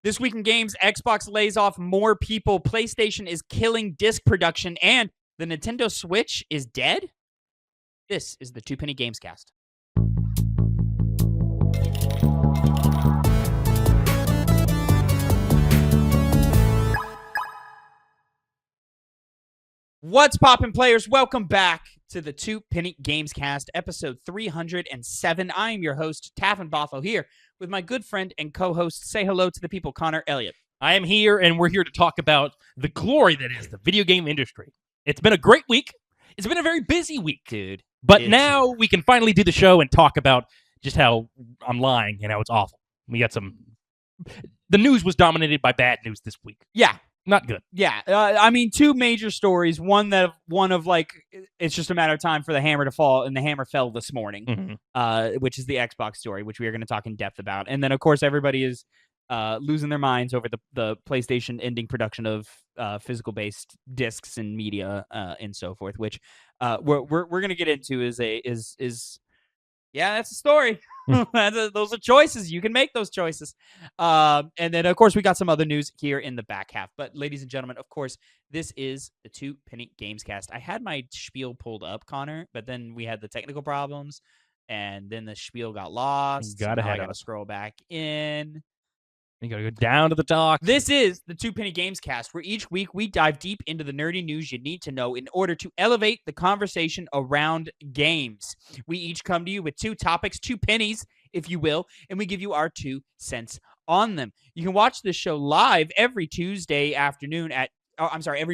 This week in games, Xbox lays off more people, PlayStation is killing disc production, and the Nintendo Switch is dead? This is the Two Penny Gamescast. What's poppin', players? Welcome back to the Two Penny Gamescast, episode 307. I am your host, Tavin Bothel, here with my good friend and co-host. Say hello to the people, Connor Elliott. I am here, and we're here to talk about the glory that is the video game industry. It's been a great week. It's been a very busy week, dude. But now we can finally do the show and talk about just how I'm lying and how it's awful. We got some... The news was dominated by bad news this week. Yeah. Not good. Yeah, I mean, two major stories. One of like, it's just a matter of time for the hammer to fall, and the hammer fell this morning, which is the Xbox story, which we are going to talk in depth about. And then, of course, everybody is losing their minds over the PlayStation ending production of physical-based discs and media and so forth, which we're going to get into. Yeah, that's a story. Those are choices. You can make those choices. And then, of course, we got some other news here in the back half. But, ladies and gentlemen, of course, this is the Two Penny Gamescast. I had my spiel pulled up, Connor, but then we had the technical problems, and then the spiel got lost. I got to scroll back in. You got to go down to the talk. This is the Two Penny Gamescast, where each week we dive deep into the nerdy news you need to know in order to elevate the conversation around games. We each come to you with two topics, two pennies, if you will, and we give you our 2 cents on them. You can watch this show live every every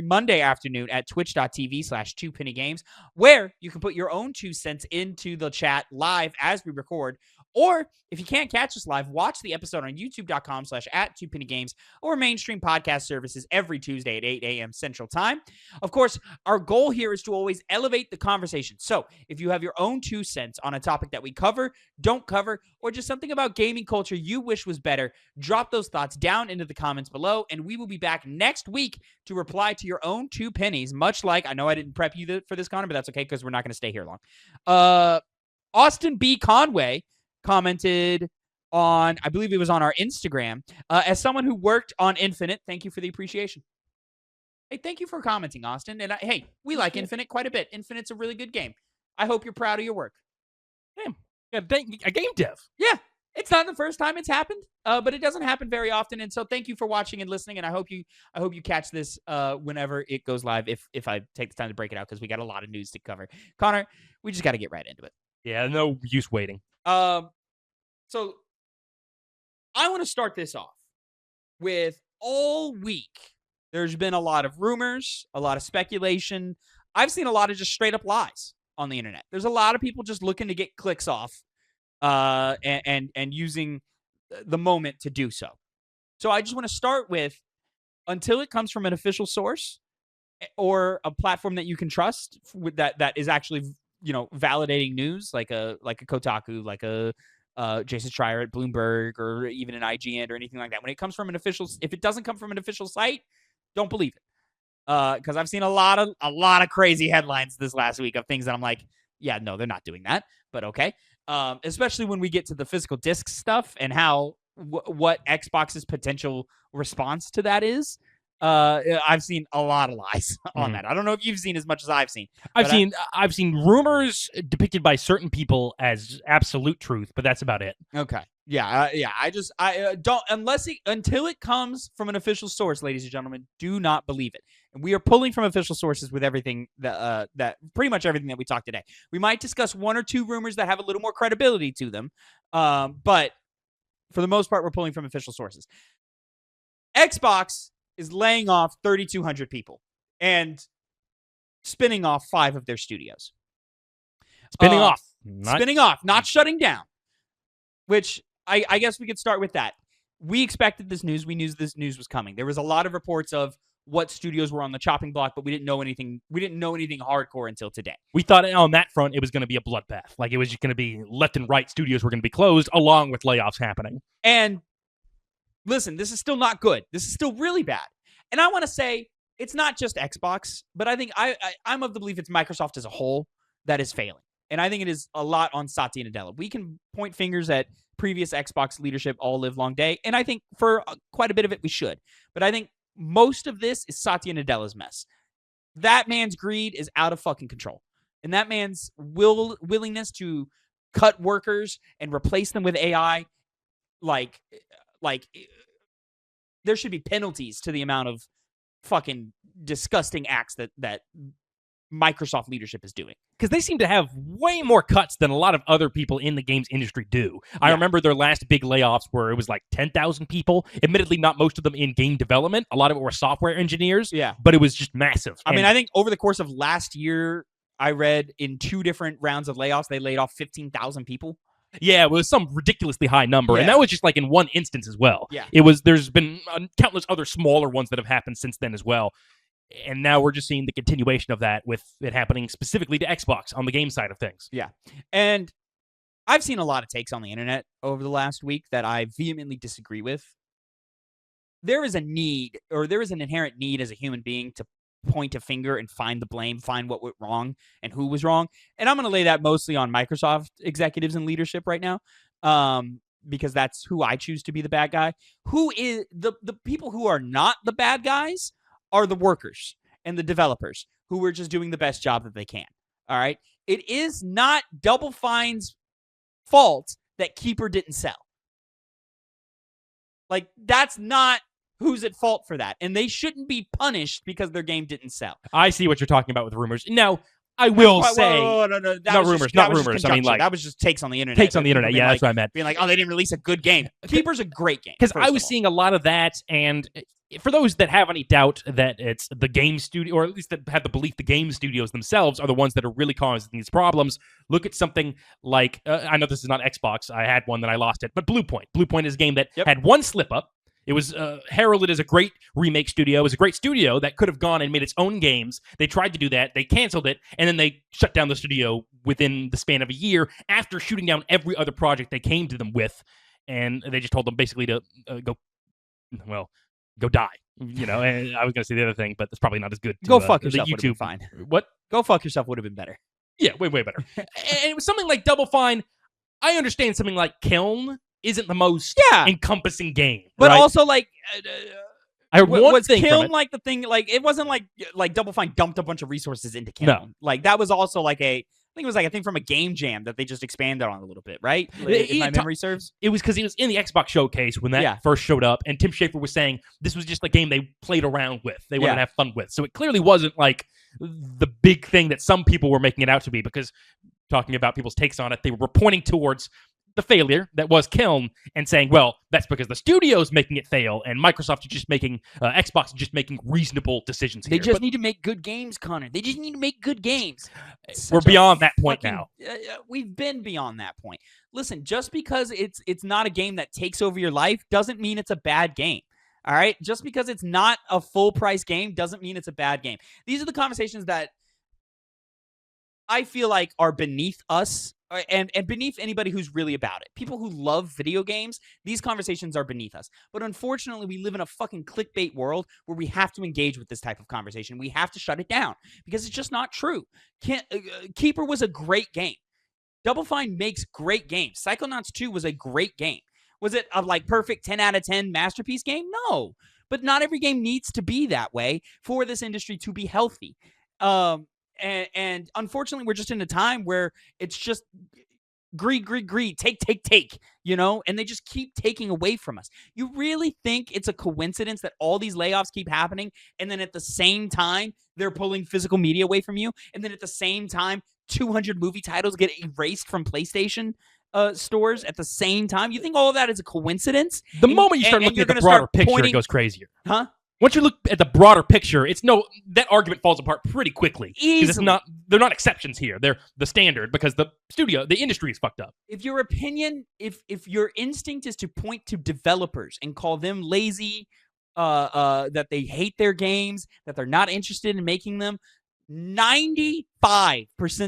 Monday afternoon at twitch.tv/2pennygames, where you can put your own 2 cents into the chat live as we record. Or if you can't catch us live, watch the episode on youtube.com/@2pennygames or mainstream podcast services every Tuesday at 8 a.m. Central Time. Of course, our goal here is to always elevate the conversation. So if you have your own 2 cents on a topic that we cover, don't cover, or just something about gaming culture you wish was better, drop those thoughts down into the comments below, and we will be back next week to reply to your own 2 pennies, much like, I know I didn't prep you for this, Connor, but that's okay because we're not going to stay here long. Austin B. Conway commented on, I believe it was on our Instagram, as someone who worked on Infinite, thank you for the appreciation. Hey, thank you for commenting, Austin. And hey, we like Infinite quite a bit. Infinite's a really good game. I hope you're proud of your work. Damn, a game dev. Yeah, it's not the first time it's happened, but it doesn't happen very often. And so thank you for watching and listening. And I hope you catch this whenever it goes live, if I take the time to break it out, because we got a lot of news to cover. Connor, we just got to get right into it. Yeah, no use waiting. So I want to start this off with, all week there's been a lot of rumors, a lot of speculation. I've seen a lot of just straight up lies on the internet. There's a lot of people just looking to get clicks off and using the moment to do so. So I just want to start with, until it comes from an official source or a platform that you can trust that is actually, validating news, like a Kotaku, like a Jason Schreier at Bloomberg, or even an IGN or anything like that. When it comes from an official, if it doesn't come from an official site, don't believe it. Because I've seen a lot of crazy headlines this last week of things that I'm like, yeah, no, they're not doing that, but okay. Especially when we get to the physical disc stuff and how what Xbox's potential response to that is. I've seen a lot of lies on that. I don't know if you've seen as much as I've seen. I've seen rumors depicted by certain people as absolute truth, but that's about it. Okay. Yeah. I don't, until it comes from an official source, ladies and gentlemen, do not believe it. And we are pulling from official sources with everything that pretty much everything that we talked today. We might discuss 1 or 2 rumors that have a little more credibility to them. But for the most part, we're pulling from official sources. Xbox is laying off 3,200 people and spinning off 5 of their studios. Spinning off, not shutting down, which I guess we could start with that. We expected this news. We knew this news was coming. There was a lot of reports of what studios were on the chopping block, but we didn't know anything hardcore until today. We thought on that front it was going to be a bloodbath. Like, it was just going to be left and right studios were going to be closed, along with layoffs happening. And listen, this is still not good. This is still really bad. And I want to say, it's not just Xbox, but I think I'm of the belief it's Microsoft as a whole that is failing. And I think it is a lot on Satya Nadella. We can point fingers at previous Xbox leadership all live long day. And I think for quite a bit of it, we should. But I think most of this is Satya Nadella's mess. That man's greed is out of fucking control. And that man's willingness to cut workers and replace them with AI, like there should be penalties to the amount of fucking disgusting acts that Microsoft leadership is doing. Because they seem to have way more cuts than a lot of other people in the games industry do. I remember their last big layoffs where it was like 10,000 people. Admittedly, not most of them in game development. A lot of it were software engineers. Yeah. But it was just massive. I mean, I think over the course of last year, I read in 2 different rounds of layoffs, they laid off 15,000 people. Yeah, it was some ridiculously high number. Yeah. And that was just like in one instance as well. Yeah. There's been countless other smaller ones that have happened since then as well. And now we're just seeing the continuation of that with it happening specifically to Xbox on the game side of things. Yeah. And I've seen a lot of takes on the internet over the last week that I vehemently disagree with. There is a need, or there is an inherent need as a human being to point a finger and find the blame, find what went wrong and who was wrong. And I'm going to lay that mostly on Microsoft executives and leadership right now, because that's who I choose to be the bad guy. Who is the people who are not the bad guys are the workers and the developers who are just doing the best job that they can. All right. It is not Double Fine's fault that Keeper didn't sell. Like, that's not who's at fault for that. And they shouldn't be punished because their game didn't sell. I see what you're talking about with rumors. Now, I will say... No. Not rumors. I mean, like... That was just takes on the internet. Takes on the internet, yeah, that's what I meant. Being like, oh, they didn't release a good game. Keeper's a great game. Because I was seeing a lot of that, and for those that have any doubt that it's the game studio, or at least that have the belief the game studios themselves are the ones that are really causing these problems, look at something like, I know this is not Xbox, I had one that I lost it, but Bluepoint. Bluepoint is a game that had one slip-up. It was heralded as a great remake studio. It was a great studio that could have gone and made its own games. They tried to do that. They canceled it, and then they shut down the studio within the span of a year after shooting down every other project they came to them with, and they just told them basically to go die. You know, and I was going to say the other thing, but that's probably not as good. Go fuck yourself would have been fine. What? Go fuck yourself would have been better. Yeah, way better. And it was something like Double Fine. I understand something like Kiln isn't the most encompassing game, but right? also like I heard one thing Kiln from it. like the thing, like it wasn't like Double Fine dumped a bunch of resources into Kiln. No. Like that was also like I think it was like a thing from a game jam that they just expanded on a little bit, right? If my memory serves. It was because it was in the Xbox showcase when that first showed up, and Tim Schafer was saying this was just a game they played around with, they wanted to have fun with. So it clearly wasn't like the big thing that some people were making it out to be, because talking about people's takes on it, they were pointing towards the failure that was Kiln and saying, well, that's because the studio's making it fail and Microsoft is just making, Xbox is just making reasonable decisions here. They just need to make good games, Connor. They just need to make good games. We're beyond that point now. We've been beyond that point. Listen, just because it's not a game that takes over your life doesn't mean it's a bad game. All right? Just because it's not a full-price game doesn't mean it's a bad game. These are the conversations that I feel like are beneath us and beneath anybody who's really about it. People who love video games, these conversations are beneath us. But unfortunately, we live in a fucking clickbait world where we have to engage with this type of conversation. We have to shut it down because it's just not true. Keeper was a great game. Double Fine makes great games. Psychonauts 2 was a great game. Was it a like perfect 10 out of 10 masterpiece game? No. But not every game needs to be that way for this industry to be healthy. And unfortunately, we're just in a time where it's just greed, take, you know, and they just keep taking away from us. You really think it's a coincidence that all these layoffs keep happening, and then at the same time, they're pulling physical media away from you, and then at the same time, 200 movie titles get erased from PlayStation stores at the same time? You think all of that is a coincidence? The moment you start looking at the broader picture, it goes crazier. Huh? Once you look at the broader picture, that argument falls apart pretty quickly. Because they're not exceptions here. They're the standard because the industry is fucked up. If your opinion, if your instinct is to point to developers and call them lazy, that they hate their games, that they're not interested in making them, 95%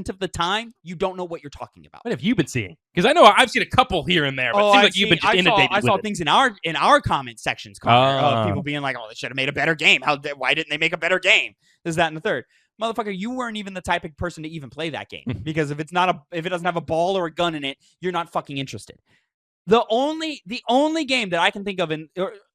of the time, you don't know what you're talking about. What have you been seeing? Because I know I've seen a couple here and there, but it seems like you've been just inundated with it. I saw things in our comment sections, Connor, people being like, oh, they should have made a better game. Why didn't they make a better game? This, that, and the third. Motherfucker, you weren't even the type of person to even play that game. Because if it doesn't have a ball or a gun in it, you're not fucking interested. The only game that I can think of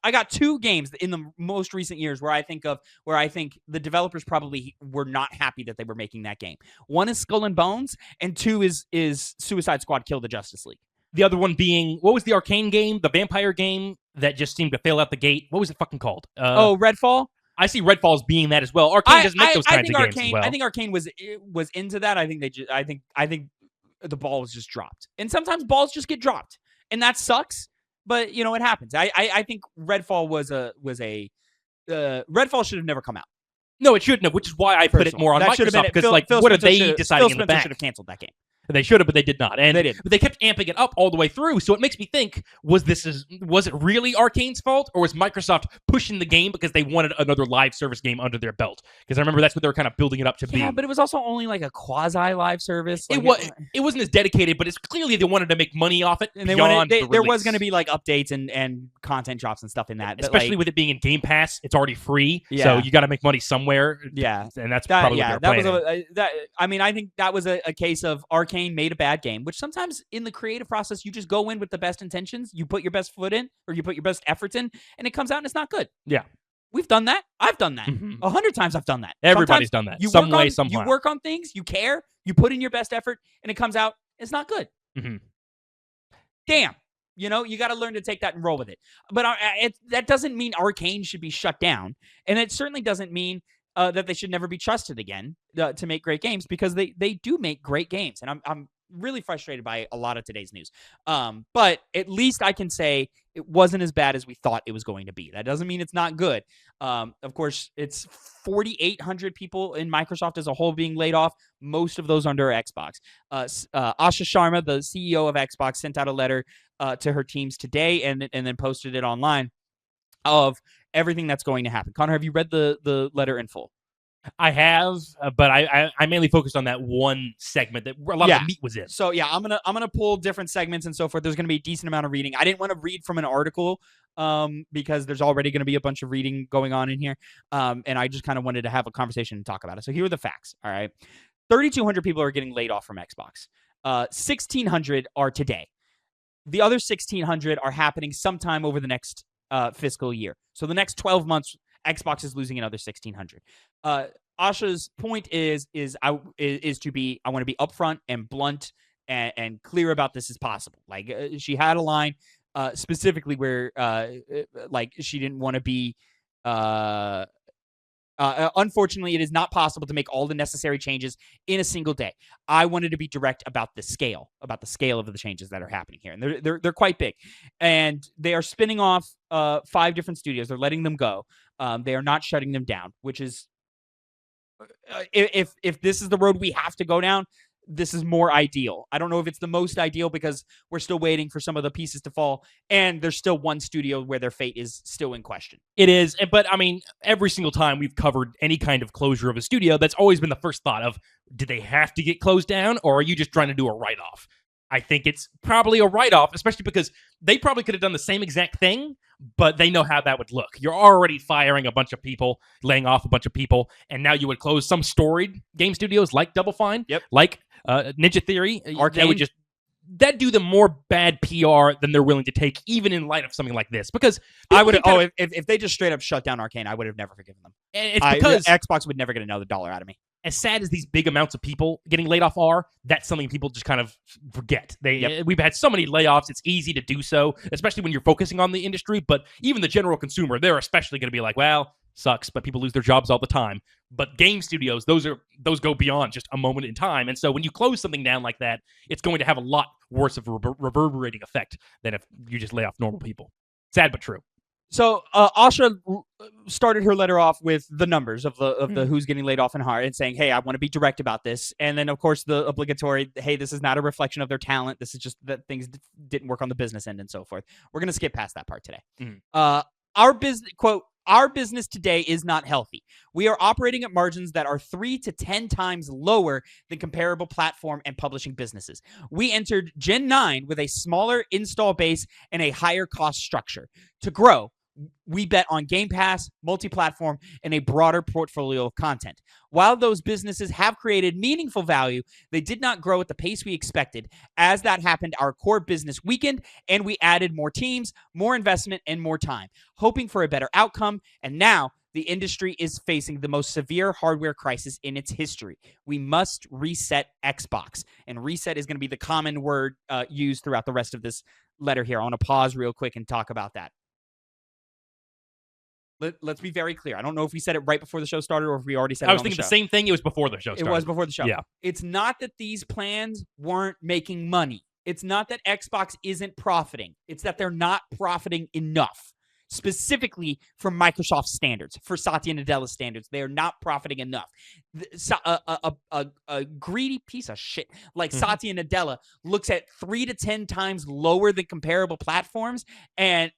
I got 2 games in the most recent years where I think the developers probably were not happy that they were making that game. One is Skull and Bones, and 2 is Suicide Squad: Kill the Justice League. The other one being, what was the arcane game, the vampire game that just seemed to fail out the gate? What was it fucking called? Redfall. I see Redfall as being that as well. Arcane doesn't make those kinds of games as well. I think Arcane was into that. I think I think the ball was just dropped, and sometimes balls just get dropped, and that sucks. But it happens. I think Redfall Redfall should have never come out. No, it shouldn't have, which is why I put it more on Microsoft, because what are they deciding in the back? Should have canceled that game. They should have, but they did not. And they did. But they kept amping it up all the way through, so it makes me think, was it really Arcane's fault, or was Microsoft pushing the game because they wanted another live service game under their belt? Because I remember that's what they were kind of building it up to be. Yeah, but it was also only like a quasi-live service. It wasn't as dedicated, but it's clearly they wanted to make money off it. And there was going to be like updates and content drops and stuff in that. Especially with it being in Game Pass, it's already free, so you got to make money somewhere. Yeah. And that's probably what they're planning. I think that was a case of Arcane made a bad game, which sometimes in the creative process, you just go in with the best intentions, you put your best foot in, or you put your best efforts in, and it comes out and it's not good. Yeah. We've done that. I've done that. 100 times I've done that. Everybody's done that. Some way, somehow. You work on things, you care, you put in your best effort, and it comes out, it's not good. Damn. You got to learn to take that and roll with it. But that doesn't mean Arcane should be shut down. And it certainly doesn't mean that they should never be trusted again to make great games, because they do make great games. And I'm really frustrated by a lot of today's news. But at least I can say it wasn't as bad as we thought it was going to be. That doesn't mean it's not good. Of course, it's 4,800 people in Microsoft as a whole being laid off, most of those under Xbox. Asha Sharma, the CEO of Xbox, sent out a letter to her teams today and then posted it online of everything that's going to happen. Connor, have you read the letter in full? I have, but I mainly focused on that one segment that a lot of the meat was in. So yeah, I'm gonna pull different segments and so forth. There's gonna be a decent amount of reading. I didn't want to read from an article because there's already gonna be a bunch of reading going on in here, and I just kind of wanted to have a conversation and talk about it. So here are the facts. All right, 3,200 people are getting laid off from Xbox. 1,600 are today. The other 1,600 are happening sometime over the next fiscal year. So the next 12 months, Xbox is losing another 1,600. Asha's point is I want to be upfront and blunt and clear about this as possible. Like she had a line specifically where like she didn't want to be. Unfortunately, it is not possible to make all the necessary changes in a single day. I wanted to be direct about the scale of the changes that are happening here, and they're quite big, and they are spinning off 5 different studios. They're letting them go. They are not shutting them down, which is if this is the road we have to go down, this is more ideal. I don't know if it's the most ideal because we're still waiting for some of the pieces to fall, and there's still one studio where their fate is still in question. It is, but I mean, every single time we've covered any kind of closure of a studio, that's always been the first thought of, did they have to get closed down, or are you just trying to do a write-off? I think it's probably a write-off, especially because they probably could have done the same exact thing, but they know how that would look. You're already firing a bunch of people, laying off a bunch of people, and now you would close some storied game studios like Double Fine, like Ninja Theory. Arcane. That'd do them more bad PR than they're willing to take, even in light of something like this. Because I would if they just straight up shut down Arcane, I would have never forgiven them. And it's because Xbox would never get another dollar out of me. As sad as these big amounts of people getting laid off are, that's something people just kind of forget. We've had so many layoffs, it's easy to do so, especially when you're focusing on the industry. But even the general consumer, they're especially going to be like, well, sucks, but people lose their jobs all the time. But game studios, those go beyond just a moment in time. And so when you close something down like that, it's going to have a lot worse of a reverberating effect than if you just lay off normal people. Sad but true. So Asha started her letter off with the numbers of the who's getting laid off and hard, and saying, hey, I want to be direct about this. And then, of course, the obligatory, hey, this is not a reflection of their talent. This is just that things didn't work on the business end and so forth. We're going to skip past that part today. Our business, quote, our business today is not healthy. We are operating at margins that are 3 to 10 times lower than comparable platform and publishing businesses. We entered Gen 9 with a smaller install base and a higher cost structure. To grow, We bet on Game Pass, multi-platform, and a broader portfolio of content. While those businesses have created meaningful value, they did not grow at the pace we expected. As that happened, our core business weakened, and we added more teams, more investment, and more time, hoping for a better outcome. And now the industry is facing the most severe hardware crisis in its history. We must reset Xbox. And reset is going to be the common word used throughout the rest of this letter here. I want to pause real quick and talk about that. Let's be very clear. I don't know if we said it right before the show started or if we already said it on the show. I was thinking the same thing. It was before the show started. It was before the show. Yeah. It's not that these plans weren't making money. It's not that Xbox isn't profiting. It's that they're not profiting enough. Specifically for Microsoft standards, for Satya Nadella standards, they are not profiting enough. A greedy piece of shit like Satya Nadella looks at 3 to 10 times lower than comparable platforms and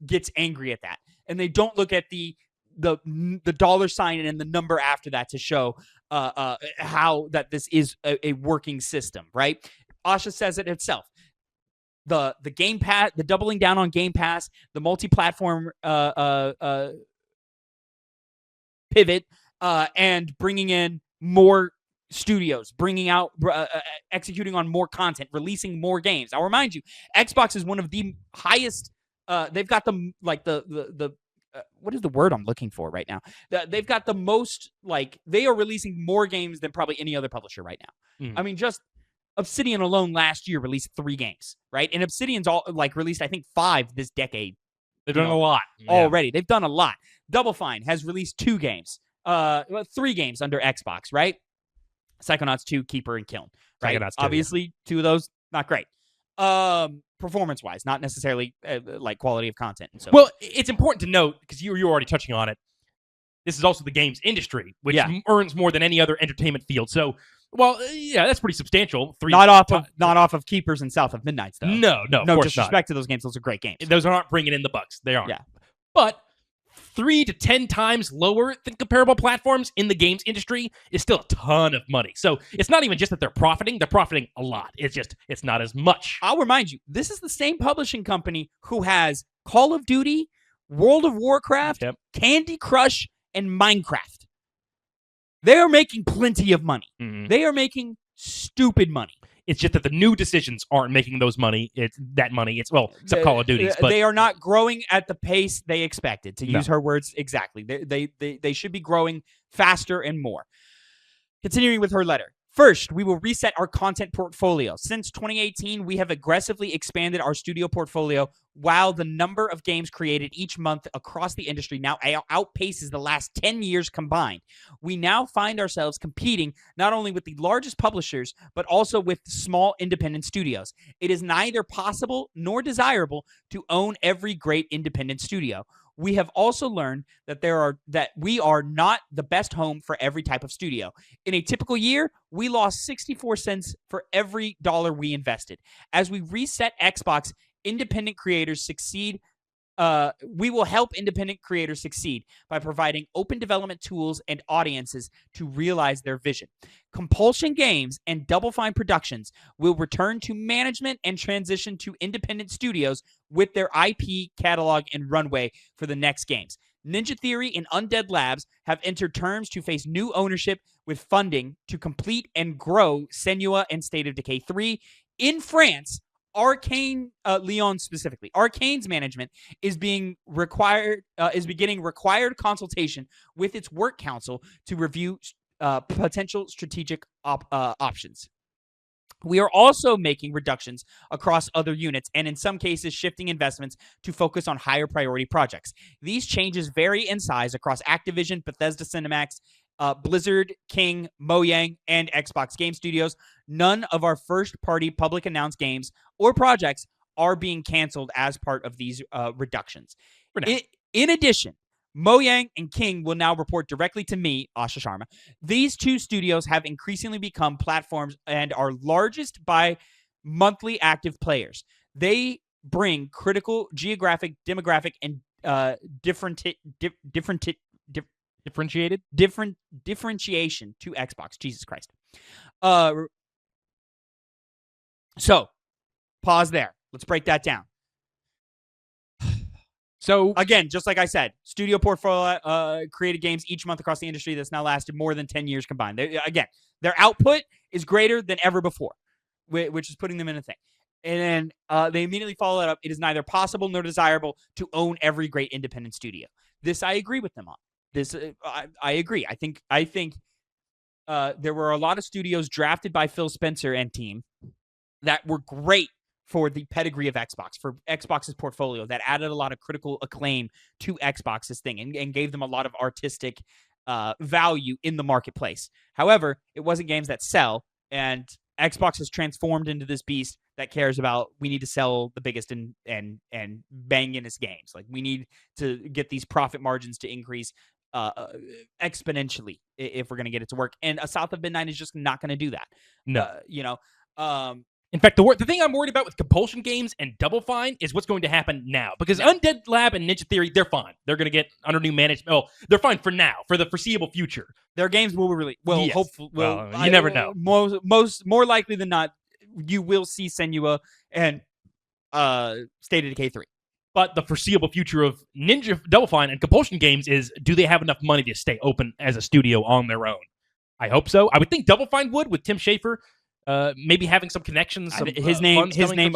gets angry at that. And they don't look at the dollar sign and the number after that to show how that this is a working system, right? Asha says it itself. The Game Pass, the doubling down on Game Pass, the multi-platform pivot, and bringing in more studios, bringing out, executing on more content, releasing more games. I'll remind you, Xbox is one of the highest. They've got the what is the word I'm looking for right now? They've got the most, they are releasing more games than probably any other publisher right now. I mean, just Obsidian alone last year released 3 games, right? And Obsidian's released, I think, 5 this decade. They've done a lot already. They've done a lot. Double Fine has released 2 games, 3 games under Xbox, right? Psychonauts 2, Keeper, and Kiln, right? Psychonauts 2, obviously, 2 of those not great. Performance-wise, not necessarily quality of content. And so, well, it's important to note because you're already touching on it. This is also the games industry, which earns more than any other entertainment field. So. Well, yeah, that's pretty substantial. Not off of Keepers and South of Midnights, though. No, of course disrespect to those games. Those are great games. Those aren't bringing in the bucks. They aren't. Yeah. But 3 to 10 times lower than comparable platforms in the games industry is still a ton of money. So it's not even just that they're profiting a lot. It's not as much. I'll remind you, this is the same publishing company who has Call of Duty, World of Warcraft, Candy Crush, and Minecraft. They are making plenty of money. They are making stupid money. It's just that the new decisions aren't making those money. It's that money. Except Call of Duty. They are not growing at the pace they expected, to use her words exactly. They should be growing faster and more. Continuing with her letter. First, we will reset our content portfolio. Since 2018, we have aggressively expanded our studio portfolio while the number of games created each month across the industry now outpaces the last 10 years combined. We now find ourselves competing not only with the largest publishers, but also with small independent studios. It is neither possible nor desirable to own every great independent studio. We have also learned that we are not the best home for every type of studio. In a typical year, we lost 64 cents for every dollar we invested. As we reset Xbox, independent creators succeed. We will help independent creators succeed by providing open development tools and audiences to realize their vision. Compulsion Games and Double Fine Productions will return to management and transition to independent studios with their IP, catalog, and runway for the next games. Ninja Theory and Undead Labs have entered terms to face new ownership with funding to complete and grow Senua and State of Decay 3. In France, Arcane, Lyon specifically, Arcane's management is beginning required consultation with its work council to review potential strategic options. We are also making reductions across other units and in some cases shifting investments to focus on higher priority projects. These changes vary in size across Activision, Bethesda Cinemax, Blizzard, King, Mojang, and Xbox Game Studios. None of our first-party public announced games or projects are being canceled as part of these reductions. In addition, Mojang and King will now report directly to me, Asha Sharma. These 2 studios have increasingly become platforms and are largest by monthly active players. They bring critical geographic, demographic, and differentiation to Xbox. Jesus Christ. So, pause there. Let's break that down. So again, just like I said, studio portfolio created games each month across the industry that's now lasted more than 10 years combined. Again, their output is greater than ever before, which is putting them in a thing. And then they immediately follow it up. It is neither possible nor desirable to own every great independent studio. This I agree with them on. This I agree. I think there were a lot of studios drafted by Phil Spencer and team that were great for the pedigree of Xbox, for Xbox's portfolio, that added a lot of critical acclaim to Xbox's thing and gave them a lot of artistic value in the marketplace. However, it wasn't games that sell, and Xbox has transformed into this beast that cares about, we need to sell the biggest and bangingest games. Like, we need to get these profit margins to increase exponentially if we're going to get it to work. And a South of Midnight is just not going to do that. No. In fact, the thing I'm worried about with Compulsion Games and Double Fine is what's going to happen now. Because Undead Lab and Ninja Theory, they're fine. They're going to get under new management. Oh, they're fine for now, for the foreseeable future. Their games will really, well, yes. hopefully, you never know. More likely than not, you will see Senua and State of Decay 3. But the foreseeable future of Double Fine and Compulsion Games is, do they have enough money to stay open as a studio on their own? I hope so. I would think Double Fine would, with Tim Schafer. Maybe having some connections. His name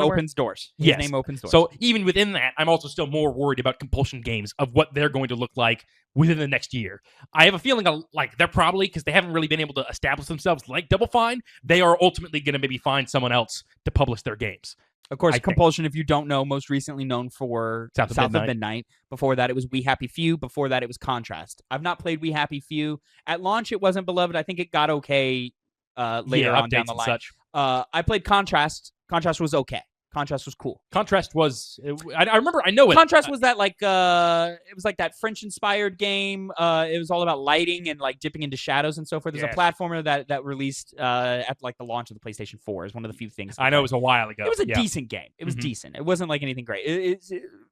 opens doors. His name opens doors. So even within that, I'm also still more worried about Compulsion Games, of what they're going to look like within the next year. I have a feeling like they're probably, because they haven't really been able to establish themselves like Double Fine, they are ultimately going to maybe find someone else to publish their games. Of course, Compulsion, if you don't know, most recently known for South of Midnight. Before that, it was We Happy Few. Before that, it was Contrast. I've not played We Happy Few. At launch, it wasn't beloved. I think it got okay later on down the line. Such. I played Contrast. Contrast was okay. Contrast was cool. Contrast was, I remember, I know it. Contrast was that it was like that French-inspired game. It was all about lighting and like dipping into shadows and so forth. There's a platformer that released at like the launch of the PlayStation 4 is one of the few things. I know it was a while ago. It was a decent game. It was decent. It wasn't like anything great.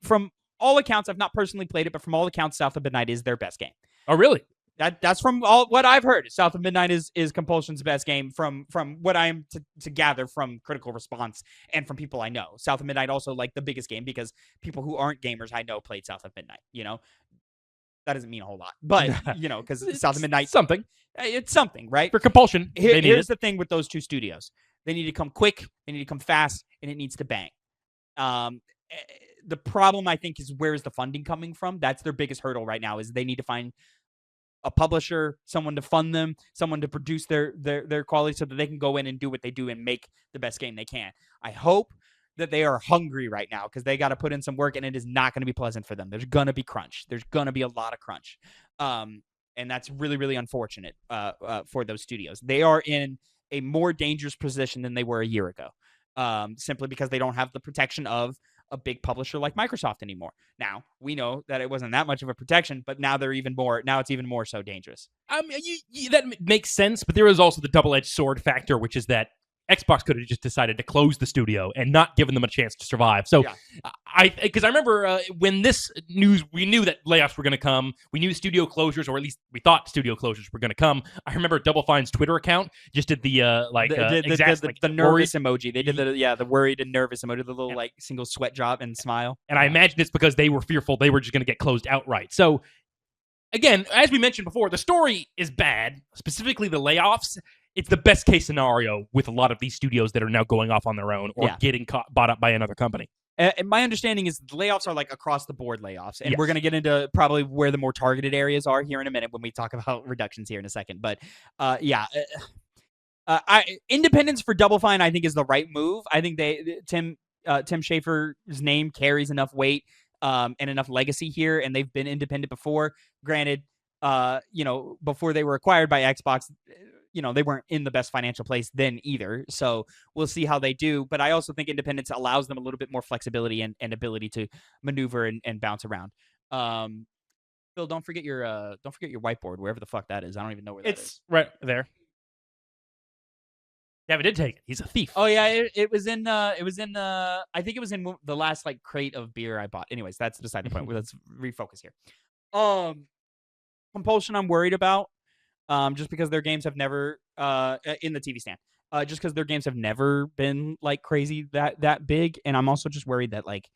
From all accounts, I've not personally played it, but from all accounts, South of Midnight is their best game. Oh, really? That's from all what I've heard. South of Midnight is Compulsion's best game from what I am to gather from critical response and from people I know. South of Midnight also like the biggest game because people who aren't gamers I know played South of Midnight. That doesn't mean a whole lot, but because South of Midnight something, it's something, right? For Compulsion, here's the thing with those two studios: they need to come quick, they need to come fast, and it needs to bang. The problem I think is, where is the funding coming from? That's their biggest hurdle right now. Is they need to find a publisher, someone to fund them, someone to produce their quality so that they can go in and do what they do and make the best game they can. I hope that they are hungry right now, because they got to put in some work, and it is not going to be pleasant for them. There's going to be crunch. There's going to be a lot of crunch. And that's really, really unfortunate for those studios. They are in a more dangerous position than they were a year ago, simply because they don't have the protection of a big publisher like Microsoft anymore. Now, we know that it wasn't that much of a protection, but now it's even more so dangerous. That makes sense, but there is also the double-edged sword factor, which is that Xbox could have just decided to close the studio and not given them a chance to survive. So, because I remember when this news, we knew that layoffs were going to come. We knew studio closures, or at least we thought studio closures were going to come. I remember Double Fine's Twitter account just did the nervous emoji. They did the worried and nervous emoji, the little like single sweat drop and smile. And I imagine it's because they were fearful they were just going to get closed outright. So, again, as we mentioned before, the story is bad, specifically the layoffs. It's the best case scenario with a lot of these studios that are now going off on their own or getting bought up by another company. And my understanding is the layoffs are like across the board layoffs. And we're going to get into probably where the more targeted areas are here in a minute when we talk about reductions here in a second. But independence for Double Fine, I think, is the right move. I think Tim Schafer's name carries enough weight and enough legacy here, and they've been independent before. Granted, before they were acquired by Xbox, they weren't in the best financial place then either. So we'll see how they do. But I also think independence allows them a little bit more flexibility and ability to maneuver and bounce around. Phil, don't forget your whiteboard, wherever the fuck that is. I don't even know where that is. It's right there. Yeah, we did take it. He's a thief. Oh yeah, it was in I think it was in the last like crate of beer I bought. Anyways, that's beside the point. Let's refocus here. Compulsion I'm worried about. Just because their games have never in the TV stand. Just because their games have never been like crazy that big, and I'm also just worried that like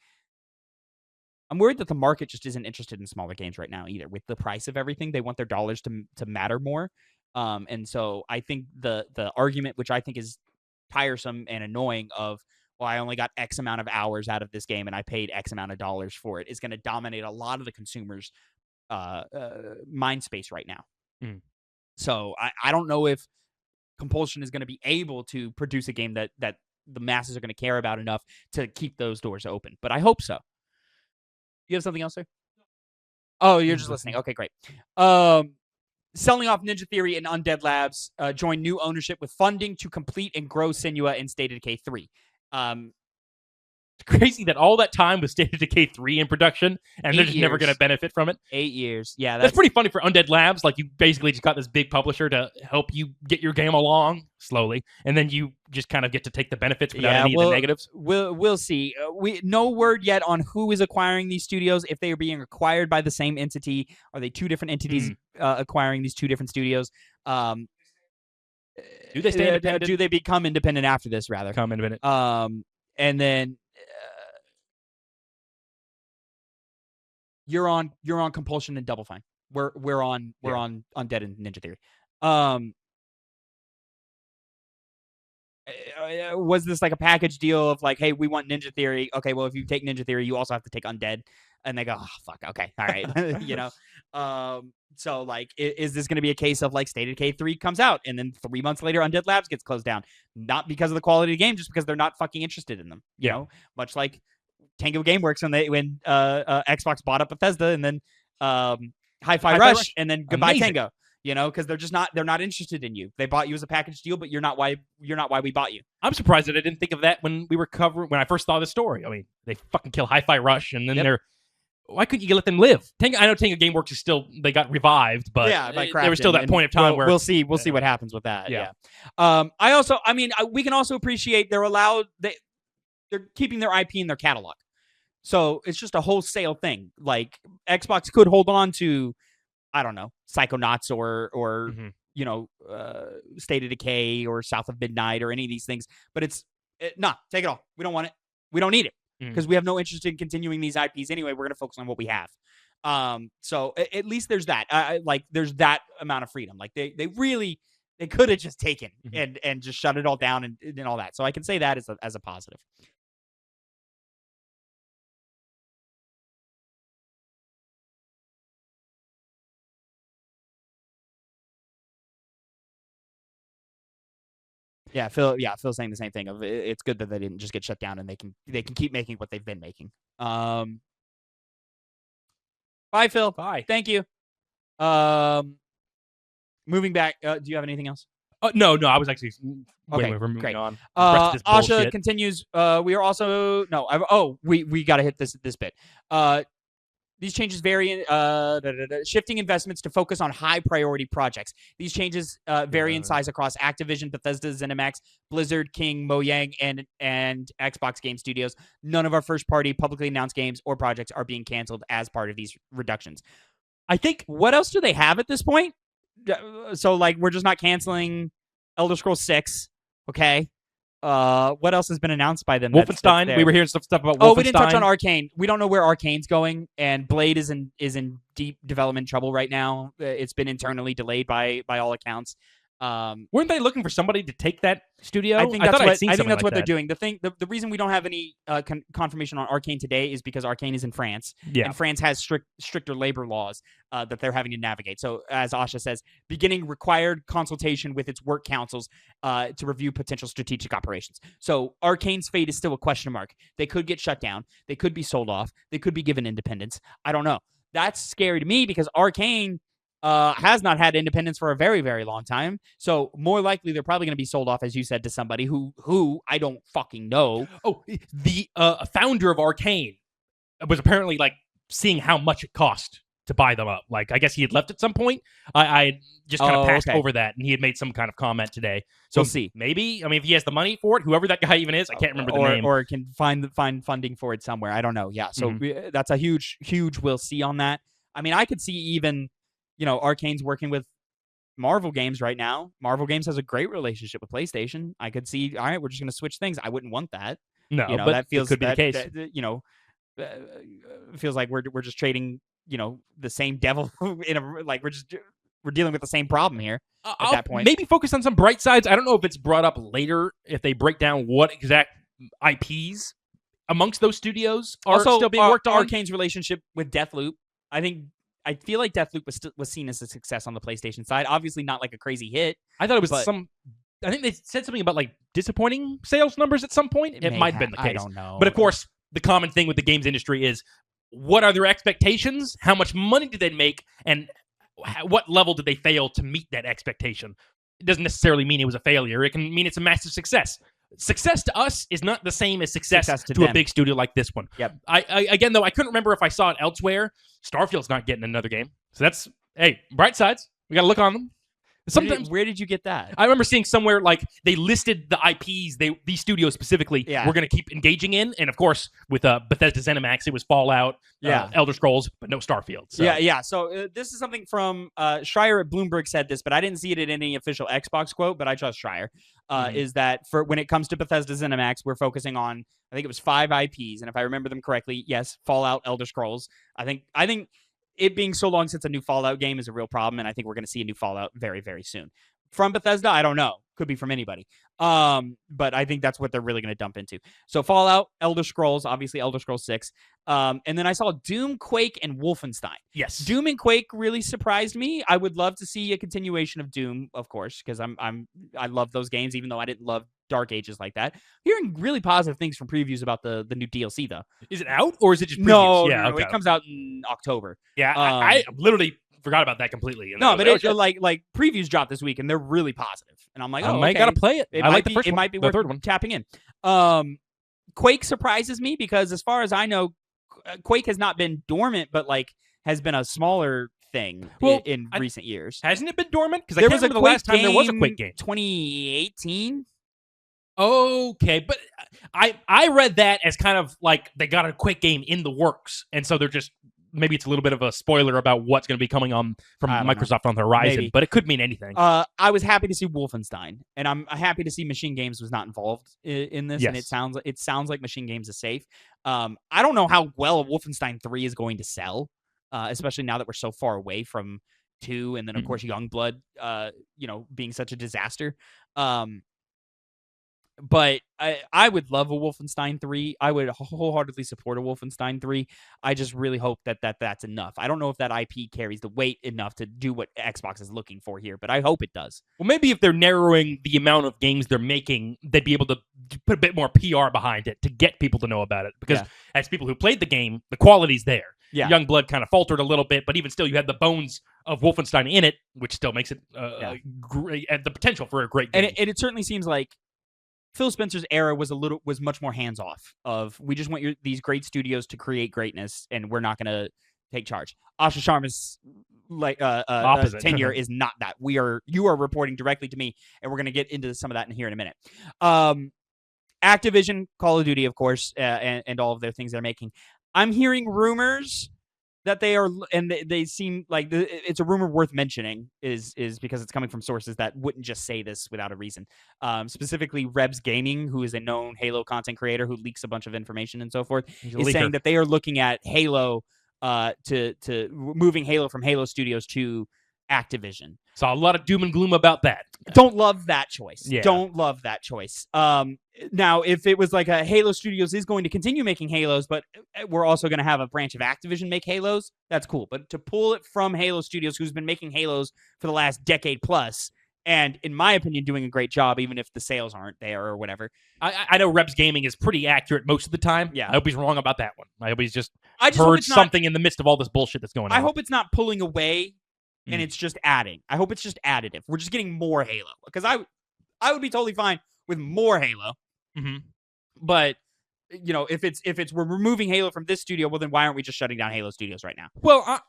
I'm worried that the market just isn't interested in smaller games right now either. With the price of everything, they want their dollars to matter more. And so I think the argument, which I think is tiresome and annoying, of, well, I only got X amount of hours out of this game and I paid X amount of dollars for it, is going to dominate a lot of the consumers' mind space right now. Mm. So I don't know if Compulsion is going to be able to produce a game that the masses are going to care about enough to keep those doors open. But I hope so. You have something else, sir? Oh, you're just listening. Okay, great. Selling off Ninja Theory and Undead Labs join new ownership with funding to complete and grow Senua and State of Decay 3. It's crazy that all that time was State of Decay 3 in production, and they're just never going to benefit from it. 8 years. Yeah, that's pretty funny for Undead Labs. Like, you basically just got this big publisher to help you get your game along slowly, and then you just kind of get to take the benefits without any of the negatives. We'll see. No word yet on who is acquiring these studios. If they are being acquired by the same entity, are they two different entities acquiring these two different studios? Do they stay independent? Do they become independent after this? Rather, become independent. And then you're on Compulsion and Double Fine. We're on Undead and Ninja Theory. Was this like a package deal of like, hey, we want Ninja Theory? Okay, well, if you take Ninja Theory, you also have to take Undead. And they go, oh, fuck, okay, all right. You know? So, like, is this going to be a case of, like, State of Decay 3 comes out, and then 3 months later, Undead Labs gets closed down? Not because of the quality of the game, just because they're not fucking interested in them. You know? Much like Tango Gameworks when Xbox bought up Bethesda, and then Hi-Fi Rush, and then goodbye Tango. You know, because they're not interested in you. They bought you as a package deal, but you're not why we bought you. I'm surprised that I didn't think of that when I first saw the story. I mean, they fucking kill Hi-Fi Rush, and then why couldn't you let them live? I know Tango Gameworks is still, they got revived, but there was still that point of time where we'll see what happens with that. Yeah. We can also appreciate they're keeping their IP in their catalog. So it's just a wholesale thing. Like, Xbox could hold on to, I don't know, Psychonauts or you know, State of Decay or South of Midnight or any of these things, but take it all. We don't want it. We don't need it because we have no interest in continuing these IPs anyway. We're going to focus on what we have. So at least there's that. There's that amount of freedom. Like, they could have just taken and just shut it all down and all that. So I can say that as a positive. Yeah, Phil's saying the same thing. It's good that they didn't just get shut down and they can keep making what they've been making. Bye, Phil. Bye. Thank you. Moving back. Do you have anything else? No. I was actually waiting for moving on. Asha continues. We are also we got to hit this bit. These changes vary shifting investments to focus on high-priority projects. These changes vary in size across Activision, Bethesda, ZeniMax, Blizzard, King, Mojang, and Xbox Game Studios. None of our first-party publicly announced games or projects are being canceled as part of these reductions. I think, what else do they have at this point? So, like, we're just not canceling Elder Scrolls 6, okay? What else has been announced by them? Wolfenstein. We were hearing stuff about Wolfenstein. Oh, we didn't touch on Arcane. We don't know where Arcane's going, and Blade is in deep development trouble right now. It's been internally delayed by all accounts. Weren't they looking for somebody to take that studio? I think that's what they're doing. The reason we don't have any confirmation on Arcane today is because Arcane is in France, and France has stricter labor laws that they're having to navigate. So, as Asha says, beginning required consultation with its work councils to review potential strategic operations. So, Arcane's fate is still a question mark. They could get shut down. They could be sold off. They could be given independence. I don't know. That's scary to me because Arcane has not had independence for a very, very long time. So more likely they're probably going to be sold off, as you said, to somebody who I don't fucking know. Oh, the founder of Arcane was apparently like seeing how much it cost to buy them up. Like, I guess he had left at some point. I just kind of passed over that, and he had made some kind of comment today. So we'll see. Maybe, I mean, if he has the money for it, whoever that guy even is, I can't remember the name. Or can find funding for it somewhere. I don't know. Yeah, so that's a huge we'll see on that. I mean, I could see even, you know, Arcane's working with Marvel Games right now. Marvel Games has a great relationship with PlayStation. I could see, all right, we're just going to switch things. I wouldn't want that. No, you know, but that feels it could be the case. You know, feels like we're just trading, the same devil in a like we're dealing with the same problem here at that point. Maybe focus on some bright sides. I don't know if it's brought up later if they break down what exact IPs amongst those studios are also still being worked on. Arcane's relationship with Deathloop. I feel like Deathloop was seen as a success on the PlayStation side. Obviously, not like a crazy hit. I thought it was I think they said something about like disappointing sales numbers at some point. It might have been the case. I don't know. But of course, the common thing with the games industry is what are their expectations? How much money did they make? And what level did they fail to meet that expectation? It doesn't necessarily mean it was a failure. It can mean it's a massive success. Success to us is not the same as success to a big studio like this one. Yep. Again, though, I couldn't remember if I saw it elsewhere. Starfield's not getting another game. So that's, hey, bright sides. We got to look on them. Sometimes, where did you get that? I remember seeing somewhere like they listed the IPs these studios specifically were going to keep engaging in, and of course with Bethesda ZeniMax it was Fallout, Elder Scrolls, but no Starfield. So. Yeah. So this is something from Schreier at Bloomberg said this, but I didn't see it in any official Xbox quote. But I trust Schreier. Is that for when it comes to Bethesda ZeniMax, we're focusing on I think it was 5 IPs, and if I remember them correctly, yes, Fallout, Elder Scrolls. I think. It being so long since a new Fallout game is a real problem, and I think we're going to see a new Fallout very, very soon. From Bethesda, I don't know. Could be from anybody. But I think that's what they're really going to dump into. So Fallout, Elder Scrolls, obviously Elder Scrolls 6. And then I saw Doom, Quake, and Wolfenstein. Yes. Doom and Quake really surprised me. I would love to see a continuation of Doom, of course, because I love those games, even though I didn't love Dark Ages like that. Hearing really positive things from previews about the new DLC, though. Is it out, or is it just previews? No, okay. It comes out in October. Yeah, I literally forgot about that completely. No, but like previews dropped this week, and they're really positive. And I'm like, I might gotta play it. I like the first one. It might be worth third one. tapping in. Quake surprises me because, as far as I know, Quake has not been dormant, but like has been a smaller thing in recent years. Hasn't it been dormant? Because I can't remember the last time there was a Quake game. 2018. Okay, but I read that as kind of like they got a Quake game in the works, and so they're just maybe it's a little bit of a spoiler about what's going to be coming on from Microsoft on the horizon, maybe. But it could mean anything. I was happy to see Wolfenstein, and I'm happy to see Machine Games was not involved in this, and it sounds like Machine Games is safe. I don't know how well Wolfenstein 3 is going to sell, especially now that we're so far away from 2, and then of course Youngblood, being such a disaster. But I would love a Wolfenstein 3. I would wholeheartedly support a Wolfenstein 3. I just really hope that's enough. I don't know if that IP carries the weight enough to do what Xbox is looking for here, but I hope it does. Well, maybe if they're narrowing the amount of games they're making, they'd be able to put a bit more PR behind it to get people to know about it. Because as people who played the game, the quality's there. Yeah. Youngblood kind of faltered a little bit, but even still, you had the bones of Wolfenstein in it, which still makes it great, the potential for a great game. And it certainly seems like Phil Spencer's era was much more hands off. Of we just want these great studios to create greatness, and we're not going to take charge. Asha Sharma's tenure is not that. You are reporting directly to me, and we're going to get into some of that in a minute. Activision, Call of Duty, of course, and all of their things they're making. I'm hearing rumors that they are, and they seem like it's a rumor worth mentioning, is because it's coming from sources that wouldn't just say this without a reason. Specifically, Rebs Gaming, who is a known Halo content creator who leaks a bunch of information and so forth, is saying that they are looking at Halo to moving Halo from Halo Studios to Activision. Saw a lot of doom and gloom about that. Don't love that choice. Yeah. Don't love that choice. Now, if it was like a Halo Studios is going to continue making Halos, but we're also going to have a branch of Activision make Halos, that's cool. But to pull it from Halo Studios, who's been making Halos for the last decade plus, and in my opinion, doing a great job, even if the sales aren't there or whatever. I know Rebs Gaming is pretty accurate most of the time. Yeah. I hope he's wrong about that one. I hope he's just heard something in the midst of all this bullshit that's going on. I hope it's not pulling away and it's just adding. I hope it's just additive. We're just getting more Halo. Because I would be totally fine with more Halo. Mm-hmm. But if it's we're removing Halo from this studio, well then why aren't we just shutting down Halo Studios right now? Well,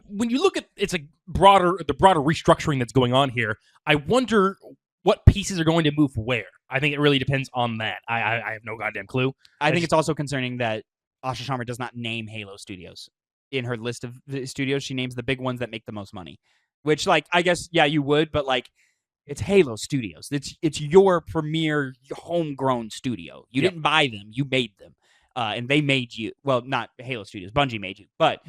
when you look at the broader restructuring that's going on here, I wonder what pieces are going to move where. I think it really depends on that. I have no goddamn clue. I think it's also concerning that Asha Sharma does not name Halo Studios in her list of studios. She names the big ones that make the most money, which I guess you would, but it's Halo Studios. It's your premier homegrown studio. You didn't buy them, you made them. and they made you. Well, not Halo Studios, Bungie made you, but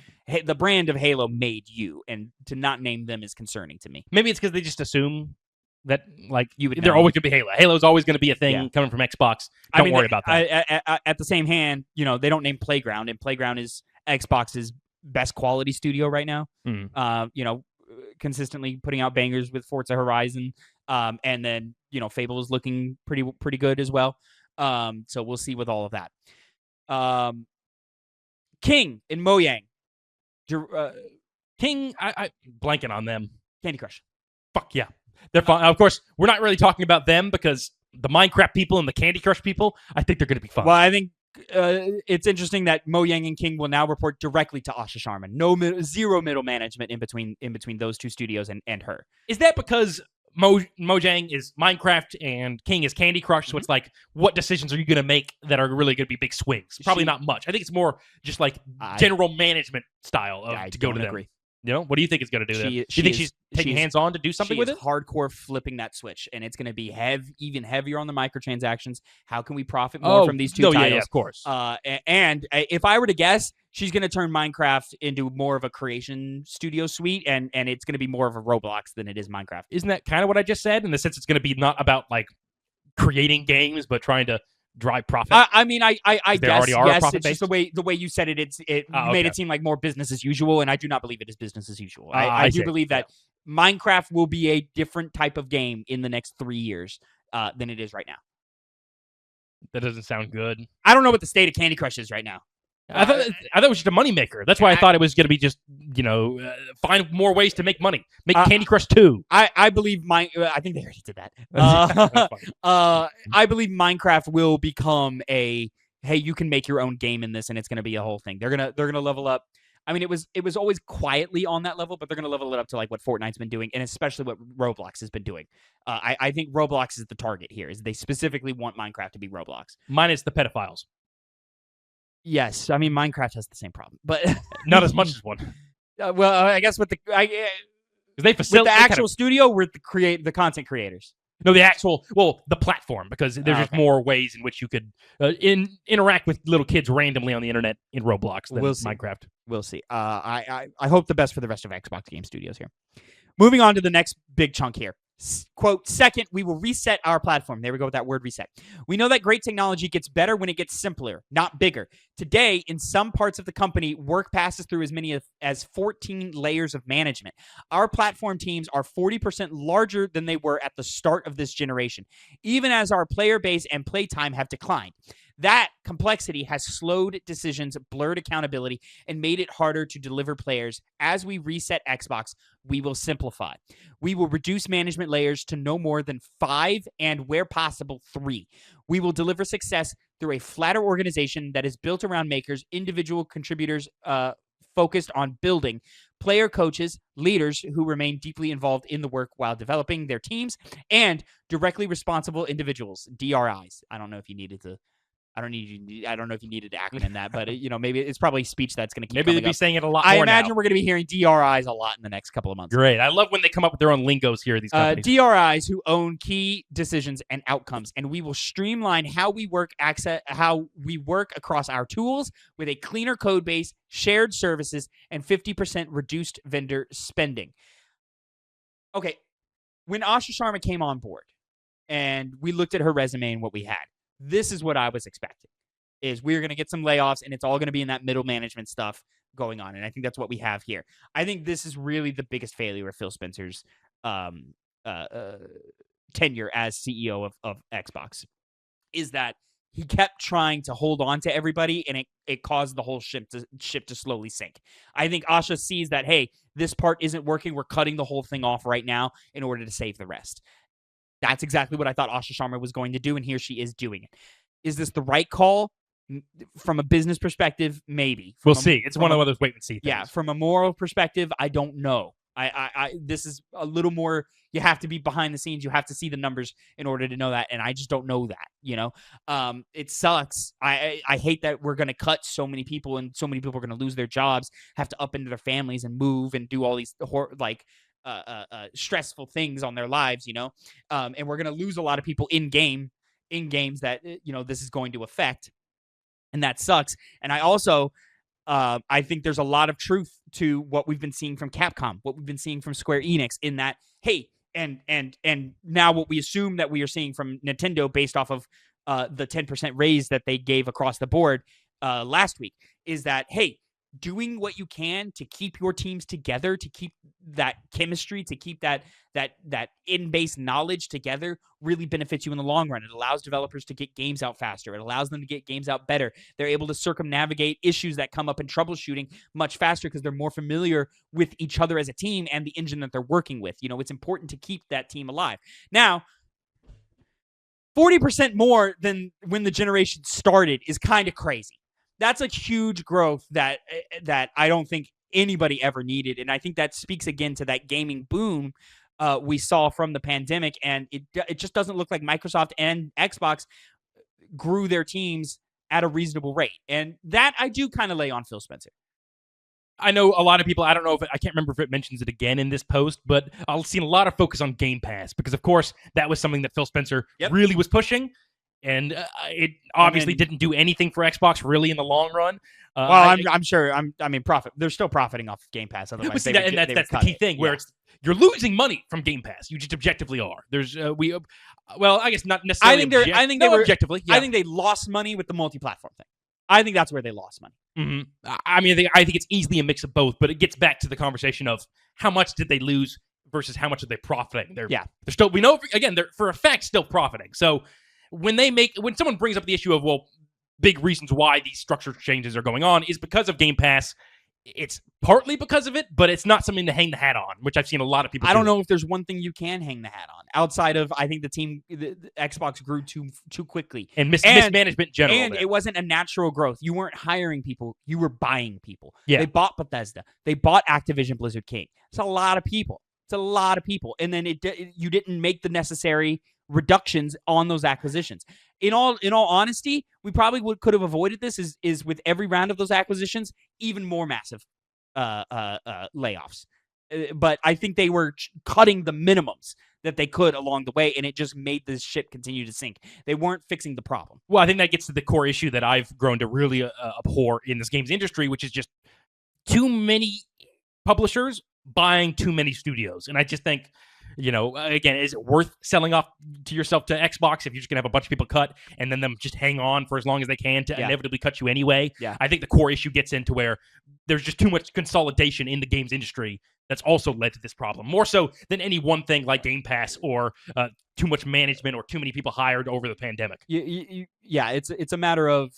the brand of Halo made you, and to not name them is concerning to me. Maybe it's because they just assume that like You would they're know. always going to be Halo. Halo's always going to be a thing Yeah. coming from Xbox. Don't worry about that. At the same hand, they don't name Playground, and Playground is Xbox's best quality studio right now. Consistently putting out bangers with Forza Horizon, and then Fable is looking pretty good as well. So we'll see with all of that. King and Mojang. King, I blanking on them. Candy Crush. Fuck yeah. They're fun. Of course, we're not really talking about them because the Minecraft people and the Candy Crush people, I think they're going to be fun. Well, I think it's interesting that Mojang and King will now report directly to Asha Sharma. Zero middle management in between those two studios and her. Is that because Mojang is Minecraft and King is Candy Crush? So it's like, what decisions are you going to make that are really going to be big swings? Probably not much. I think it's more just like general management style to go to them. Agree. What do you think it's going to do? Do you think she's taking hands-on to do something with it? Hardcore flipping that switch, and it's going to be even heavier on the microtransactions. How can we profit more from these two titles? Yeah, of course. And if I were to guess, she's going to turn Minecraft into more of a creation studio suite, and it's going to be more of a Roblox than it is Minecraft. Isn't that kind of what I just said? In the sense, it's going to be not about like creating games, but trying to drive profit. I guess yes. It's just the way you said it. It made it seem like more business as usual, and I do not believe it is business as usual. I do believe that Minecraft will be a different type of game in the next 3 years than it is right now. That doesn't sound good. I don't know what the state of Candy Crush is right now. I thought it was just a moneymaker. That's why I thought it was going to be just, find more ways to make money. Make Candy Crush 2. I believe I think they already did that. I believe Minecraft will become hey, you can make your own game in this, and it's going to be a whole thing. They're gonna level up. I mean, it was always quietly on that level, but they're going to level it up to like what Fortnite's been doing, and especially what Roblox has been doing. I think Roblox is the target here. Is they specifically want Minecraft to be Roblox, minus the pedophiles. Yes, I mean Minecraft has the same problem, but not as much as one. Well, I guess with the actual studio, we're the content creators. No, the platform, because there's just more ways in which you could interact with little kids randomly on the internet in Roblox than Minecraft. We'll see. I hope the best for the rest of Xbox Game Studios here. Moving on to the next big chunk here. Quote, second, we will reset our platform. There we go with that word reset. We know that great technology gets better when it gets simpler, not bigger. Today, in some parts of the company, work passes through as many as 14 layers of management. Our platform teams are 40% larger than they were at the start of this generation, even as our player base and playtime have declined. That complexity has slowed decisions, blurred accountability, and made it harder to deliver players. As we reset Xbox, we will simplify. We will reduce management layers to no more than 5 and, where possible, 3. We will deliver success through a flatter organization that is built around makers, individual contributors focused on building, player coaches, leaders who remain deeply involved in the work while developing their teams, and directly responsible individuals, DRIs. I don't know if you needed to acronym that, but maybe it's probably speech that's going to keep. Maybe they'll be saying it a lot more. I imagine we're going to be hearing DRIs a lot in the next couple of months. Great. I love when they come up with their own lingos here. These companies. DRIs who own key decisions and outcomes, and we will streamline how we work across our tools with a cleaner code base, shared services, and 50% reduced vendor spending. Okay, when Asha Sharma came on board, and we looked at her resume and what we had. This is what I was expecting, is we're going to get some layoffs, and it's all going to be in that middle management stuff going on. And I think that's what we have here. I think this is really the biggest failure of Phil Spencer's tenure as CEO of Xbox, is that he kept trying to hold on to everybody, and it caused the whole ship to slowly sink. I think Asha sees that, hey, this part isn't working. We're cutting the whole thing off right now in order to save the rest. That's exactly what I thought Asha Sharma was going to do, and here she is doing it. Is this the right call? From a business perspective, maybe. We'll see. It's one of those wait and see things. Yeah, from a moral perspective, I don't know. This is a little more, you have to be behind the scenes. You have to see the numbers in order to know that, and I just don't know that, It sucks. I hate that we're going to cut so many people, and so many people are going to lose their jobs, have to up into their families and move and do all these stressful things on their lives, and we're going to lose a lot of people in games that, this is going to affect. and that sucks. And I also I think there's a lot of truth to what we've been seeing from Capcom, what we've been seeing from Square Enix, in that, hey, and now what we assume that we are seeing from Nintendo based off of the 10% raise that they gave across the board last week, is that, hey, doing what you can to keep your teams together, to keep that chemistry, to keep that in-base knowledge together, really benefits you in the long run. It allows developers to get games out faster. It allows them to get games out better. They're able to circumnavigate issues that come up in troubleshooting much faster because they're more familiar with each other as a team and the engine that they're working with. You know, it's important to keep that team alive. Now, 40% more than when the generation started is kind of crazy. That's a huge growth that I don't think anybody ever needed. And I think that speaks again to that gaming boom we saw from the pandemic. And it just doesn't look like Microsoft and Xbox grew their teams at a reasonable rate. And that I do kind of lay on Phil Spencer. I know a lot of people, I don't know if I can't remember if it mentions it again in this post, but I've seen a lot of focus on Game Pass because, of course, that was something that Phil Spencer really was pushing. And it obviously didn't do anything for Xbox really in the long run. I'm sure. Profit. They're still profiting off Game Pass. Otherwise, that's the key thing where you're losing money from Game Pass. You just objectively are. There's I guess not necessarily. Objectively. Yeah. I think they lost money with the multi-platform thing. I think that's where they lost money. Mm-hmm. I think it's easily a mix of both, but it gets back to the conversation of how much did they lose versus how much are they profiting. They're still, we know again, they're for a fact still profiting. So when someone brings up the issue of, well, big reasons why these structure changes are going on is because of Game Pass, it's partly because of it, but it's not something to hang the hat on, which I've seen a lot of people do. I don't know if there's one thing you can hang the hat on outside of, I think the Xbox grew too quickly. And mismanagement in general. And it wasn't a natural growth. You weren't hiring people. You were buying people. Yeah. They bought Bethesda. They bought Activision Blizzard King. It's a lot of people. And then you didn't make the necessary reductions on those acquisitions. In all honesty, we probably could have avoided this is with every round of those acquisitions, even more massive layoffs. But I think they were cutting the minimums that they could along the way, and it just made this shit continue to sink. They weren't fixing the problem. Well, I think that gets to the core issue that I've grown to really abhor in this games industry, which is just too many publishers buying too many studios. And I just think, again, is it worth selling off to yourself to Xbox if you're just going to have a bunch of people cut and then them just hang on for as long as they can to inevitably cut you anyway? Yeah. I think the core issue gets into where there's just too much consolidation in the games industry that's also led to this problem. More so than any one thing like Game Pass or too much management or too many people hired over the pandemic. It's a matter of,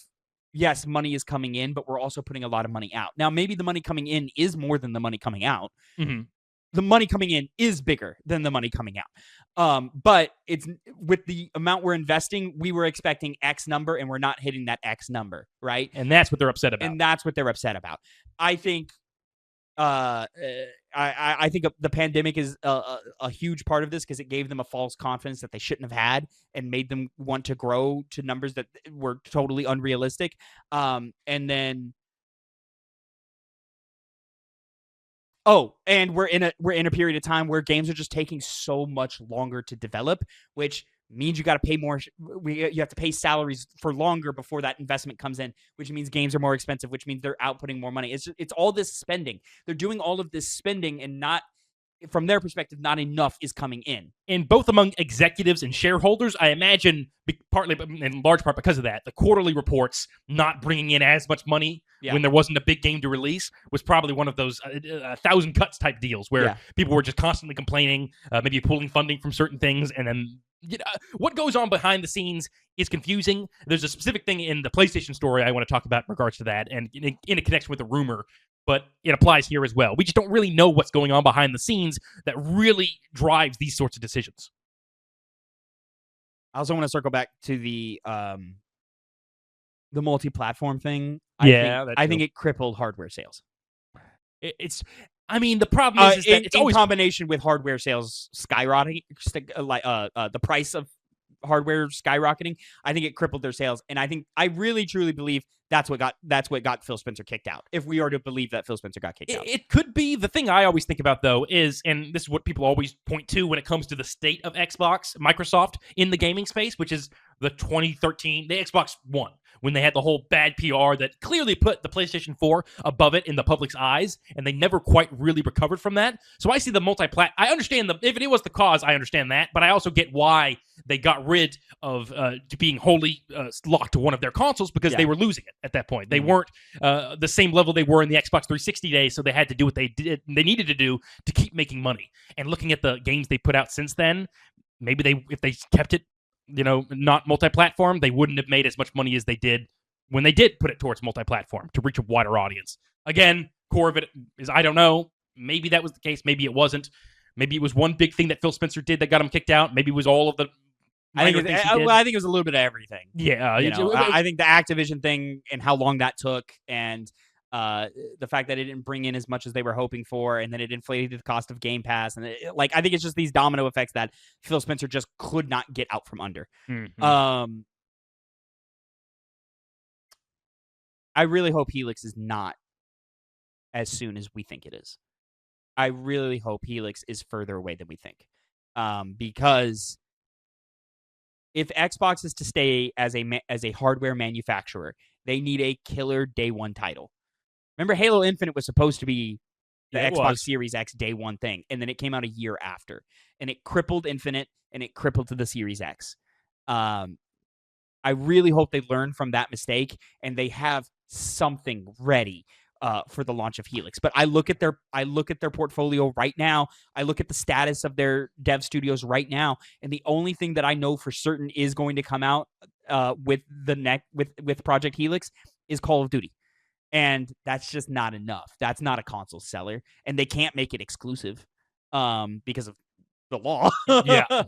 yes, money is coming in, but we're also putting a lot of money out. Now, maybe the money coming in is more than the money coming out. Mm-hmm. The money coming in is bigger than the money coming out. But it's with the amount we're investing, we were expecting X number, and we're not hitting that X number, right? And that's what they're upset about. I think I think the pandemic is a huge part of this because it gave them a false confidence that they shouldn't have had and made them want to grow to numbers that were totally unrealistic. And we're in a period of time where games are just taking so much longer to develop, which means you got to pay more. You have to pay salaries for longer before that investment comes in, which means games are more expensive, which means they're outputting more money. It's all this spending. They're doing all of this spending, and not, from their perspective, not enough is coming in. And both among executives and shareholders, I imagine, partly in large part because of that, the quarterly reports not bringing in as much money when there wasn't a big game to release was probably one of those 1,000 cuts type deals where people were just constantly complaining, maybe pulling funding from certain things, and then what goes on behind the scenes is confusing. There's a specific thing in the PlayStation story I want to talk about in regards to that, and in a connection with the rumor, but it applies here as well. We just don't really know what's going on behind the scenes that really drives these sorts of decisions. I also want to circle back to the multi-platform thing. I think it crippled hardware sales. The problem is that it's always in combination with hardware sales skyrocketing, the price of hardware skyrocketing. I think it crippled their sales, and I really truly believe that's what got Phil Spencer kicked out. If we are to believe that Phil Spencer got kicked out, it could be. The thing I always think about though is, and this is what people always point to when it comes to the state of Microsoft in the gaming space, which is the 2013, the Xbox One, when they had the whole bad PR that clearly put the PlayStation 4 above it in the public's eyes, and they never quite really recovered from that. So I see the multi-plat. I understand if it was the cause, I understand that, but I also get why they got rid of being wholly locked to one of their consoles, because they were losing it at that point. They weren't the same level they were in the Xbox 360 days, so they had to do what they needed to do to keep making money. And looking at the games they put out since then, maybe if they kept it, not multi-platform, they wouldn't have made as much money as they did when they did put it towards multi-platform to reach a wider audience. Again, core of it is I don't know. Maybe that was the case. Maybe it wasn't. Maybe it was one big thing that Phil Spencer did that got him kicked out. Maybe it was all of the I think it was a little bit of everything. Yeah. I think the Activision thing and how long that took, and the fact that it didn't bring in as much as they were hoping for, and then it inflated the cost of Game Pass, and I think it's just these domino effects that Phil Spencer just could not get out from under. Mm-hmm. I really hope Helix is not as soon as we think it is. I really hope Helix is further away than we think, because if Xbox is to stay as a hardware manufacturer, they need a killer day one title. Remember, Halo Infinite was supposed to be the Xbox Series X day one thing, and then it came out a year after, and it crippled Infinite, and it crippled to the Series X. I really hope they learn from that mistake, and they have something ready for the launch of Helix. But I look at their portfolio right now. I look at the status of their dev studios right now, and the only thing that I know for certain is going to come out with Project Helix is Call of Duty. And that's just not enough. That's not a console seller, and they can't make it exclusive because of the law. Yeah.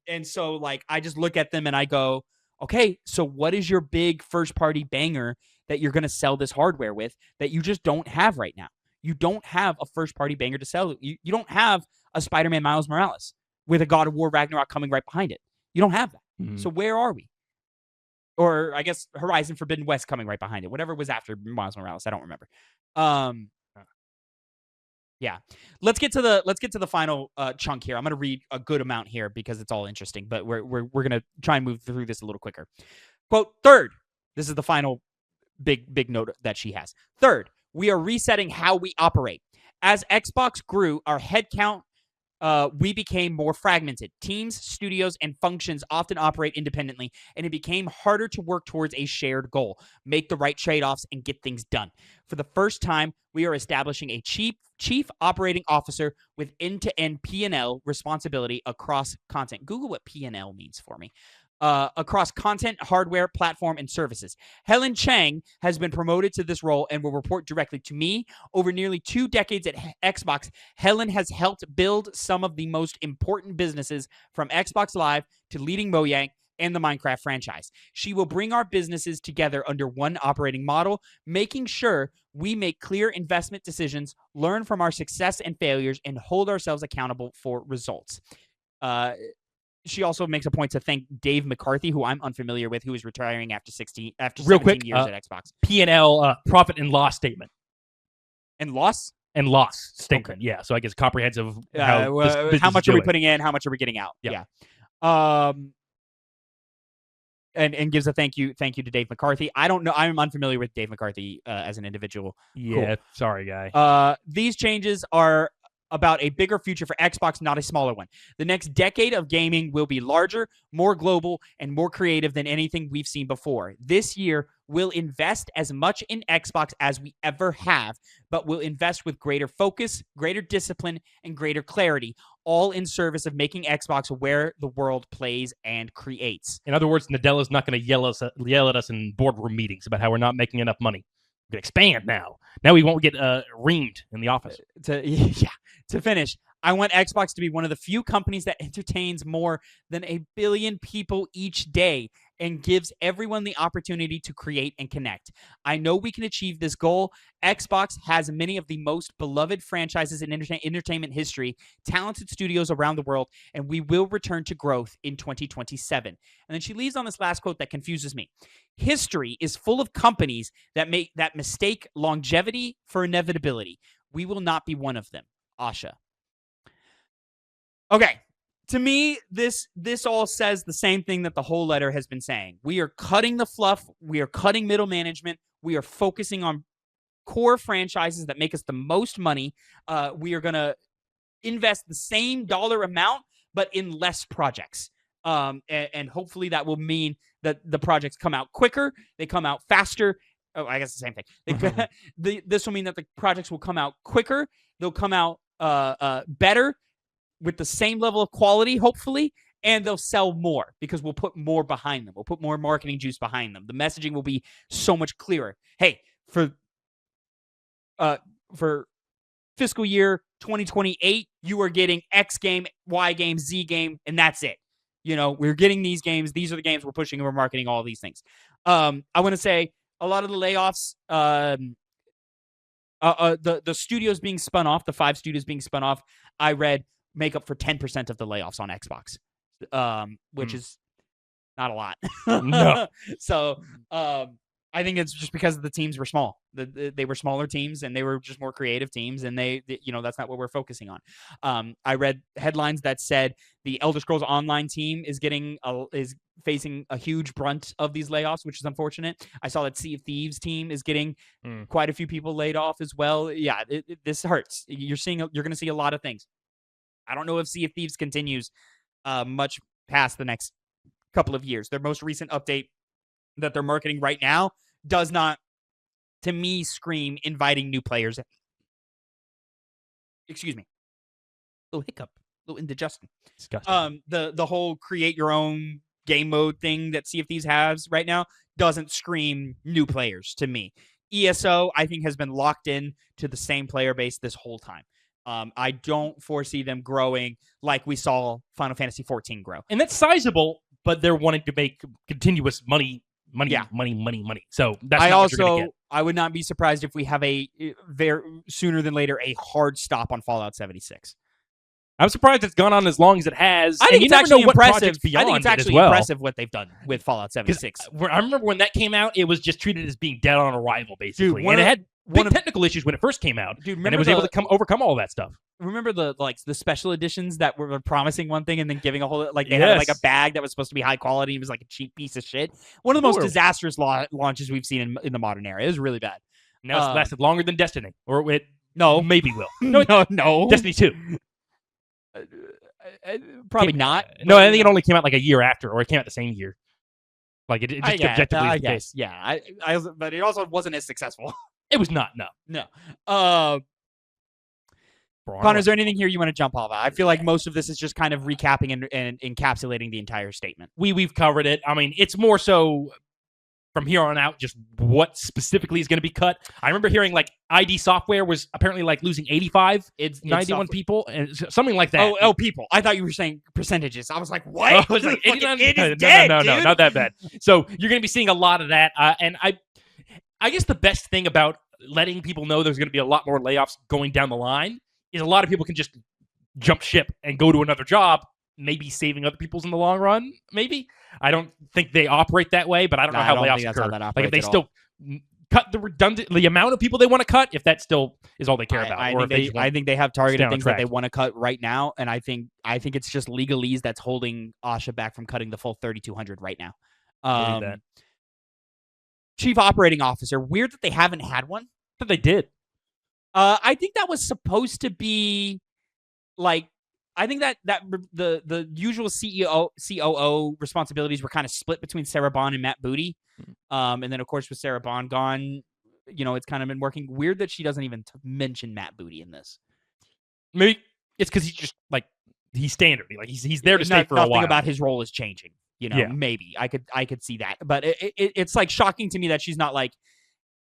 And so I just look at them and I go, okay, so what is your big first party banger that you're going to sell this hardware with that you just don't have right now? You don't have a first party banger to sell. You don't have a Spider-Man Miles Morales with a God of War Ragnarok coming right behind it. You don't have that. Mm-hmm. So where are we? Or I guess Horizon Forbidden West coming right behind it. Whatever was after Miles Morales, I don't remember. Yeah. Let's get to the final chunk here. I'm going to read a good amount here because it's all interesting, but we're going to try and move through this a little quicker. Quote, third, this is the final big note that she has. Third, we are resetting how we operate. As Xbox grew, our headcount we became more fragmented. Teams, studios, and functions often operate independently, and it became harder to work towards a shared goal, make the right trade-offs, and get things done. For the first time, we are establishing a chief operating officer with end-to-end P&L responsibility across content. Google what P&L means for me. Across content, hardware, platform, and services. Helen Chang has been promoted to this role and will report directly to me. Over nearly 2 decades at Xbox, Helen has helped build some of the most important businesses, from Xbox Live to leading Mojang and the Minecraft franchise. She will bring our businesses together under one operating model, making sure we make clear investment decisions, learn from our success and failures, and hold ourselves accountable for results. She also makes a point to thank Dave McCarthy, who I'm unfamiliar with, who is retiring after 17 years at Xbox. P&L, profit and loss statement. And loss? And loss statement, okay. Yeah. So I guess comprehensive. How much are we putting in? How much are we getting out? Yeah. And gives a thank you to Dave McCarthy. I don't know. I'm unfamiliar with Dave McCarthy as an individual. Yeah. Cool. Sorry, guy. These changes are about a bigger future for Xbox, not a smaller one. The next decade of gaming will be larger, more global, and more creative than anything we've seen before. This year, we'll invest as much in Xbox as we ever have, but we'll invest with greater focus, greater discipline, and greater clarity, all in service of making Xbox where the world plays and creates. In other words, Nadella's not going to yell at us in boardroom meetings about how we're not making enough money. We're going to expand now. Now we won't get reamed in the office. To finish, I want Xbox to be one of the few companies that entertains more than 1 billion people each day and gives everyone the opportunity to create and connect. I know we can achieve this goal. Xbox has many of the most beloved franchises in entertainment history, talented studios around the world, and we will return to growth in 2027. And then she leaves on this last quote that confuses me. History is full of companies that mistake longevity for inevitability. We will not be one of them. Asha. Okay, To me, this all says the same thing that the whole letter has been saying. We are cutting the fluff. We are cutting middle management. We are focusing on core franchises that make us the most money. We are going to invest the same dollar amount, but in less projects. And hopefully that will mean that the projects come out quicker. They come out faster. Oh, I guess the same thing. This will mean that the projects will come out quicker. They'll come out better, with the same level of quality, hopefully, and they'll sell more because we'll put more behind them. We'll put more marketing juice behind them. The messaging will be so much clearer. Hey, for fiscal year 2028, you are getting X game, Y game, Z game, and that's it. We're getting these games. These are the games we're pushing, and we're marketing all these things. I want to say a lot of the layoffs, the studios being spun off, the 5 studios being spun off, I read make up for 10% of the layoffs on Xbox, which is not a lot. No. So I think it's just because the teams were small. They were smaller teams, and they were just more creative teams, and they that's not what we're focusing on. I read headlines that said the Elder Scrolls Online team is facing a huge brunt of these layoffs, which is unfortunate. I saw that Sea of Thieves team is getting quite a few people laid off as well. Yeah, this hurts. You're going to see a lot of things. I don't know if Sea of Thieves continues much past the next couple of years. Their most recent update that they're marketing right now does not, to me, scream inviting new players. Excuse me. Little hiccup. Little indigestion. Disgusting. The whole create your own game mode thing that Sea of Thieves has right now doesn't scream new players to me. ESO, I think, has been locked in to the same player base this whole time. I don't foresee them growing like we saw Final Fantasy XIV grow. And that's sizable, but they're wanting to make continuous money. So that's not what you're going to get. I would not be surprised if we have sooner than later a hard stop on Fallout 76. I'm surprised it's gone on as long as it has. I think it's actually impressive. I think it's actually impressive what they've done with Fallout 76. I remember when that came out, it was just treated as being dead on arrival, basically. Dude, and it had big technical issues when it first came out. Dude, and it was able to overcome all that stuff. Remember the special editions that were promising one thing and then giving a whole they had like a bag that was supposed to be high quality. It was like a cheap piece of shit. One of the most disastrous launches we've seen in the modern era. It was really bad. Now it's lasted longer than Destiny, or it maybe will. No, Destiny 2. Probably not. No, I think it only came out like a year after, or it came out the same year. Like it just objectively. I guess, yeah. But it also wasn't as successful. It was not. No. Connor, is there anything here you want to jump off? I feel like most of this is just kind of recapping and encapsulating the entire statement. We've covered it. I mean, it's more so from here on out, just what specifically is going to be cut. I remember hearing like ID Software was apparently like losing 91 people and something like that. Oh, people. I thought you were saying percentages. I was like, what? I was like, 89. It is dead, no, dude. not that bad. So you're going to be seeing a lot of that. And I guess the best thing about letting people know there's going to be a lot more layoffs going down the line is a lot of people can just jump ship and go to another job, maybe saving other people's in the long run, maybe. I don't think they operate that way, but I don't know how layoffs occur. Like if they still cut the amount of people they want to cut, if that still is all they care about. I think they have targeted things that they want to cut right now, and I think it's just legalese that's holding Asha back from cutting the full 3,200 right now. Chief Operating Officer, weird that they haven't had one. But they did. I think that was supposed to be like, I think that the usual COO responsibilities were kind of split between Sarah Bond and Matt Booty. And then, of course, with Sarah Bond gone, it's kind of been working. Weird that she doesn't even mention Matt Booty in this. Maybe it's because he's just like, he's standard. Like he's there to stay for a while. Nothing about his role is changing. Maybe I could see that. But it's like shocking to me that she's not like,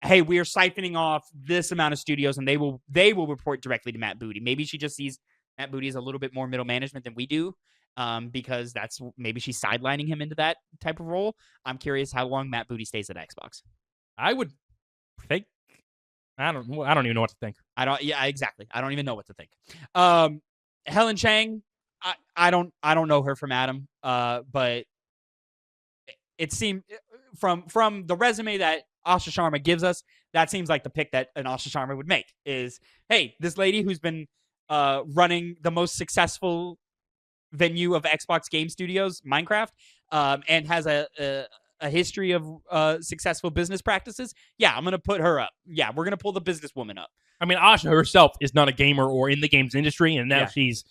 hey, we are siphoning off this amount of studios and they will report directly to Matt Booty. Maybe she just sees Matt Booty as a little bit more middle management than we do, because maybe she's sidelining him into that type of role. I'm curious how long Matt Booty stays at Xbox. I would think. I don't even know what to think. Yeah, exactly. I don't even know what to think. Helen Chang, I don't know her from Adam, but it seemed from the resume that Asha Sharma gives us, that seems like the pick that an Asha Sharma would make is, hey, this lady who's been running the most successful venue of Xbox Game Studios, Minecraft, and has a history of successful business practices, yeah, I'm going to put her up. Yeah, we're going to pull the businesswoman up. I mean, Asha herself is not a gamer or in the games industry, and now she's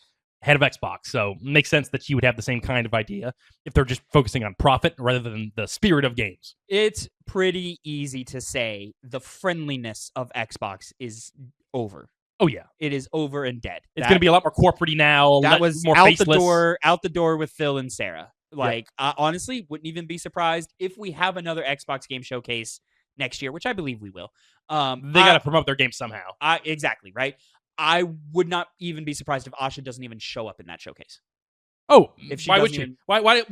head of Xbox. So it makes sense that she would have the same kind of idea if they're just focusing on profit rather than the spirit of games. It's pretty easy to say the friendliness of Xbox is over. Oh, yeah. It is over and dead. It's going to be a lot more corporate-y now. That was more out faceless. the door with Phil and Sarah. Like, honestly, wouldn't even be surprised if we have another Xbox game showcase next year, which I believe we will. They got to promote their game somehow. Exactly, right? I would not even be surprised if Asha doesn't even show up in that showcase. Oh, if she why would she? Why?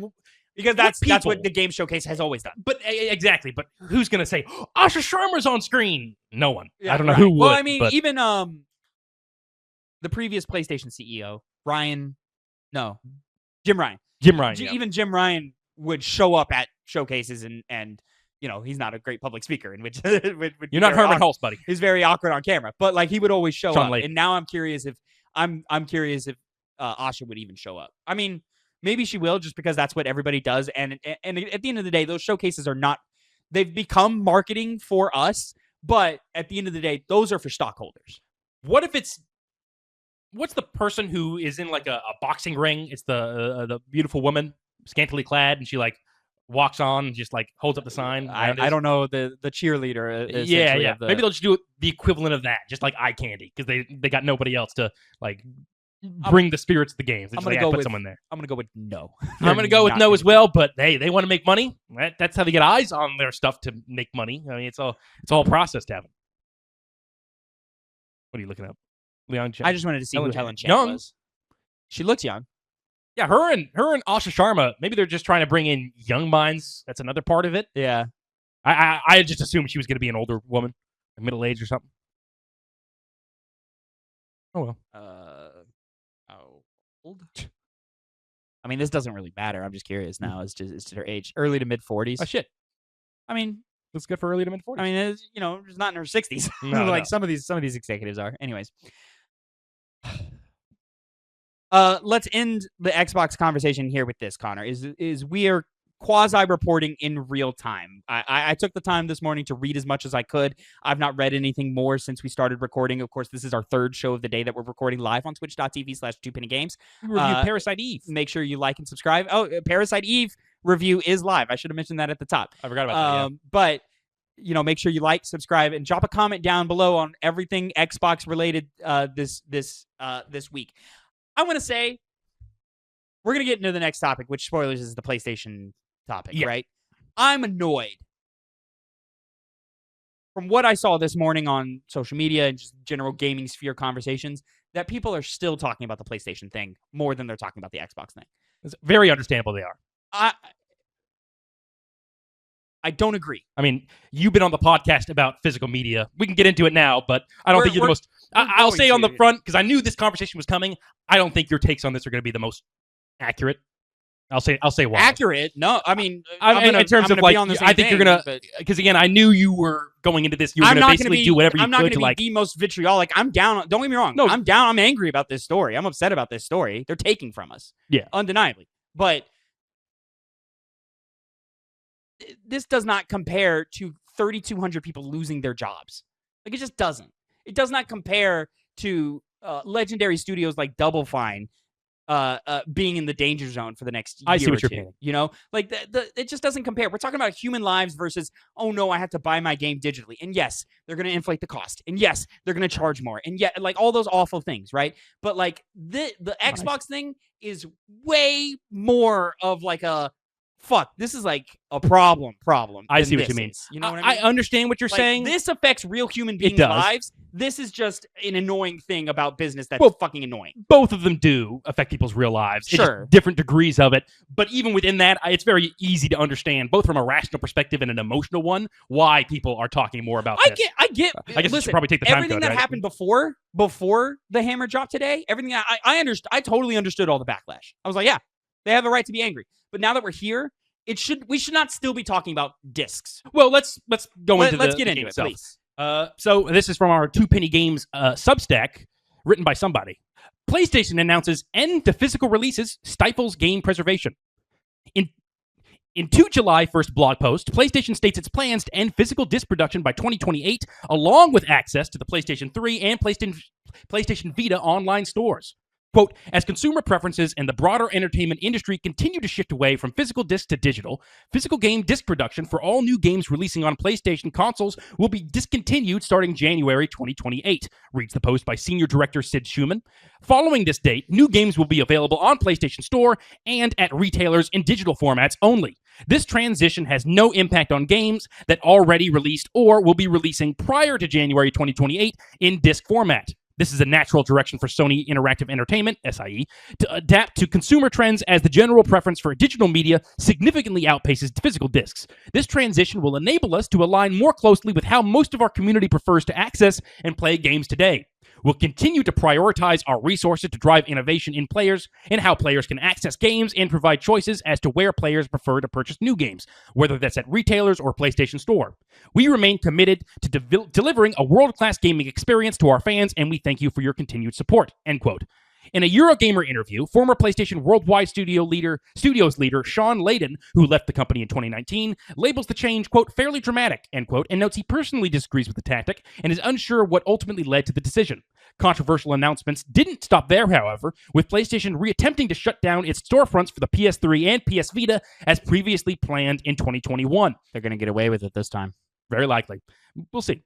Because that's what the game showcase has always done. But exactly. But who's going to say, Asha Sharma's on screen? No one. Yeah, I don't know who would. Well, I mean, even the previous PlayStation CEO, Jim Ryan. Even Jim Ryan would show up at showcases and he's not a great public speaker, in which you're not Herman Hulse, buddy. He's very awkward on camera, but like he would always show Sean up. Lake. And now I'm curious if Asha would even show up. I mean, maybe she will, just because that's what everybody does. And at the end of the day, those showcases they've become marketing for us, but at the end of the day, those are for stockholders. What's the person who is in like a boxing ring? It's the beautiful woman, scantily clad, and she like walks on and just like holds up the sign. I don't know the cheerleader. Yeah. Maybe they'll just do the equivalent of that, just like eye candy, because they got nobody else to like bring the spirits of the games. I'm gonna put someone there. I'm gonna go with no. I'm gonna go with no as well. But hey, they want to make money. That's how they get eyes on their stuff, to make money. I mean, it's all process to have it. What are you looking up? Leon Chen. I just wanted to see who Helen Chen was. She looks young. Yeah, her and Asha Sharma, maybe they're just trying to bring in young minds. That's another part of it. Yeah. I just assumed she was going to be an older woman, middle age or something. Oh, well. How old? I mean, this doesn't really matter. I'm just curious now as to her age. Early to mid-40s. Oh, shit. I mean, that's good for early to mid-40s. I mean, she's not in her 60s. No. Some of these executives are. Anyways. Let's end the Xbox conversation here with this, Connor. Is we are quasi-reporting in real time. I took the time this morning to read as much as I could. I've not read anything more since we started recording. Of course, this is our third show of the day that we're recording live on twitch.tv/TwoPennyGames. Review Parasite Eve. Make sure you like and subscribe. Oh, Parasite Eve review is live. I should have mentioned that at the top. I forgot about that. But make sure you like, subscribe, and drop a comment down below on everything Xbox related this week. I want to say we're going to get into the next topic, which, spoilers, is the PlayStation topic, right? I'm annoyed from what I saw this morning on social media and just general gaming sphere conversations that people are still talking about the PlayStation thing more than they're talking about the Xbox thing. It's very understandable they are. I don't agree. I mean, you've been on the podcast about physical media. We can get into it now, but I don't think you're the most... I'll say on the front, because I knew this conversation was coming, I don't think your takes on this are going to be the most accurate. I'll say why. Accurate? No, I mean... in terms of, like, I think you're going to... Because, again, I knew you were going into this, you were going to basically do whatever you could to, I'm not going to be the most vitriolic. I'm down... Don't get me wrong. No. I'm down. I'm angry about this story. I'm upset about this story. They're taking from us. Yeah. Undeniably. But... this does not compare to 3,200 people losing their jobs. Like, it just doesn't. It does not compare to legendary studios like Double Fine being in the danger zone for the next year I see what or you're two. saying. Like it just doesn't compare. We're talking about human lives versus, oh no, I have to buy my game digitally. And yes, they're going to inflate the cost. And yes, they're going to charge more. And yet, like, all those awful things, right? But like the Xbox thing is way more of like a, fuck, this is like a problem. I see what you mean. You know what I mean? I understand what you're saying. This affects real human beings' lives. This is just an annoying thing about business that's fucking annoying. Both of them do affect people's real lives. Sure. It's different degrees of it. But even within that, it's very easy to understand, both from a rational perspective and an emotional one, why people are talking more about this. I get. I guess listen, you should probably take the time everything code, that right? happened before the hammer drop today, everything I understood. I totally understood all the backlash. I was like, yeah, they have a right to be angry. But now that we're here, we should not still be talking about discs. Well, let's go into let's get into it, itself. please. So this is from our TwoPennyGames Substack, written by somebody. PlayStation announces end to physical releases, stifles game preservation. In two July 1st blog posts, PlayStation states its plans to end physical disc production by 2028, along with access to the PlayStation 3 and PlayStation Vita online stores. Quote, as consumer preferences and the broader entertainment industry continue to shift away from physical discs to digital, physical game disc production for all new games releasing on PlayStation consoles will be discontinued starting January 2028, reads the post by Senior Director Sid Schumann. Following this date, new games will be available on PlayStation Store and at retailers in digital formats only. This transition has no impact on games that already released or will be releasing prior to January 2028 in disc format. This is a natural direction for Sony Interactive Entertainment, SIE, to adapt to consumer trends as the general preference for digital media significantly outpaces physical discs. This transition will enable us to align more closely with how most of our community prefers to access and play games today. We'll continue to prioritize our resources to drive innovation in players and how players can access games and provide choices as to where players prefer to purchase new games, whether that's at retailers or PlayStation Store. We remain committed to delivering a world-class gaming experience to our fans, and we thank you for your continued support, end quote. In a Eurogamer interview, former PlayStation Worldwide Studios leader Sean Layden, who left the company in 2019, labels the change, quote, fairly dramatic, end quote, and notes he personally disagrees with the tactic and is unsure what ultimately led to the decision. Controversial announcements didn't stop there, however, with PlayStation reattempting to shut down its storefronts for the PS3 and PS Vita as previously planned in 2021. They're going to get away with it this time. Very likely. We'll see.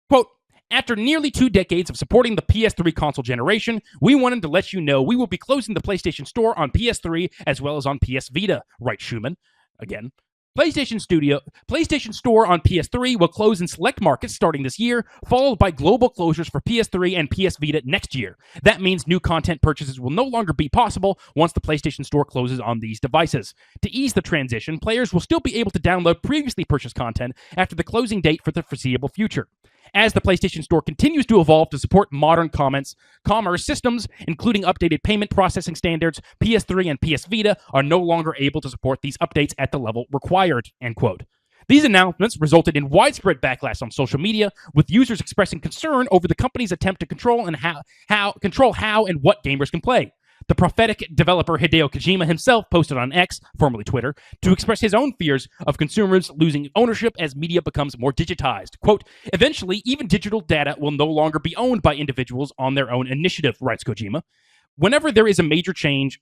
Quote, after nearly 2 decades of supporting the PS3 console generation, we wanted to let you know we will be closing the PlayStation Store on PS3 as well as on PS Vita, writes Schumann. Again, PlayStation Store on PS3 will close in select markets starting this year, followed by global closures for PS3 and PS Vita next year. That means new content purchases will no longer be possible once the PlayStation Store closes on these devices. To ease the transition, players will still be able to download previously purchased content after the closing date for the foreseeable future. As the PlayStation Store continues to evolve to support modern commerce systems, including updated payment processing standards, PS3 and PS Vita are no longer able to support these updates at the level required, end quote. These announcements resulted in widespread backlash on social media, with users expressing concern over the company's attempt to control how and what gamers can play. The prophetic developer Hideo Kojima himself posted on X, formerly Twitter, to express his own fears of consumers losing ownership as media becomes more digitized. Quote, eventually, even digital data will no longer be owned by individuals on their own initiative, writes Kojima. Whenever there is a major change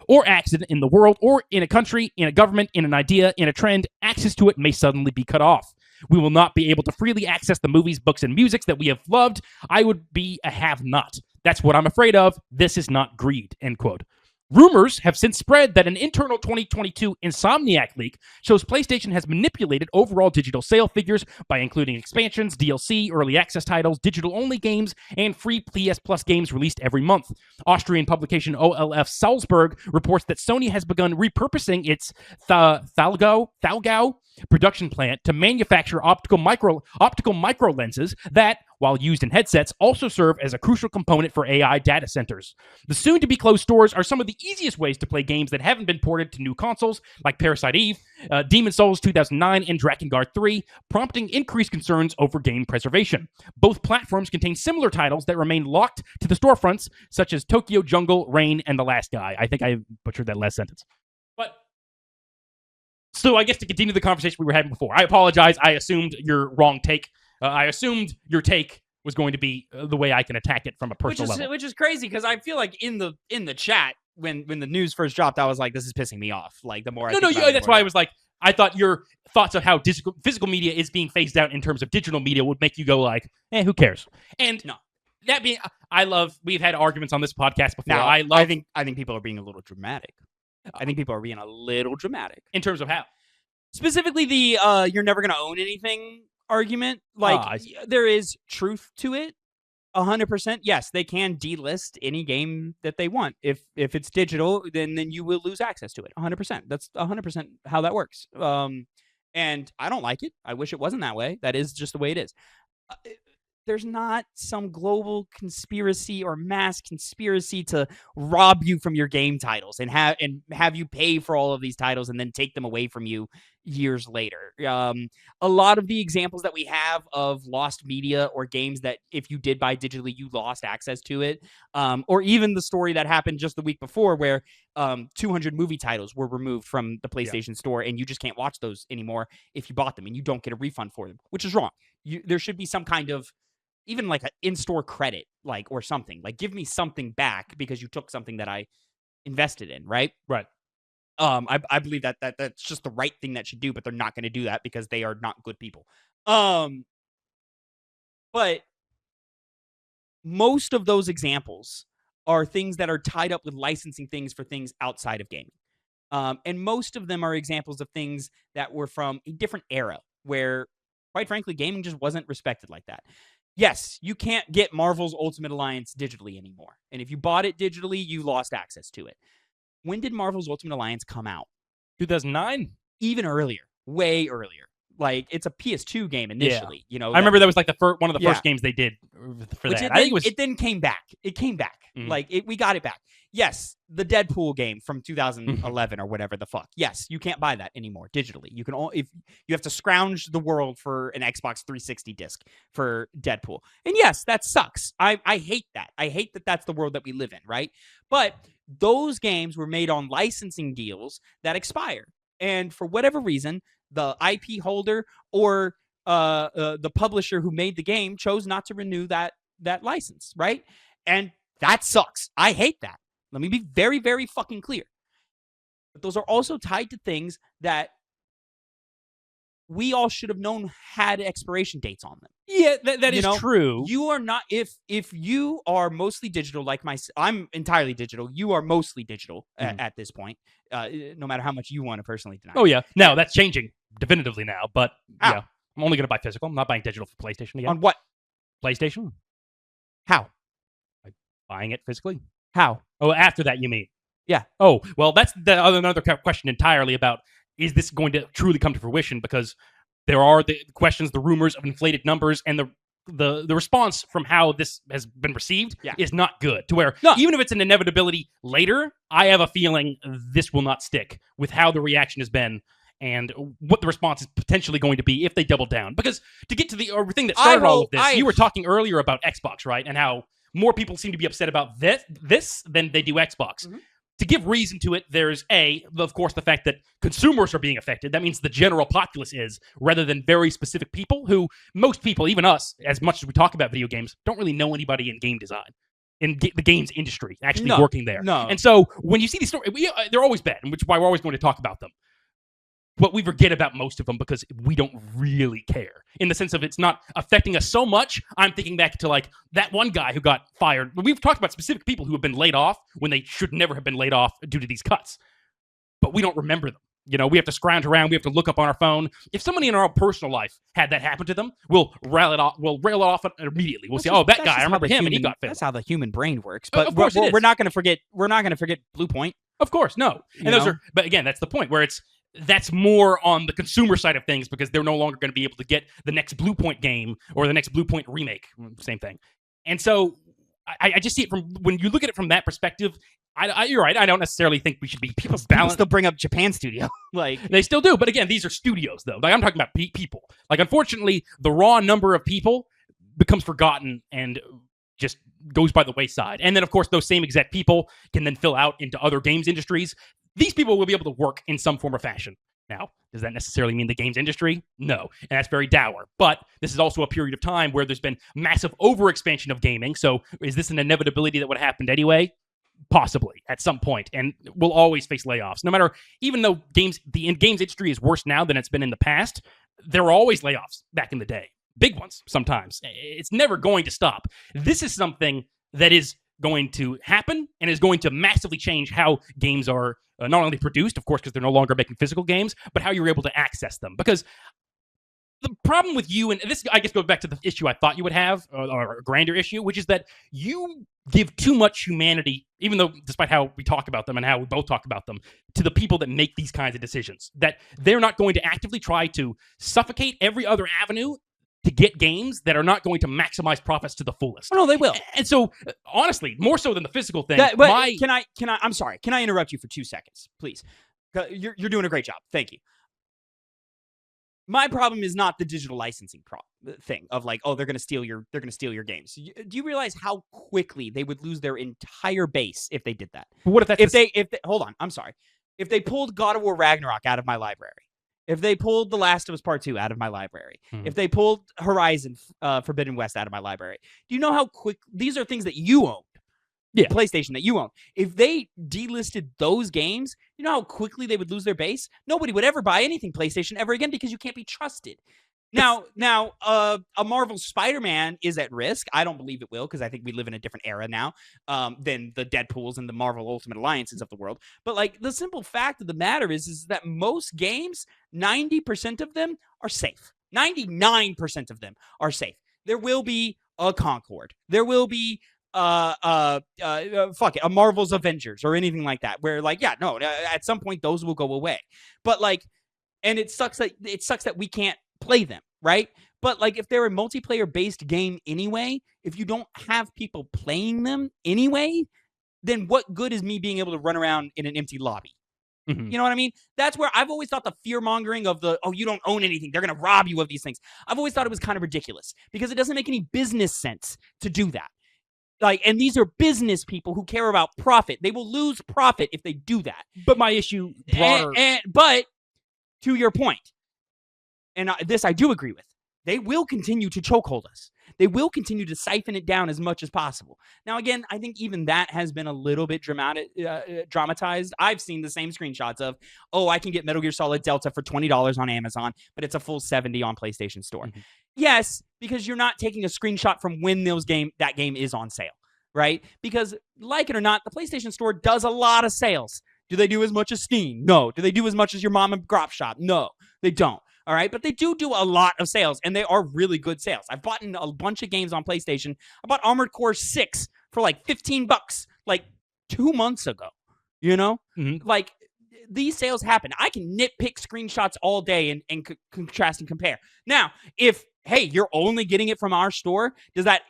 or accident in the world or in a country, in a government, in an idea, in a trend, access to it may suddenly be cut off. We will not be able to freely access the movies, books, and music that we have loved. I would be a have-not. That's what I'm afraid of. This is not greed, end quote. Rumors have since spread that an internal 2022 Insomniac leak shows PlayStation has manipulated overall digital sale figures by including expansions, DLC, early access titles, digital-only games, and free PS Plus games released every month. Austrian publication OLF Salzburg reports that Sony has begun repurposing its Thalgau production plant to manufacture optical micro lenses that, while used in headsets, also serve as a crucial component for AI data centers. The soon-to-be closed stores are some of the easiest ways to play games that haven't been ported to new consoles, like Parasite Eve, Demon's Souls 2009, and Drakengard 3, prompting increased concerns over game preservation. Both platforms contain similar titles that remain locked to the storefronts, such as Tokyo Jungle, Rain, and The Last Guy. I think I butchered that last sentence. So I guess to continue the conversation we were having before, I apologize. I assumed your wrong take. I assumed your take was going to be the way I can attack it from a personal level. Which is crazy, because I feel like in the chat, when the news first dropped, I was like, this is pissing me off. Like, the more that's why I was like, I thought your thoughts of how physical media is being phased out in terms of digital media would make you go like, who cares? And no. That being, we've had arguments on this podcast before. Now, I think people are being a little dramatic. I think people are being a little dramatic. In terms of how? Specifically the you're never going to own anything argument. Like, there is truth to it. 100%. Yes, they can delist any game that they want. If it's digital, then you will lose access to it. 100%. That's 100% how that works. And I don't like it. I wish it wasn't that way. That is just the way it is. There's not some global conspiracy or mass conspiracy to rob you from your game titles and have you pay for all of these titles and then take them away from you years later. A lot of the examples that we have of lost media or games that if you did buy digitally, you lost access to it. Or even the story that happened just the week before where 200 movie titles were removed from the PlayStation Store and you just can't watch those anymore if you bought them and you don't get a refund for them, which is wrong. There should be some kind of even like an in-store credit, like, or something. Like, give me something back because you took something that I invested in, right? Right. I believe that's just the right thing that should do, but they're not going to do that because they are not good people. But most of those examples are things that are tied up with licensing things for things outside of gaming. And most of them are examples of things that were from a different era where, quite frankly, gaming just wasn't respected like that. Yes, you can't get Marvel's Ultimate Alliance digitally anymore. And if you bought it digitally, you lost access to it. When did Marvel's Ultimate Alliance come out? 2009? Even earlier. Way earlier. Like, it's a PS2 game initially. You know, I remember that was like one of the first games they did for that. I think it then came back. It came back. Like, we got it back. Yes, the Deadpool game from 2011 or whatever the fuck. Yes, you can't buy that anymore digitally. You can if you have to scrounge the world for an Xbox 360 disc for Deadpool. And yes, that sucks. I hate that. I hate that that's the world that we live in, right? But those games were made on licensing deals that expire. And for whatever reason, the IP holder or the publisher who made the game chose not to renew that license, right? And that sucks. I hate that. Let me be very, very fucking clear. But those are also tied to things that we all should have known had expiration dates on them. Yeah, that is true. You are not, if you are mostly digital, like I'm entirely digital. You are mostly digital at this point, no matter how much you want to personally deny. Oh, yeah. No, that's changing definitively now. But yeah, I'm only going to buy physical. I'm not buying digital for PlayStation again. On what? PlayStation. How? Like buying it physically. How? Oh, after that, you mean? Yeah. Oh, well, that's another question entirely about, is this going to truly come to fruition? Because there are the questions, the rumors of inflated numbers, and the response from how this has been received is not good. To where, even if it's an inevitability later, I have a feeling this will not stick with how the reaction has been and what the response is potentially going to be if they double down. Because to get to the thing that started all of this, you were talking earlier about Xbox, right? And how more people seem to be upset about this than they do Xbox. Mm-hmm. To give reason to it, there's of course, the fact that consumers are being affected. That means the general populace is, rather than very specific people who, most people, even us, as much as we talk about video games, don't really know anybody in game design, in the games industry, actually working there. No. And so when you see these stories, they're always bad, which is why we're always going to talk about them. But we forget about most of them because we don't really care. In the sense of it's not affecting us so much. I'm thinking back to like that one guy who got fired. We've talked about specific people who have been laid off when they should never have been laid off due to these cuts. But we don't remember them. You know, we have to scrounge around. We have to look up on our phone. If somebody in our personal life had that happen to them, we'll rail it off immediately. We'll say, "Oh, that guy, I remember him, and he got failed." That's how the human brain works. But of course we're not going to forget. We're not going to forget Blue Point. Of course, no. And those are. But again, that's the point where that's more on the consumer side of things because they're no longer going to be able to get the next Blue Point game or the next Blue Point remake. Same thing. And so I just see it from when you look at it from that perspective. You're right. I don't necessarily think we should be people still bring up Japan Studio. Like they still do. But again, these are studios, though. Like I'm talking about people. Like unfortunately, the raw number of people becomes forgotten and just goes by the wayside. And then, of course, those same exact people can then fill out into other games industries. These people will be able to work in some form or fashion. Now, does that necessarily mean the games industry? No. And that's very dour. But this is also a period of time where there's been massive overexpansion of gaming. So is this an inevitability that would have happened anyway? Possibly at some point. And we'll always face layoffs. No matter, even though the games industry is worse now than it's been in the past, there were always layoffs back in the day. Big ones sometimes. It's never going to stop. This is something that is going to happen and is going to massively change how games are not only produced, of course, because they're no longer making physical games, but how you're able to access them. Because the problem with you, and this, I guess, goes back to the issue I thought you would have, or a grander issue, which is that you give too much humanity, even though, despite how we talk about them and how we both talk about them, to the people that make these kinds of decisions. That they're not going to actively try to suffocate every other avenue to get games that are not going to maximize profits to the fullest. Oh, no, they will. And so, honestly, more so than the physical thing. I'm sorry. Can I interrupt you for 2 seconds, please? You're doing a great job. Thank you. My problem is not the digital licensing thing of like, oh, they're gonna steal your games. Do you realize how quickly they would lose their entire base if they did that? But what if that's if they hold on, I'm sorry. If they pulled God of War Ragnarok out of my library, if they pulled The Last of Us Part 2 out of my library, if they pulled Horizon Forbidden West out of my library, do you know how quick these are things that you own? Yeah. PlayStation that you own. If they delisted those games, you know how quickly they would lose their base? Nobody would ever buy anything PlayStation ever again because you can't be trusted. Now, a Marvel Spider-Man is at risk. I don't believe it will because I think we live in a different era now than the Deadpools and the Marvel Ultimate Alliances of the world. But like the simple fact of the matter is that most games, 90% of them are safe. 99% of them are safe. There will be a Concord. There will be a Marvel's Avengers or anything like that, where like, yeah, no, at some point those will go away. But like, and it sucks that we can't play them, right? But like, if they're a multiplayer based game anyway, if you don't have people playing them anyway, then what good is me being able to run around in an empty lobby? You know what I mean? That's where I've always thought the fear mongering of you don't own anything, they're going to rob you of these things. I've always thought it was kind of ridiculous because it doesn't make any business sense to do that. Like, and these are business people who care about profit. They will lose profit if they do that. But my issue broader. But to your point, and this I do agree with, they will continue to chokehold us. They will continue to siphon it down as much as possible. Now, again, I think even that has been a little bit dramatized. I've seen the same screenshots of, I can get Metal Gear Solid Delta for $20 on Amazon, but it's a full $70 on PlayStation Store. Yes, because you're not taking a screenshot from when that game is on sale, right? Because, like it or not, the PlayStation Store does a lot of sales. Do they do as much as Steam? No. Do they do as much as your mom and pop shop? No, they don't. All right, but they do a lot of sales, and they are really good sales. I've bought a bunch of games on PlayStation. I bought Armored Core 6 for like $15, like 2 months ago. You know, like these sales happen. I can nitpick screenshots all day and contrast and compare. Now, if you're only getting it from our store, does that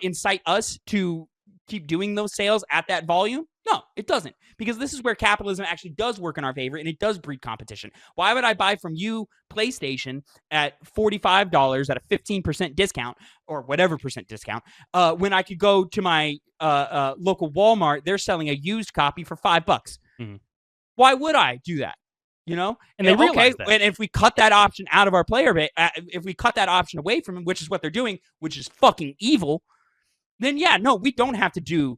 incite us to keep doing those sales at that volume? No, it doesn't, because this is where capitalism actually does work in our favor, and it does breed competition. Why would I buy from you PlayStation at $45 at a 15% discount or whatever percent discount when I could go to my local Walmart? They're selling a used copy for $5. Why would I do that? You know, and they realize that. And if we cut that option out of our player base, if we cut that option away from them, which is what they're doing, which is fucking evil, then yeah, no, we don't have to do.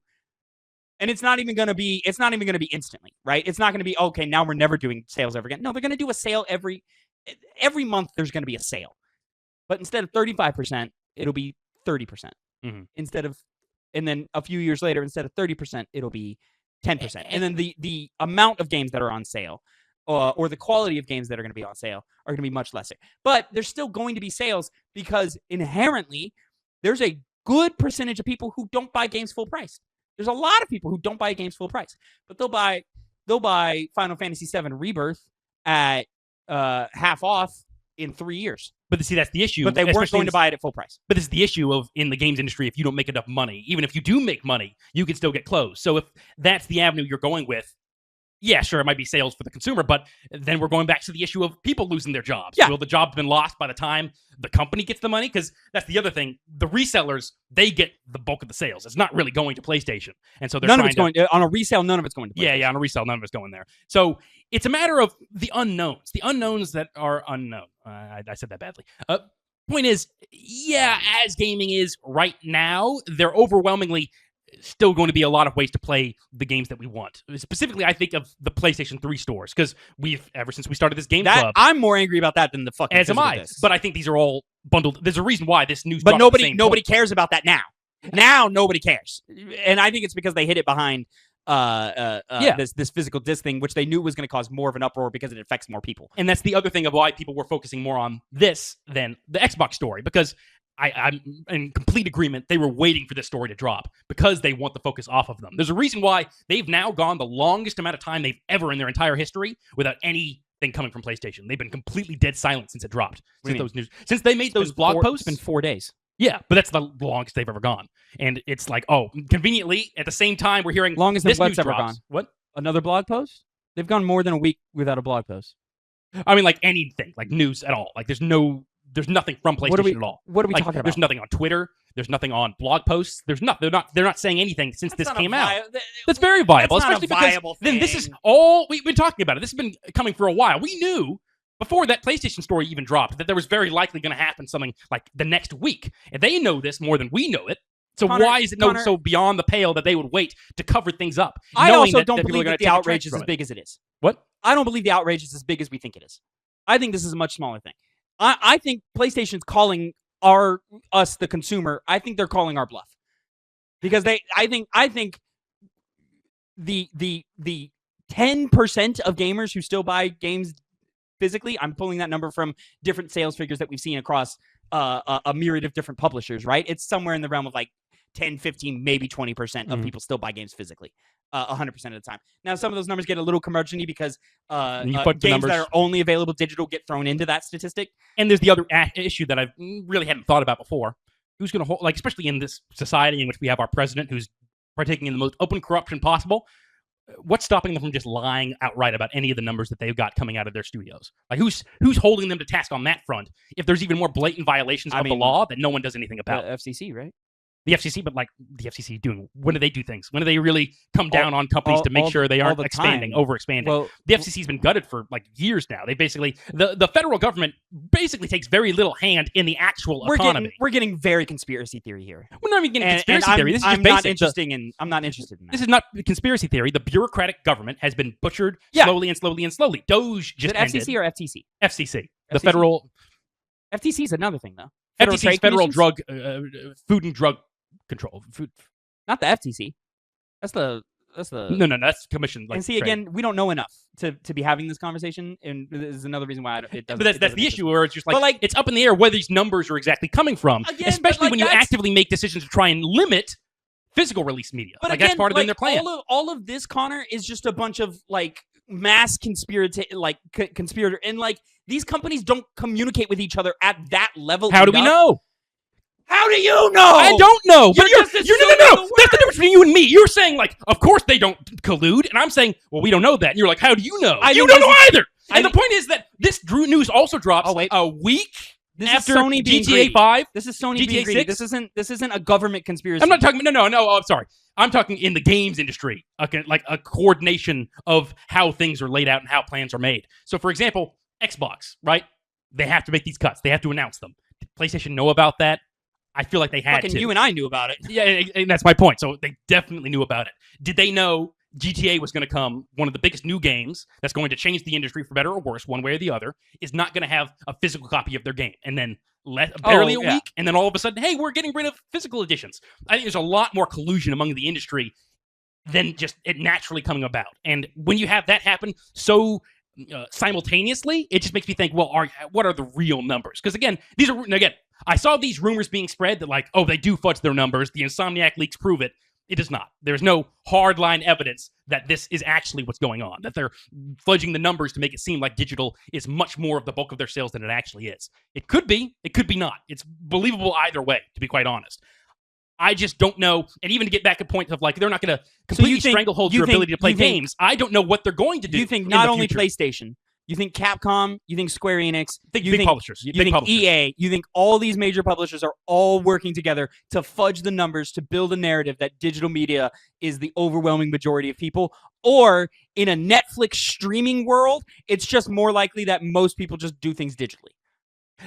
And it's not even going to be instantly, right? It's not going to be, okay, now we're never doing sales ever again. No, they're going to do a sale every month. There's going to be a sale, but instead of 35%, it'll be 30%. And then a few years later, instead of 30%, it'll be 10%. And then the amount of games that are on sale or the quality of games that are going to be on sale are going to be much lesser. But there's still going to be sales because inherently there's a good percentage of people who don't buy games full price. There's a lot of people who don't buy games full price, but they'll buy Final Fantasy VII Rebirth at half off in 3 years. But see, that's the issue. But they weren't going to buy it at full price. But this is the issue of in the games industry, if you don't make enough money, even if you do make money, you can still get closed. So if that's the avenue you're going with, yeah, sure, it might be sales for the consumer, but then we're going back to the issue of people losing their jobs. Yeah. Will the job have been lost by the time the company gets the money? Because that's the other thing. The resellers, they get the bulk of the sales. It's not really going to PlayStation. And so they're on a resale, none of it's going to PlayStation. Yeah, on a resale, none of it's going there. So it's a matter of the unknowns that are unknown. I said that badly. Point is, yeah, as gaming is right now, they're overwhelmingly still going to be a lot of ways to play the games that we want. Specifically, I think of the PlayStation 3 stores, because ever since we started this game club, I'm more angry about that than the fucking as am I. Discs. But I think these are all bundled. There's a reason why this news. But nobody cares about that now. Now nobody cares, and I think it's because they hid it behind this physical disc thing, which they knew was going to cause more of an uproar because it affects more people. And that's the other thing of why people were focusing more on this than the Xbox story, because I'm in complete agreement. They were waiting for this story to drop because they want the focus off of them. There's a reason why they've now gone the longest amount of time they've ever in their entire history without anything coming from PlayStation. They've been completely dead silent since it dropped. Since they made those blog posts. It's been 4 days. Yeah, but that's the longest they've ever gone. And it's like, conveniently, at the same time, we're hearing longest this what's news ever drops. gone. What? Another blog post? They've gone more than a week without a blog post. I mean, like anything, like news at all. Like there's nothing from PlayStation at all. What are we Like, talking about? There's nothing on Twitter. There's nothing on blog posts. They're not saying anything since this came out. That's very viable, That's not especially a viable because then this thing. is all we've been talking about. This has been coming for a while. We knew before that PlayStation story even dropped that there was very likely going to happen something like the next week, and they know this more than we know it. So why is it so beyond the pale that they would wait to cover things up? I also don't believe that the outrage is as big as it is. What? I don't believe the outrage is as big as we think it is. I think this is a much smaller thing. I think PlayStation's calling us the consumer. I think they're calling our bluff because I think the 10% of gamers who still buy games physically. I'm pulling that number from different sales figures that we've seen across a myriad of different publishers. Right? It's somewhere in the realm of like 10, 15, maybe 20% of people still buy games physically. 100% of the time. Now, some of those numbers get a little curmudgeon-y because games that are only available digital get thrown into that statistic. And there's the other issue that I really hadn't thought about before. Who's going to hold, like, especially in this society in which we have our president who's partaking in the most open corruption possible? What's stopping them from just lying outright about any of the numbers that they've got coming out of their studios? Like, who's holding them to task on that front if there's even more blatant violations of the law that no one does anything about? The FCC, right? The FCC, but like the FCC doing, when do they do things? When do they really come down on companies to make sure they aren't overexpanding? Well, the FCC's been gutted for like years now. They basically, the federal government basically takes very little hand in the actual economy. We're getting very conspiracy theory here. We're not even getting conspiracy theory. This is just I'm not interested in that. This is not conspiracy theory. The bureaucratic government has been butchered slowly and slowly and slowly. Doge just ended. FCC or FTC? FCC. The federal. FTC is another thing though. FTC is Federal Drug, Food and Drug Control. Not the FTC. That's the No, that's commission. Like, and see, again, we don't know enough to be having this conversation, and this is another reason why it doesn't. But that's the issue, where it's just like it's up in the air where these numbers are exactly coming from, especially when you actively make decisions to try and limit physical release media. But like again, that's part of their plan. All of this, Connor, is just a bunch of like mass conspirator, and like these companies don't communicate with each other at that level. How do we know? How do you know? I don't know. But you're no. That's the difference between you and me. You're saying like, of course they don't collude, and I'm saying, well, we don't know that. And you're like, how do you know? You don't know either. And the point is that this news also drops a week after Sony GTA 5. This is Sony GTA being greedy. 6. This isn't a government conspiracy. I'm not talking. No. I'm sorry. I'm talking in the games industry, like a coordination of how things are laid out and how plans are made. So, for example, Xbox, right? They have to make these cuts. They have to announce them. Did PlayStation know about that? I feel like they had to. You and I knew about it. Yeah, and that's my point. So they definitely knew about it. Did they know GTA was going to come, one of the biggest new games that's going to change the industry for better or worse, one way or the other, is not going to have a physical copy of their game? And then barely a week, and then all of a sudden, hey, we're getting rid of physical editions. I think there's a lot more collusion among the industry than just it naturally coming about. And when you have that happen so simultaneously, it just makes me think, well, what are the real numbers? Because again, I saw these rumors being spread that like, oh, they do fudge their numbers. The Insomniac leaks prove it. It does not. There's no hardline evidence that this is actually what's going on, that they're fudging the numbers to make it seem like digital is much more of the bulk of their sales than it actually is. It could be. It could be not. It's believable either way, to be quite honest. I just don't know. And even to get back to point of like, they're not going to completely stranglehold your ability to play games. I don't know what they're going to do. You think not only PlayStation, you think Capcom, you think Square Enix, you think publishers, you think EA, you think all these major publishers are all working together to fudge the numbers to build a narrative that digital media is the overwhelming majority of people? Or in a Netflix streaming world, it's just more likely that most people just do things digitally?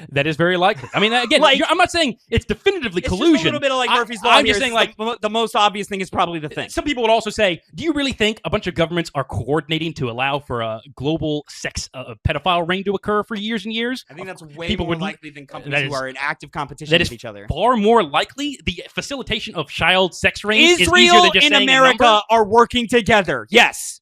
That is very likely. I mean, again, I'm not saying it's definitively collusion. Just a little bit of like Murphy's Law. I'm just saying, like, the most obvious thing is probably the thing. Some people would also say, do you really think a bunch of governments are coordinating to allow for a global sex pedophile ring to occur for years and years? I think that's way more likely than companies who are in active competition with each other. Far more likely. The facilitation of child sex rings is easier Israel than just and saying America are working together. Yes.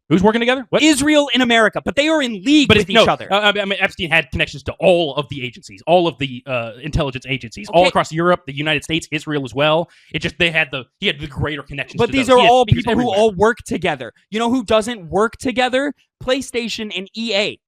Who's working together? What? Israel and America, but they are in league with each other. I mean, Epstein had connections to all of the agencies, all of the intelligence agencies, all across Europe, the United States, Israel as well. It just he had the greater connections. But these are all people who all work together. You know who doesn't work together? PlayStation and EA.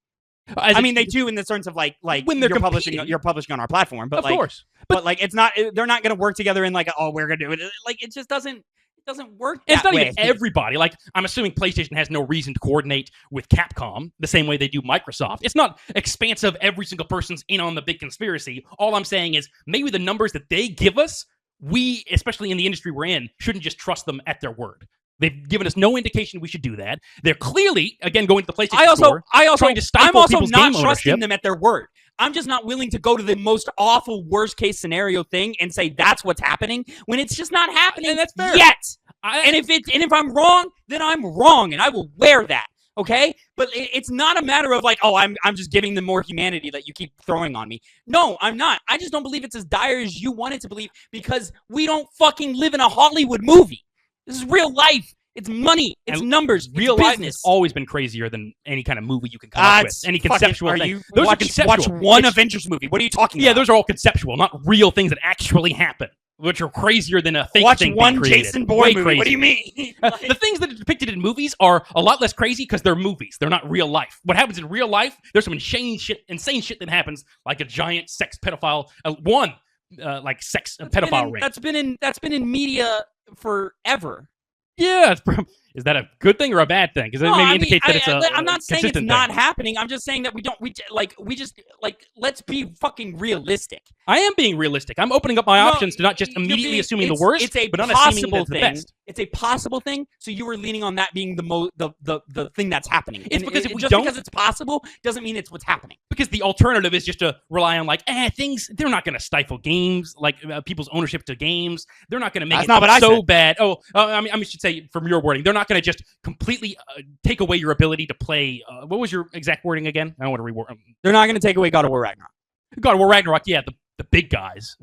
I mean, they do in the sense of like when you're publishing on our platform, but of course. But like it's not. They're not going to work together in like, oh, we're going to do it. Like it just doesn't. doesn't work that And it's not way. even everybody. Like, I'm assuming PlayStation has no reason to coordinate with Capcom the same way they do Microsoft. It's not expansive. Every single person's in on the big conspiracy. All I'm saying is maybe the numbers that they give us, we, especially in the industry we're in, shouldn't just trust them at their word. They've given us no indication we should do that. They're clearly, again, going to the PlayStation store, trying to stifle I'm also people's not game trusting ownership. them at their word. I'm just not willing to go to the most awful, worst case scenario thing and say that's what's happening when it's just not happening And that's fair. yet. And if I'm wrong, then I'm wrong, and I will wear that. Okay, but it's not a matter of like, oh, I'm just giving them more humanity that you keep throwing on me. No, I'm not. I just don't believe it's as dire as you want it to believe because we don't fucking live in a Hollywood movie. This is real life. It's money. It's numbers. Real it's life business. has always been crazier than any kind of movie you can come up with. Any conceptual thing. Those are conceptual. Watch one Avengers movie. What are you talking about? Yeah, those are all conceptual, not real things that actually happen, which are crazier than a fake thing Watch being one created. Jason Bourne movie. Crazy. What do you mean? The things that are depicted in movies are a lot less crazy because they're movies. They're not real life. What happens in real life, there's some insane shit that happens, like a giant sex pedophile, sex pedophile ring. That's been in media forever. Yeah, is that a good thing or a bad thing? Because it maybe indicates that it's a I'm not saying it's not thing. happening. I'm just saying that let's be fucking realistic. I am being realistic. I'm opening up my options to not just immediately assuming the worst, but not assuming that's the best. It's a possible thing. So you were leaning on that being the thing that's happening. It's because because it's possible doesn't mean it's what's happening. Because the alternative is just to rely on things. They're not going to stifle games, people's ownership to games. They're not going to make it so bad. Oh, I should say from your wording, they're not going to just completely take away your ability to play. What was your exact wording again? I don't want to reword. They're not going to take away God of War Ragnarok. God of War Ragnarok, yeah, the big guys.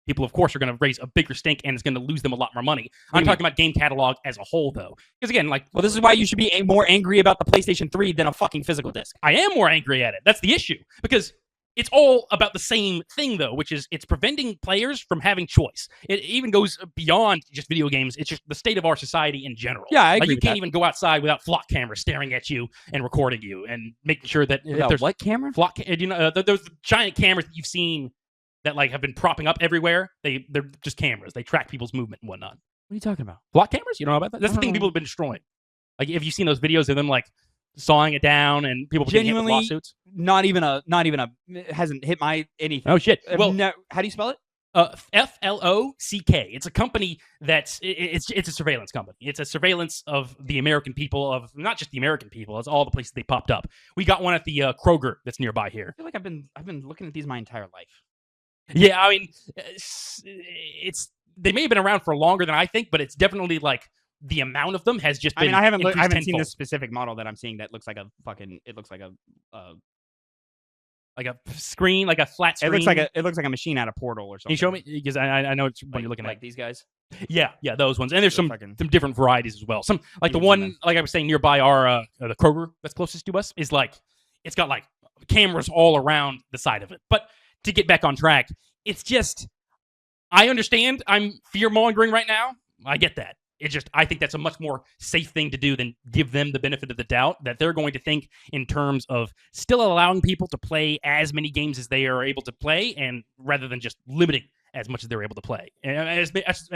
People, of course, are going to raise a bigger stink, and it's going to lose them a lot more money. I'm talking about game catalog as a whole, though. Because again, this is why you should be more angry about the PlayStation 3 than a fucking physical disc. I am more angry at it. That's the issue. Because it's all about the same thing, though, which is it's preventing players from having choice. It even goes beyond just video games. It's just the state of our society in general. Yeah, I agree. You can't even go outside without flock cameras staring at you and recording you and making sure that if there's what camera? Those giant cameras that you've seen that have been propping up everywhere. They're just cameras. They track people's movement and whatnot. What are you talking about? Flock cameras? You know about that? That's the thing people have been destroying. Have you seen those videos of them sawing it down and people genuinely getting hit with lawsuits? Not even a it hasn't hit my anything. Oh shit. Well, how do you spell it? FLOCK. It's a company it's a surveillance company. It's a surveillance of the American people, of not just the American people, it's all the places they popped up. We got one at the Kroger that's nearby here. I feel like I've been looking at these my entire life. Yeah, I mean, they may have been around for longer than I think, but it's definitely the amount of them has just been. I haven't tenfold. seen this specific model that I'm seeing that looks like a fucking. It looks like a screen, like a flat screen. It looks like a machine out of Portal or something. Can you show me? Because I know it's what you're looking at. Like these guys. Yeah, those ones, and there's some different varieties as well. Some the one I was saying nearby our the Kroger that's closest to us is it's got cameras all around the side of it. But to get back on track, it's just I understand I'm fear-mongering right now. I get that. It's just I think that's a much more safe thing to do than give them the benefit of the doubt that they're going to think in terms of still allowing people to play as many games as they are able to play, and rather than just limiting as much as they're able to play, and as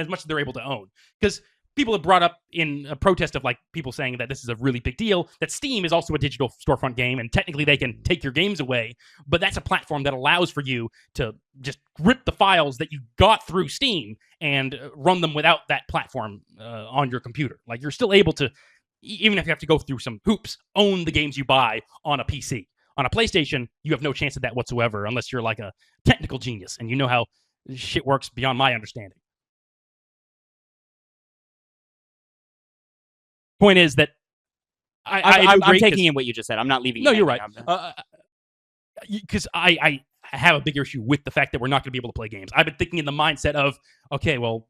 much as they're able to own. Because people have brought up in a protest of people saying that this is a really big deal, that Steam is also a digital storefront game, and technically they can take your games away, but that's a platform that allows for you to just rip the files that you got through Steam and run them without that platform on your computer. You're still able to, even if you have to go through some hoops, own the games you buy on a PC. On a PlayStation, you have no chance of that whatsoever unless you're a technical genius, and you know how shit works beyond my understanding. Point is that I'm taking in what you just said. I'm not leaving. No, you're right. Because I have a bigger issue with the fact that we're not going to be able to play games. I've been thinking in the mindset of, okay, well,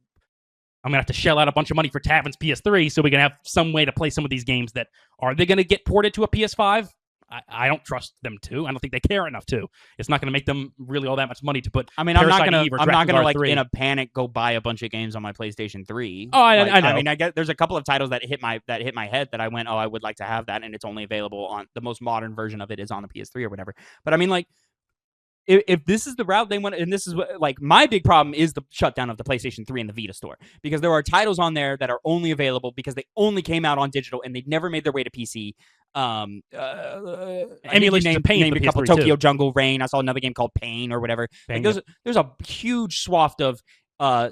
I'm going to have to shell out a bunch of money for Tavin's PS3 so we can have some way to play some of these games that are they going to get ported to a PS5? I don't trust them to. I don't think they care enough to. It's not going to make them really all that much money to put. I'm not gonna in a panic go buy a bunch of games on my PlayStation 3. Oh, I know. I mean, I get there's a couple of titles that hit my head that I went, I would like to have that, and it's only available on the most modern version of it is on the PS3 or whatever. But I mean, if this is the route they want, and this is what, like, my big problem is the shutdown of the PlayStation 3 and the Vita store, because there are titles on there that are only available because they only came out on digital and they never made their way to PC. Emulation of Pain, named a couple, Tokyo Jungle Rain. I saw another game called Pain or whatever. Like, there's a huge swath of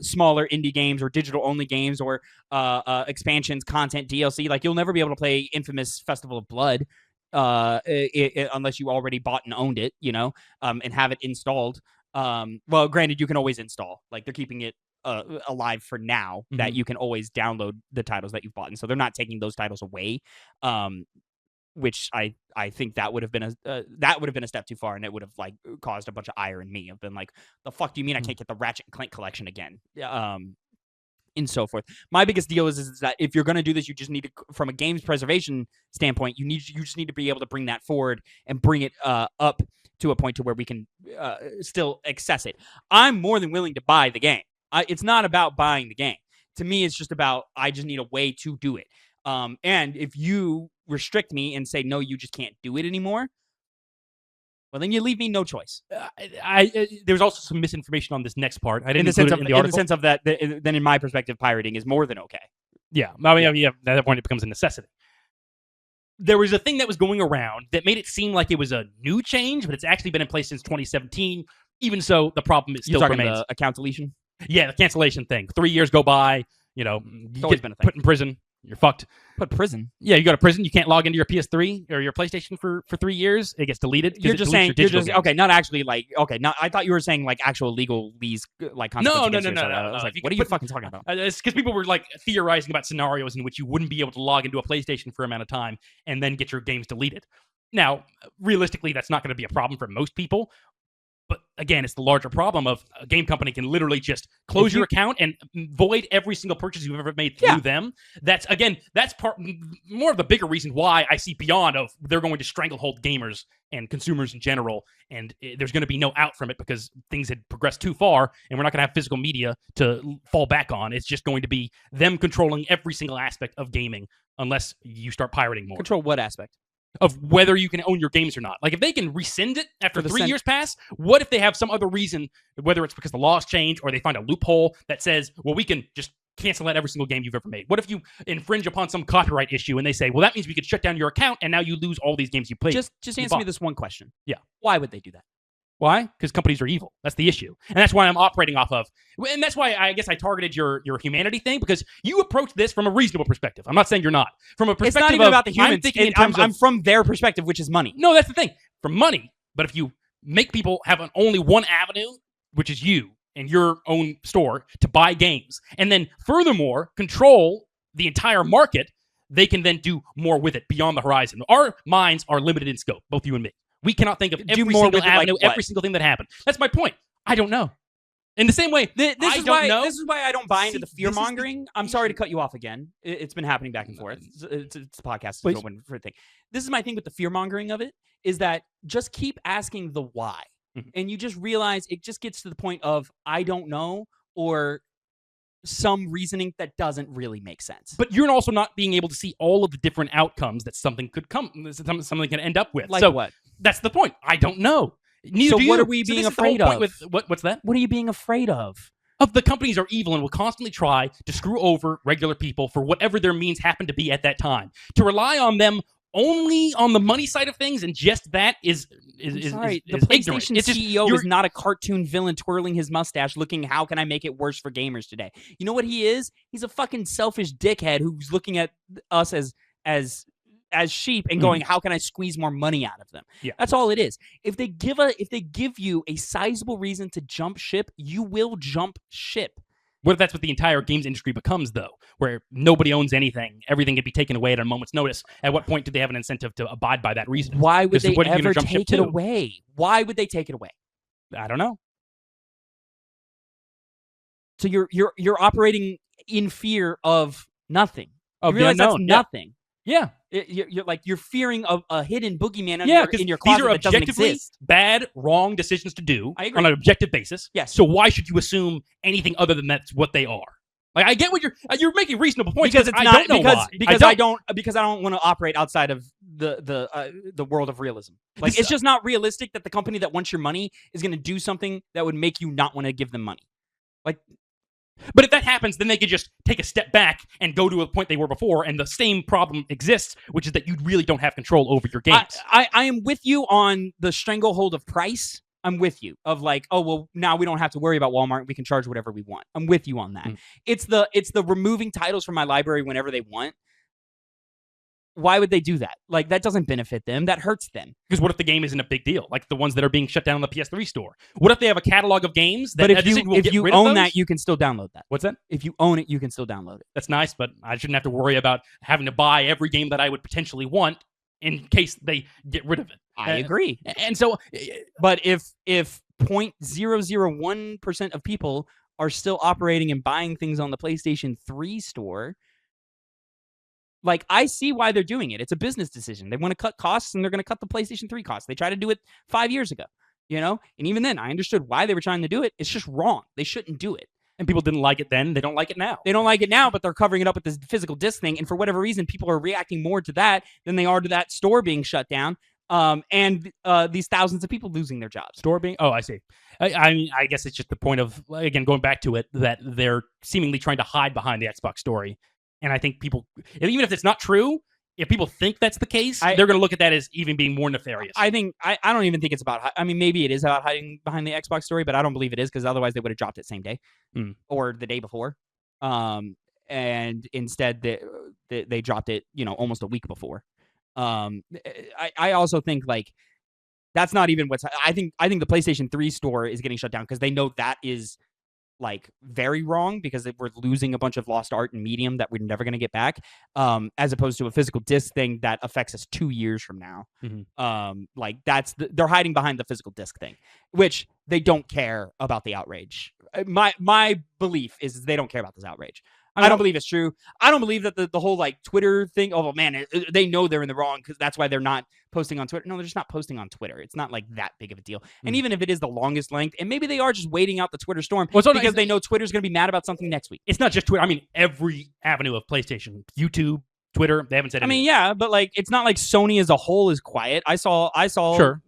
smaller indie games or digital only games or expansions, content, DLC. Like, you'll never be able to play Infamous Festival of Blood unless you already bought and owned it, and have it installed. Well, granted, you can always install. Like, they're keeping it alive for now, that you can always download the titles that you've bought, and so they're not taking those titles away. Which I think that would have been a step too far, and it would have like caused a bunch of ire in me. I've been like, the fuck do you mean I can't get the Ratchet and Clank collection again? And so forth. My biggest deal is that if you're going to do this, you just need to, from a games preservation standpoint, you just need to be able to bring that forward and bring it up to a point to where we can still access it. I'm more than willing to buy the game. It's not about buying the game. To me, it's just about, I just need a way to do it. And if you restrict me and say, no, you just can't do it anymore, well, then you leave me no choice. There's also some misinformation on this next part. I didn't in the sense of that, then in my perspective, pirating is more than okay. Yeah. I mean, at that point, it becomes a necessity. There was a thing that was going around that made it seem like it was a new change, but it's actually been in place since 2017. Even so, the problem is still remains. You're talking the account deletion? Yeah, the cancellation thing. 3 years go by, you always been a thing. Put in prison. You're fucked. Put prison? Yeah, you go to prison. You can't log into your PS3 or your PlayStation for 3 years. It gets deleted. You're just saying, okay, not actually like, okay, not, I thought you were saying like actual legalese, like consequences. No. I was like, what are you fucking talking about? It's because people were like theorizing about scenarios in which you wouldn't be able to log into a PlayStation for an amount of time and then get your games deleted. Now, realistically, that's not going to be a problem for most people. But again, it's the larger problem of a game company can literally just close your account and void every single purchase you've ever made through them. That's part more of the bigger reason why I see beyond of they're going to stranglehold gamers and consumers in general, and there's going to be no out from it because things had progressed too far, and we're not going to have physical media to fall back on. It's just going to be them controlling every single aspect of gaming unless you start pirating more. Control what aspect? Of whether you can own your games or not. Like, if they can rescind it after 3 years pass, what if they have some other reason, whether it's because the laws change or they find a loophole that says, well, we can just cancel out every single game you've ever made? What if you infringe upon some copyright issue and they say, well, that means we could shut down your account and now you lose all these games you played? Just answer me this one question. Yeah. Why would they do that? Why? Because companies are evil. That's the issue. And that's why I'm operating off of. And that's why I guess I targeted your humanity thing, because you approach this from a reasonable perspective. I'm not saying you're not. From a perspective it's not even about the humans. I'm from their perspective, which is money. No, that's the thing. From money. But if you make people have only one avenue, which is you and your own store, to buy games, and then furthermore control the entire market, they can then do more with it beyond the horizon. Our minds are limited in scope, both you and me. We cannot think of every single avenue, like every single thing that happened. That's my point. I don't know. In the same way, this is why I don't buy into the fear mongering. I'm sorry to cut you off again. It's been happening back and forth. It's a podcast. It's open for a thing. This is my thing with the fear mongering of it, is that just keep asking the why. And you just realize it just gets to the point of, I don't know, or some reasoning that doesn't really make sense. But you're also not being able to see all of the different outcomes that something something can end up with. Like, so what? That's the point. I don't know. Neither do what are we being afraid of? What's that? What are you being afraid of? Of the companies are evil and will constantly try to screw over regular people for whatever their means happen to be at that time. To rely on them only on the money side of things, and just that is the PlayStation CEO is not a cartoon villain twirling his mustache looking, how can I make it worse for gamers today? You know what he is? He's a fucking selfish dickhead who's looking at us as sheep and going, how can I squeeze more money out of them? Yeah. That's all it is. If they give you a sizable reason to jump ship, you will jump ship. What if that's what the entire games industry becomes, though, where nobody owns anything, everything could be taken away at a moment's notice? At what point do they have an incentive to abide by that reason? Why would they ever take it away? Why would they take it away? I don't know. So you're operating in fear of nothing. Of you realize the unknown. That's nothing. Yeah. You're fearing a hidden boogeyman in your closet that doesn't exist. Bad, wrong decisions to do on an objective basis. Yes. So why should you assume anything other than that's what they are? Like, I get what you're making reasonable points, because I don't know why. Because I don't want to operate outside of the world of realism. Like, it's just not realistic that the company that wants your money is going to do something that would make you not want to give them money. Like, but if that happens, then they could just take a step back and go to a point they were before, and the same problem exists, which is that you really don't have control over your games. I am with you on the stranglehold of price. I'm with you of like, oh, well, now we don't have to worry about Walmart. We can charge whatever we want. I'm with you on that. It's the removing titles from my library whenever they want. Why would they do that? Like, that doesn't benefit them. That hurts them. Because what if the game isn't a big deal? Like the ones that are being shut down on the PS3 store. What if they have a catalog of games that if you own that, you can still download that. What's that? If you own it, you can still download it. That's nice, but I shouldn't have to worry about having to buy every game that I would potentially want in case they get rid of it. I agree. And so, but if 0.001% of people are still operating and buying things on the PlayStation 3 store, like, I see why they're doing it. It's a business decision. They want to cut costs, and they're going to cut the PlayStation 3 costs. They tried to do it 5 years ago, And even then, I understood why they were trying to do it. It's just wrong. They shouldn't do it. And people didn't like it then. They don't like it now. They don't like it now, but they're covering it up with this physical disc thing. And for whatever reason, people are reacting more to that than they are to that store being shut down. And these thousands of people losing their jobs. Store being? Oh, I see. I guess it's just the point of, again, going back to it, that they're seemingly trying to hide behind the Xbox story. And I think people, even if it's not true, if people think that's the case, they're going to look at that as even being more nefarious. I don't even think it's about, I mean, maybe it is about hiding behind the Xbox story, but I don't believe it is, because otherwise they would have dropped it same day or the day before. And instead they dropped it, almost a week before. I also think, like, that's not even what's, I think the PlayStation 3 store is getting shut down because they know that is, like, very wrong, because we're losing a bunch of lost art and medium that we're never going to get back, as opposed to a physical disc thing that affects us 2 years from now. Like, they're hiding behind the physical disc thing, which they don't care about the outrage. My belief is they don't care about this outrage. I don't believe it's true. I don't believe that the whole, like, Twitter thing, oh, man, they know they're in the wrong because that's why they're not posting on Twitter. No, they're just not posting on Twitter. It's not, like, that big of a deal. And even if it is the longest length, and maybe they are just waiting out the Twitter storm because they know Twitter's going to be mad about something next week. It's not just Twitter. I mean, every avenue of PlayStation, YouTube, Twitter, they haven't said anything. I mean, yeah, but, like, it's not like Sony as a whole is quiet. I saw, sure,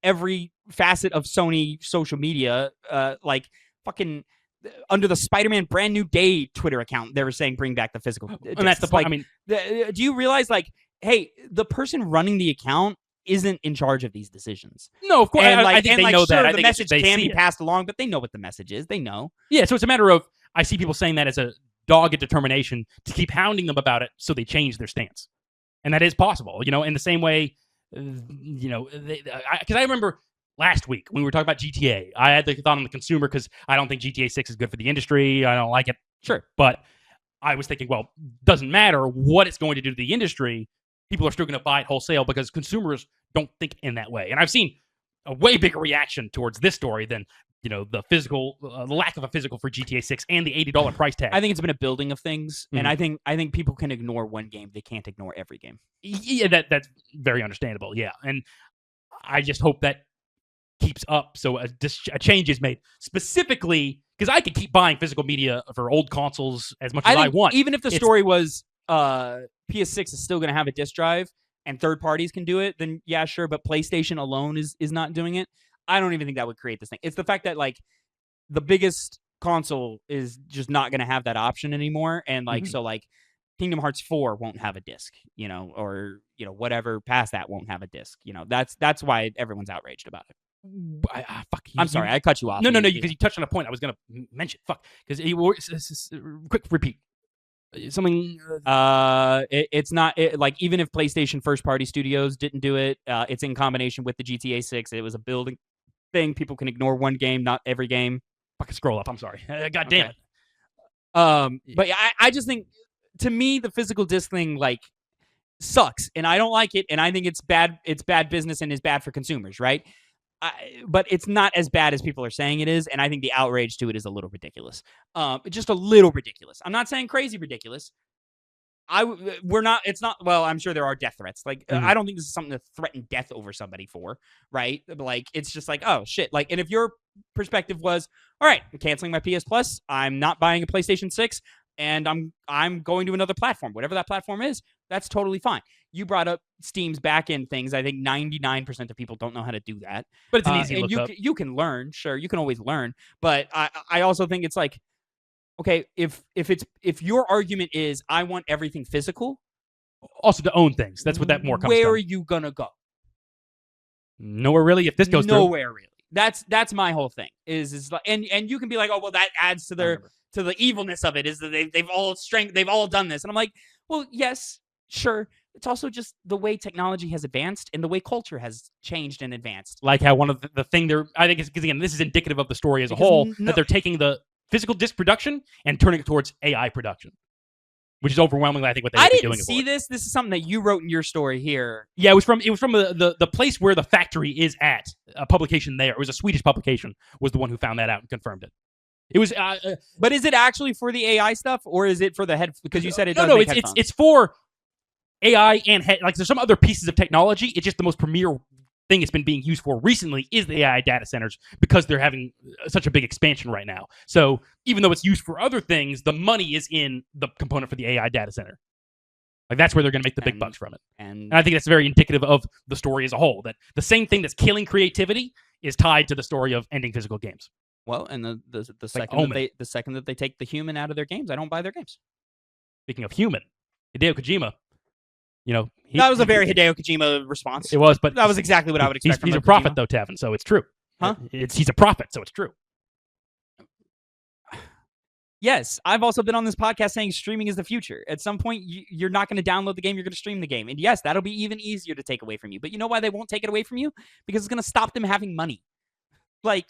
every facet of Sony social media, like, fucking under the Spider-Man Brand New Day Twitter account, they were saying bring back the physical discs. And that's the point. Like, I mean, do you realize, like, hey, the person running the account isn't in charge of these decisions? No, of course. And, I think they know that. I the think message can be passed along, but they know what the message is. They know. Yeah, so it's a matter of, I see people saying that as a dogged determination to keep hounding them about it so they change their stance. And that is possible, in the same way, because I remember last week when we were talking about GTA, I had the thought on the consumer because I don't think GTA 6 is good for the industry. I don't like it. Sure. But I was thinking, well, doesn't matter what it's going to do to the industry. People are still going to buy it wholesale because consumers don't think in that way. And I've seen a way bigger reaction towards this story than, the physical, the lack of a physical for GTA 6 and the $80 price tag. I think it's been a building of things. And I think people can ignore one game. They can't ignore every game. Yeah, that's very understandable. Yeah. And I just hope that keeps up, so a change is made specifically because I could keep buying physical media for old consoles as much as I want. Even if the story was PS6 is still going to have a disc drive and third parties can do it, then yeah, sure. But PlayStation alone is not doing it. I don't even think that would create this thing. It's the fact that, like, the biggest console is just not going to have that option anymore, and like so, like, Kingdom Hearts 4 won't have a disc, or whatever past that won't have a disc. That's why everyone's outraged about it. I'm sorry, I cut you off. No, because you touched on a point I was going to mention. Because quick repeat. Something. It's not like, even if PlayStation first party studios didn't do it, it's in combination with the GTA 6. It was a building thing. People can ignore one game, not every game. Fucking scroll up. I'm sorry. God damn it. But yeah, I just think, to me, the physical disc thing, like, sucks, and I don't like it, and I think it's bad. It's bad business and is bad for consumers, right? But it's not as bad as people are saying it is, and I think the outrage to it is a little ridiculous. Just a little ridiculous. I'm not saying crazy ridiculous. We're not. It's not. Well, I'm sure there are death threats. Like, I don't think this is something to threaten death over somebody for, right? Like, it's just like, oh shit. Like, and if your perspective was, all right, I'm canceling my PS Plus, I'm not buying a PlayStation 6, and I'm going to another platform, whatever that platform is. That's totally fine. You brought up Steam's back-end things. I think 99% of people don't know how to do that. But it's an easy and lookup. you can learn. Sure, you can always learn. But I also think it's like, okay, if your argument is I want everything physical, Also to own things. That's what that more comes where down. are you gonna go? Nowhere really. If this goes nowhere really. That's my whole thing. Is like, and you can be like, oh well, that adds to the evilness of it. Is that they've all done this, and I'm like, well, yes, sure. It's also just the way technology has advanced and the way culture has changed and advanced. Like how one of the thing I think is, because again, this is indicative of the story as a whole, that they're taking the physical disc production and turning it towards AI production, which is overwhelmingly, I think, what they would be doing. I didn't see this. This is something that you wrote in your story here. Yeah, it was from the place where the factory is at. A publication there. It was a Swedish publication. Was the one who found that out and confirmed it. It was. But is it actually for the AI stuff, or is it for the head? Because you said it. No, it's for AI and like there's some other pieces of technology. It's just the most premier thing it's been being used for recently is the AI data centers, because they're having such a big expansion right now. So even though it's used for other things, the money is in the component for the AI data center. Like that's where they're going to make the big bucks from it. And I think that's very indicative of the story as a whole, that the same thing that's killing creativity is tied to the story of ending physical games. Well, and the second that they take the human out of their games, I don't buy their games. Speaking of human, Hideo Kojima, that was a very Hideo Kojima response. It was, but that was exactly what I would expect. He's a prophet, though, Tavin, so it's true. Huh? He's a prophet, so it's true. Yes, I've also been on this podcast saying streaming is the future. At some point, you're not going to download the game, you're going to stream the game. And yes, that'll be even easier to take away from you. But you know why they won't take it away from you? Because it's going to stop them having money. Like,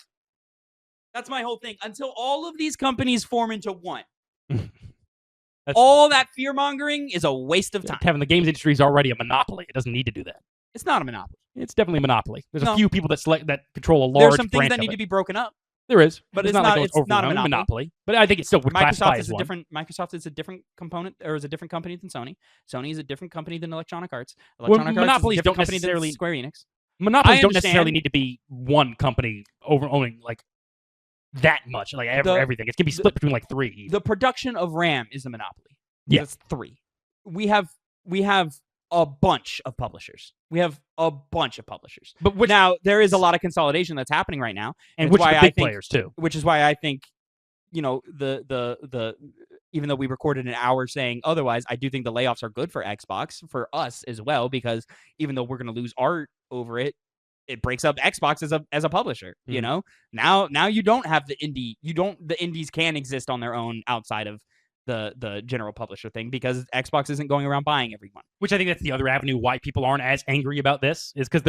that's my whole thing. Until all of these companies form into one. All that fear-mongering is a waste of time. Tavin, the games industry is already a monopoly. It doesn't need to do that. It's not a monopoly. It's definitely a monopoly. There's a few people that control a large branch. There's some things that need to be broken up. There is, but it's not a monopoly. But I think it's still would classify as one. Microsoft is a different component, or is a different company than Sony. Sony is a different company than Electronic Arts. Monopolies don't necessarily Square Enix. Monopolies don't necessarily need to be one company owning like that much, like everything. It can be split between like three. The production of RAM is a monopoly. Yeah, it's three. We have a bunch of publishers. But now there is a lot of consolidation that's happening right now, and which are the big players too. Which is why I think, the even though we recorded an hour saying otherwise, I do think the layoffs are good for Xbox, for us as well, because even though we're going to lose art over it, it breaks up Xbox as a publisher. Mm-hmm. Now you don't have the indie. The indies can exist on their own outside of the general publisher thing, because Xbox isn't going around buying everyone. Which I think that's the other avenue why people aren't as angry about this, is because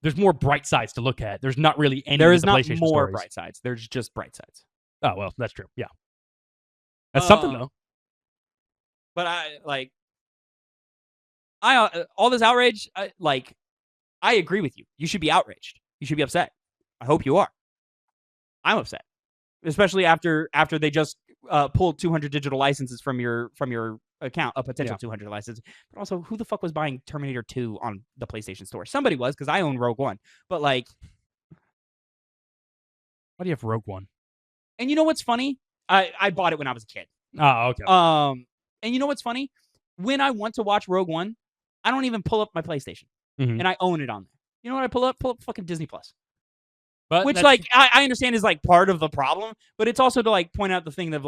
there's more bright sides to look at. There's not really any. There is of the not PlayStation more stories. Bright sides. There's just bright sides. Oh well, that's true. Yeah, that's something though. But all this outrage, I agree with you. You should be outraged. You should be upset. I hope you are. I'm upset, especially after they just pulled 200 digital licenses from your account, a potential 200 licenses. But also, who the fuck was buying Terminator 2 on the PlayStation Store? Somebody was, because I own Rogue One. But why do you have Rogue One? And you know what's funny? I bought it when I was a kid. Oh, okay. And you know what's funny? When I want to watch Rogue One, I don't even pull up my PlayStation, and I own it on there. You know what I pull up? Pull up fucking Disney Plus. But which, I understand is part of the problem, but it's also to point out the thing of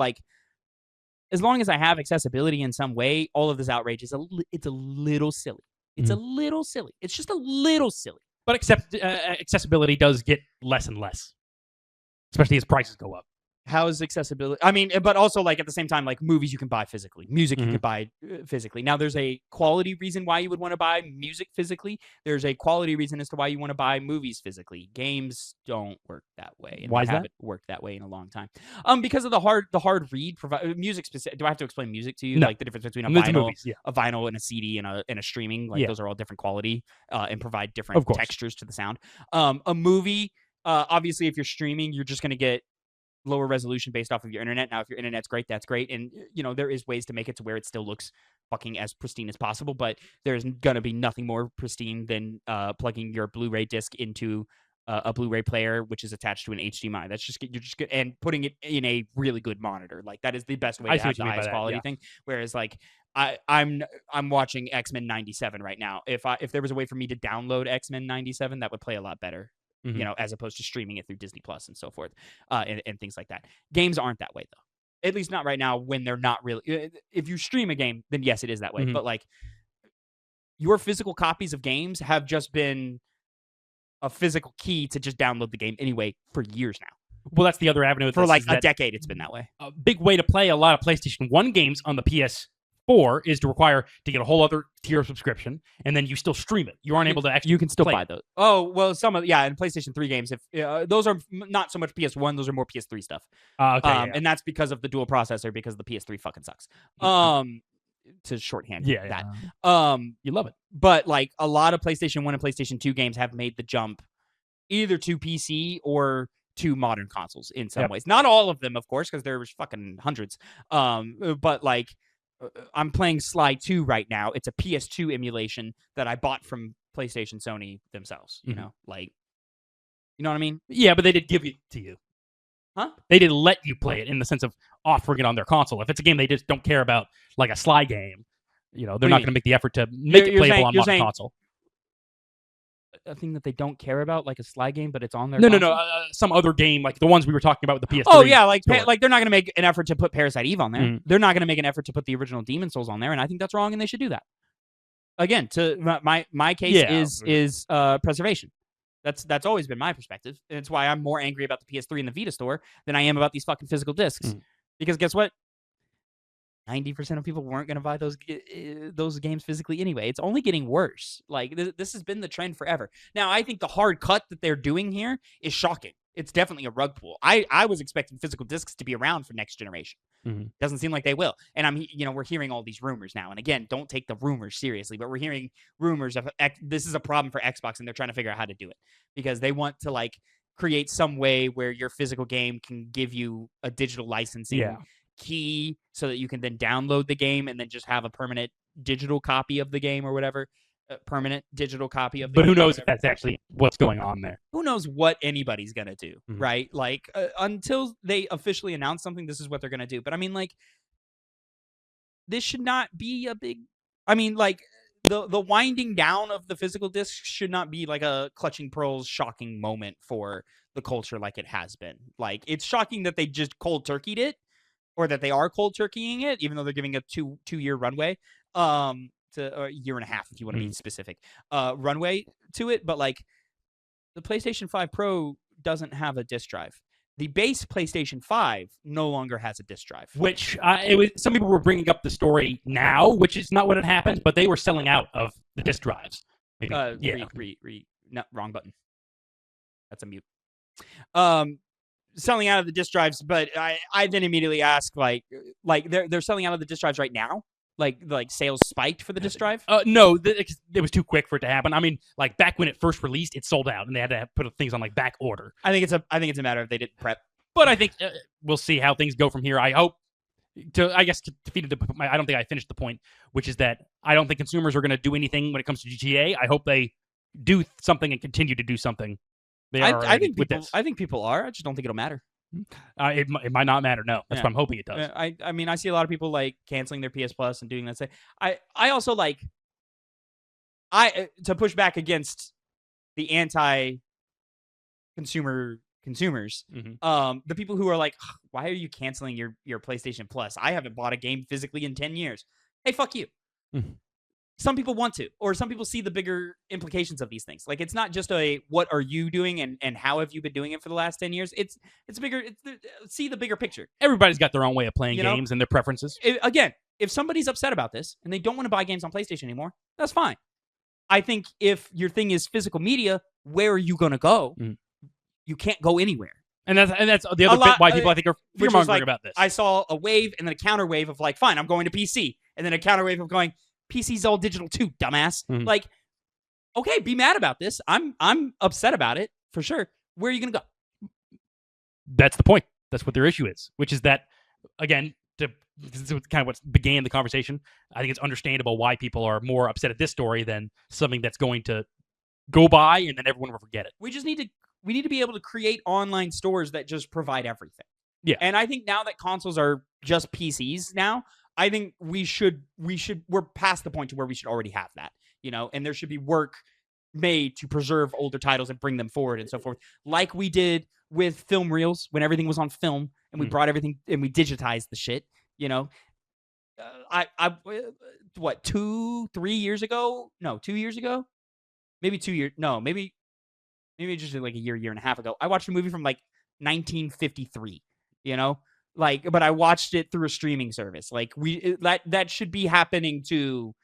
as long as I have accessibility in some way, all of this outrage is it's a little silly. It's a little silly. It's just a little silly. But accessibility does get less and less, especially as prices go up. How is accessibility? I mean, but also at the same time, movies you can buy physically, music you can buy physically. Now, there's a quality reason why you would want to buy music physically. There's a quality reason as to why you want to buy movies physically. Games don't work that way. And why is that? Haven't worked that way in a long time. Because of the hard read. Music specific. Do I have to explain music to you? No. The difference between a vinyl, movies, yeah. a vinyl and a CD and a streaming. Those are all different quality and provide different textures to the sound. A movie, obviously, if you're streaming, you're just going to get lower resolution based off of your internet. Now, if your internet's great, that's great. And, there is ways to make it to where it still looks fucking as pristine as possible, but there's going to be nothing more pristine than plugging your Blu-ray disc into a Blu-ray player, which is attached to an HDMI. That's just, you're just good, and putting it in a really good monitor. That is the best way to have the highest quality thing. Whereas, I'm watching X-Men 97 right now. If there was a way for me to download X-Men 97, that would play a lot better. Mhm. You know, as opposed to streaming it through Disney Plus and so forth, and things like that. Games aren't that way though. At least not right now when they're not really. If you stream a game, then yes, it is that way. Mhm. But like, your physical copies of games have just been a physical key to just download the game anyway for years now. Well, that's the other avenue. With For this, like is a that decade, it's been that way. a big way to play a lot of PlayStation 1 games on the PS4 is to require to get a whole other tier of subscription, and then you still stream it. You aren't able to actually. You can still play buy it. those. Oh well, some of and PlayStation 3 games. If those are not so much PS1, those are more PS3 stuff. Okay, yeah. And that's because of the dual processor, because the PS3 fucking sucks. To shorthand that. You love it. But like a lot of PlayStation 1 and PlayStation 2 games have made the jump either to PC or to modern consoles in some ways. Not all of them, of course, because there's fucking hundreds. But like, I'm playing Sly 2 right now. It's a PS2 emulation that I bought from PlayStation Sony themselves. You know, like, you know what I mean? Yeah, but they did give it to you. Huh? They did let you play it in the sense of offering it on their console. If it's a game they just don't care about, like a Sly game, you know, they're not going to make the effort to make it playable on modern console. A thing that they don't care about, like a Sly game, but it's on their No. Some other game, like the ones we were talking about with the PS3. Oh yeah, like they're not going to make an effort to put Parasite Eve on there. Mm. They're not going to make an effort to put the original Demon Souls on there, and I think that's wrong, and they should do that. Again, to my case is preservation. That's always been my perspective, and it's why I'm more angry about the PS3 and the Vita store than I am about these fucking physical discs. Because guess what? 90% of people weren't going to buy those games physically anyway. It's only getting worse. Like, this has been the trend forever. Now, I think the hard cut that they're doing here is shocking. It's definitely a rug pull. I was expecting physical discs to be around for next generation. Doesn't seem like they will. And we're hearing all these rumors now. And again, don't take the rumors seriously, but we're hearing rumors of this is a problem for Xbox, and they're trying to figure out how to do it because they want to like create some way where your physical game can give you a digital licensing key so that you can then download the game and then just have a permanent digital copy of the game or whatever. Permanent digital copy of the game. But who knows if that's actually what's going on there? Who knows what anybody's going to do, right? Like, until they officially announce something, this is what they're going to do. But I mean, like, this should not be a big... I mean, like, the winding down of the physical disc should not be like a clutching pearls shocking moment for the culture like it has been. Like, it's shocking that they just cold turkeyed it, or that they are cold turkeying it, even though they're giving a two-year runway. To a year and a half, if you want to be specific, runway to it. But like, the PlayStation 5 Pro doesn't have a disc drive. The base PlayStation 5 no longer has a disc drive. Which some people were bringing up the story now, which is not what had happened, but they were selling out of the disc drives. Maybe. No, wrong button. That's a mute. Selling out of the disc drives, but I then immediately ask, like they're selling out of the disc drives right now. Like sales spiked for the disc drive? No, it was too quick for it to happen. I mean, like back when it first released, it sold out, and they had to put things on like back order. I think it's a matter of they didn't prep. But I think we'll see how things go from here. I hope I don't think I finished the point, which is that I don't think consumers are going to do anything when it comes to GTA. I hope they do something and continue to do something. I think people are. I just don't think it'll matter. It might not matter. No, that's what I'm hoping it does. I mean, I see a lot of people like canceling their PS Plus and doing that. I also like to push back against the anti-consumers. The people who are like, why are you canceling your PlayStation Plus? I haven't bought a game physically in 10 years. Hey, fuck you. Some people want to, or some people see the bigger implications of these things. Like, it's not just what are you doing and how have you been doing it for the last 10 years? It's bigger. See the bigger picture. Everybody's got their own way of playing games and their preferences. Again, if somebody's upset about this and they don't want to buy games on PlayStation anymore, that's fine. I think if your thing is physical media, where are you going to go? You can't go anywhere. And that's the other bit why people I think are fear-mongering about this. I saw a wave and then a counter wave of like, fine, I'm going to PC. And then a counter wave of going, PC's all digital too, dumbass. Like, okay, be mad about this. I'm upset about it for sure. Where are you gonna go? That's the point. That's what their issue is, which is that, again, this is kind of what began the conversation. I think it's understandable why people are more upset at this story than something that's going to go by and then everyone will forget it. We need to be able to create online stores that just provide everything. Yeah. And I think now that consoles are just PCs now, I think we're past the point to where we should already have that, and there should be work made to preserve older titles and bring them forward and so forth, like we did with film reels when everything was on film and we brought everything and we digitized the shit. What 2-3 years ago? No, 2 years ago, maybe 2 years. No, maybe just like a year and a half ago. I watched a movie from like 1953. But I watched it through a streaming service. Like that should be happening to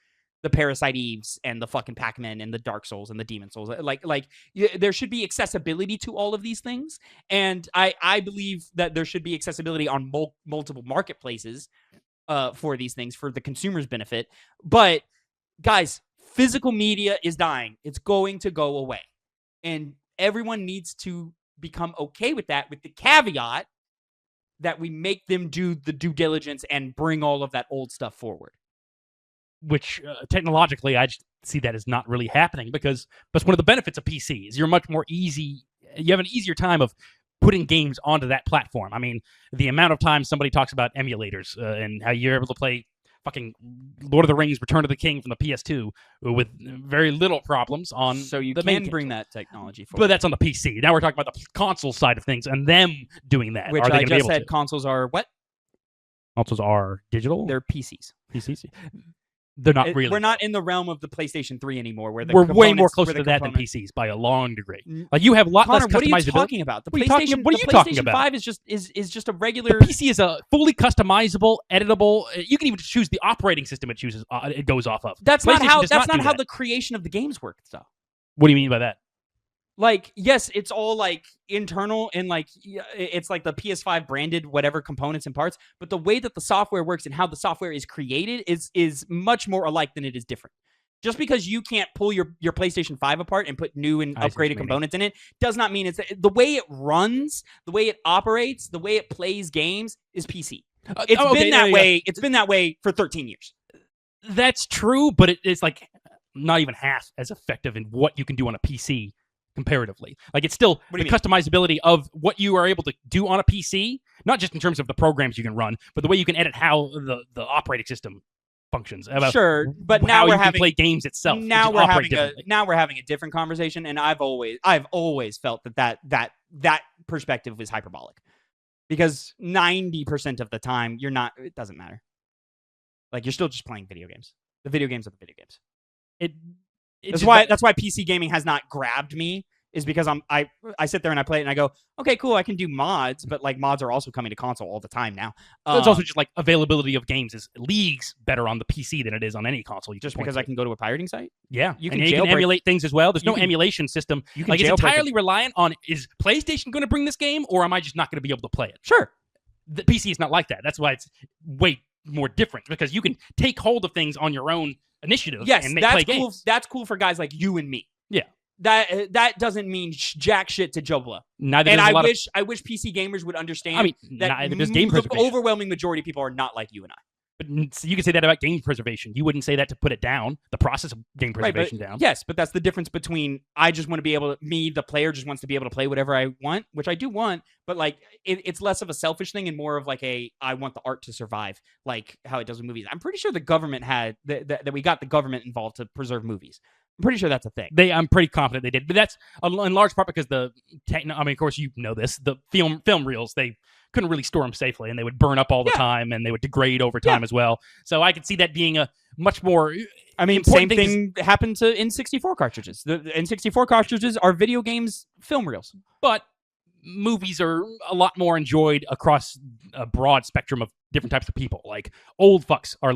the Parasite Eves and the fucking Pac-Man and the Dark Souls and the Demon Souls. There should be accessibility to all of these things. And I believe that there should be accessibility on multiple marketplaces for these things for the consumer's benefit. But guys, physical media is dying. It's going to go away. And everyone needs to become okay with that, with the caveat that we make them do the due diligence and bring all of that old stuff forward. Which technologically, I just see that as not really happening because that's one of the benefits of PCs. You're much more easy. You have an easier time of putting games onto that platform. I mean, the amount of times somebody talks about emulators and how you're able to play fucking Lord of the Rings Return of the King from the PS2 with very little problems on so you the can main bring that technology forward. But that's on the PC. Now we're talking about the console side of things and them doing that. Which are they I just said to? Consoles are what? Consoles are digital? They're PCs. PCs? They're not really. We're not in the realm of the PlayStation 3 anymore. Where we're way more closer to that than PCs by a long degree. Like you have a lot less customizability. What are you talking about? The PlayStation, what are you talking about? 5 is just a regular. The PC is a fully customizable, editable. You can even choose the operating system it chooses. It goes off of. That's not how. That's not how the creation of the games work. Though. What do you mean by that? Like, yes, it's all like internal and like it's like the PS5 branded whatever components and parts, but the way that the software works and how the software is created is much more alike than it is different. Just because you can't pull your PlayStation 5 apart and put new and upgraded components in it does not mean it's the way it runs, the way it operates, the way it plays games is PC. It's been that way. It's been that way for 13 years. That's true, but it's like not even half as effective in what you can do on a PC. Comparatively, like it's still the customizability of what you are able to do on a PC, not just in terms of the programs you can run, but the way you can edit how the operating system functions. Sure, but now how we're you having can play games itself. Now we're having a different conversation, and I've always felt that perspective is hyperbolic because 90% of the time it doesn't matter. Like you're still just playing video games. The video games are the video games. That's why PC gaming has not grabbed me, is because I sit there and I play it and I go, okay, cool, I can do mods, but like mods are also coming to console all the time now. It's also just like availability of games is leagues better on the PC than it is on any console. Just because I can go to a pirating site? Yeah, you can emulate things as well. There's no emulation system. It's entirely reliant on, is PlayStation going to bring this game or am I just not going to be able to play it? Sure. The PC is not like that. That's why it's way more different, because you can take hold of things on your own initiative. Yes, and that's play cool. games. That's cool for guys like you and me. Yeah, that doesn't mean jack shit to Joe Blow. Neither. And I wish PC gamers would understand. I mean, that there's game preservation. The overwhelming majority of people are not like you and I. But you can say that about game preservation. You wouldn't say that to put it down, the process of game preservation down. Yes, but that's the difference between I just want to be able to, the player just wants to be able to play whatever I want, which I do want, but like it's less of a selfish thing and more of like I want the art to survive, like how it does with movies. I'm pretty sure the government had, that we got the government involved to preserve movies. I'm pretty sure that's a thing. I'm pretty confident they did, but that's in large part because of course you know this, the film reels, they couldn't really store them safely, and they would burn up all the time, and they would degrade over time as well. So I could see that being a much more. I mean, same thing happened to N64 cartridges. The N64 cartridges are video games film reels, but movies are a lot more enjoyed across a broad spectrum of different types of people. Like old fucks are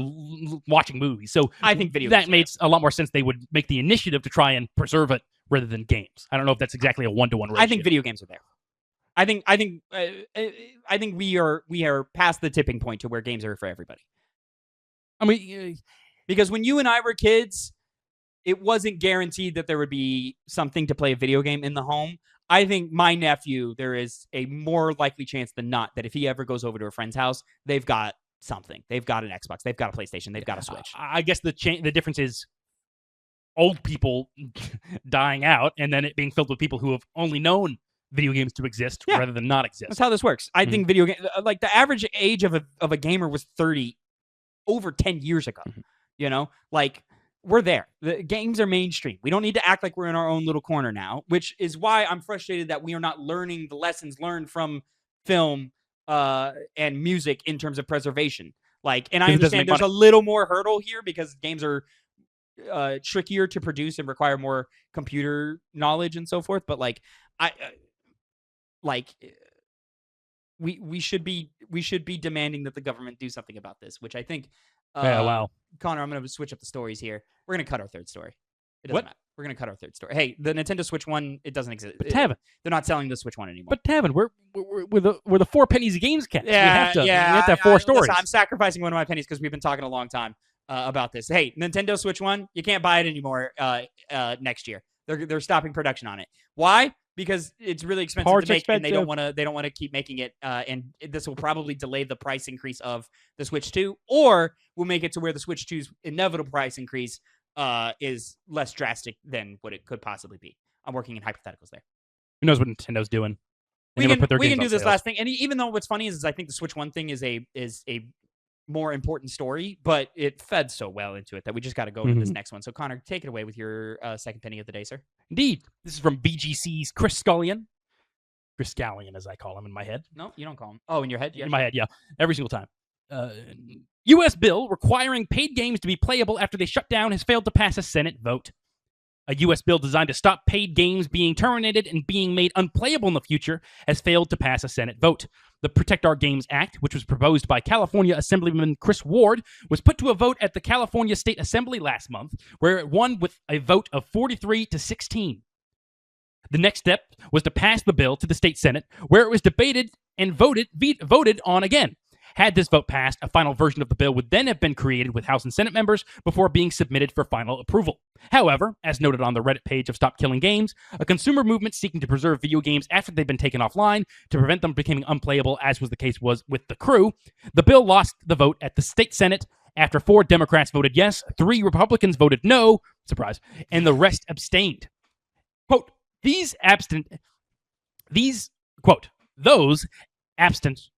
watching movies, so I think that makes a lot more sense. They would make the initiative to try and preserve it rather than games. I don't know if that's exactly a 1-to-1 ratio. I think video games are there. I think we are past the tipping point to where games are for everybody. I mean, because when you and I were kids, it wasn't guaranteed that there would be something to play a video game in the home. I think my nephew, there is a more likely chance than not that if he ever goes over to a friend's house, they've got something. They've got an Xbox. They've got a PlayStation. They've got a Switch. I guess the difference is old people dying out and then it being filled with people who have only known video games to exist rather than not exist. That's how this works. I think video game, like the average age of a gamer was 30 over 10 years ago. Mhm. You know, like we're there. The games are mainstream. We don't need to act like we're in our own little corner now, which is why I'm frustrated that we are not learning the lessons learned from film and music in terms of preservation. Like, and I 'Cause it doesn't understand make there's money. a little more hurdle here because games are trickier to produce and require more computer knowledge and so forth. But like, like we should be demanding that the government do something about this, which I think. Yeah, wow. Connor, I'm going to switch up the stories here. We're going to cut our third story. It doesn't What? matter. We're going to cut our third story. Hey, the Nintendo Switch 1, it doesn't exist. But Tavin, They're not selling the Switch 1 anymore. but Tavin, we're the 4 pennies Gamescast. Yeah, we have to have 4 stories. Listen, I'm sacrificing one of my pennies because we've been talking a long time about this. Hey, Nintendo Switch 1, you can't buy it anymore next year. They're stopping production on it. Why? Because it's really expensive Parts to make, expensive. and they don't want to keep making it. And this will probably delay the price increase of the Switch 2, or will make it to where the Switch 2's inevitable price increase is less drastic than what it could possibly be. I'm working in hypotheticals there. Who knows what Nintendo's doing? They We never can put their games do on this sales. last thing, and even though what's funny is I think the Switch 1 thing is a more important story, but it fed so well into it that we just got to go to this next one. So Connor, take it away with your second penny of the day, sir. Indeed. This is from BGC's Chris Scullion. Chris Scallion, as I call him in my head. No, you don't call him. Oh, in your head? Yes. In my head, yeah. Every single time. U.S. bill requiring paid games to be playable after they shut down has failed to pass a Senate vote. A U.S. bill designed to stop paid games being terminated and being made unplayable in the future has failed to pass a Senate vote. The Protect Our Games Act, which was proposed by California Assemblyman Chris Ward, was put to a vote at the California State Assembly last month, where it won with a vote of 43-16. The next step was to pass the bill to the state Senate, where it was debated and voted on again. Had this vote passed, a final version of the bill would then have been created with House and Senate members before being submitted for final approval. However, as noted on the Reddit page of Stop Killing Games, a consumer movement seeking to preserve video games after they've been taken offline to prevent them becoming unplayable, as was the case with The Crew, the bill lost the vote at the state Senate after 4 Democrats voted yes, 3 Republicans voted no, surprise, and the rest abstained. Quote, those abstentions.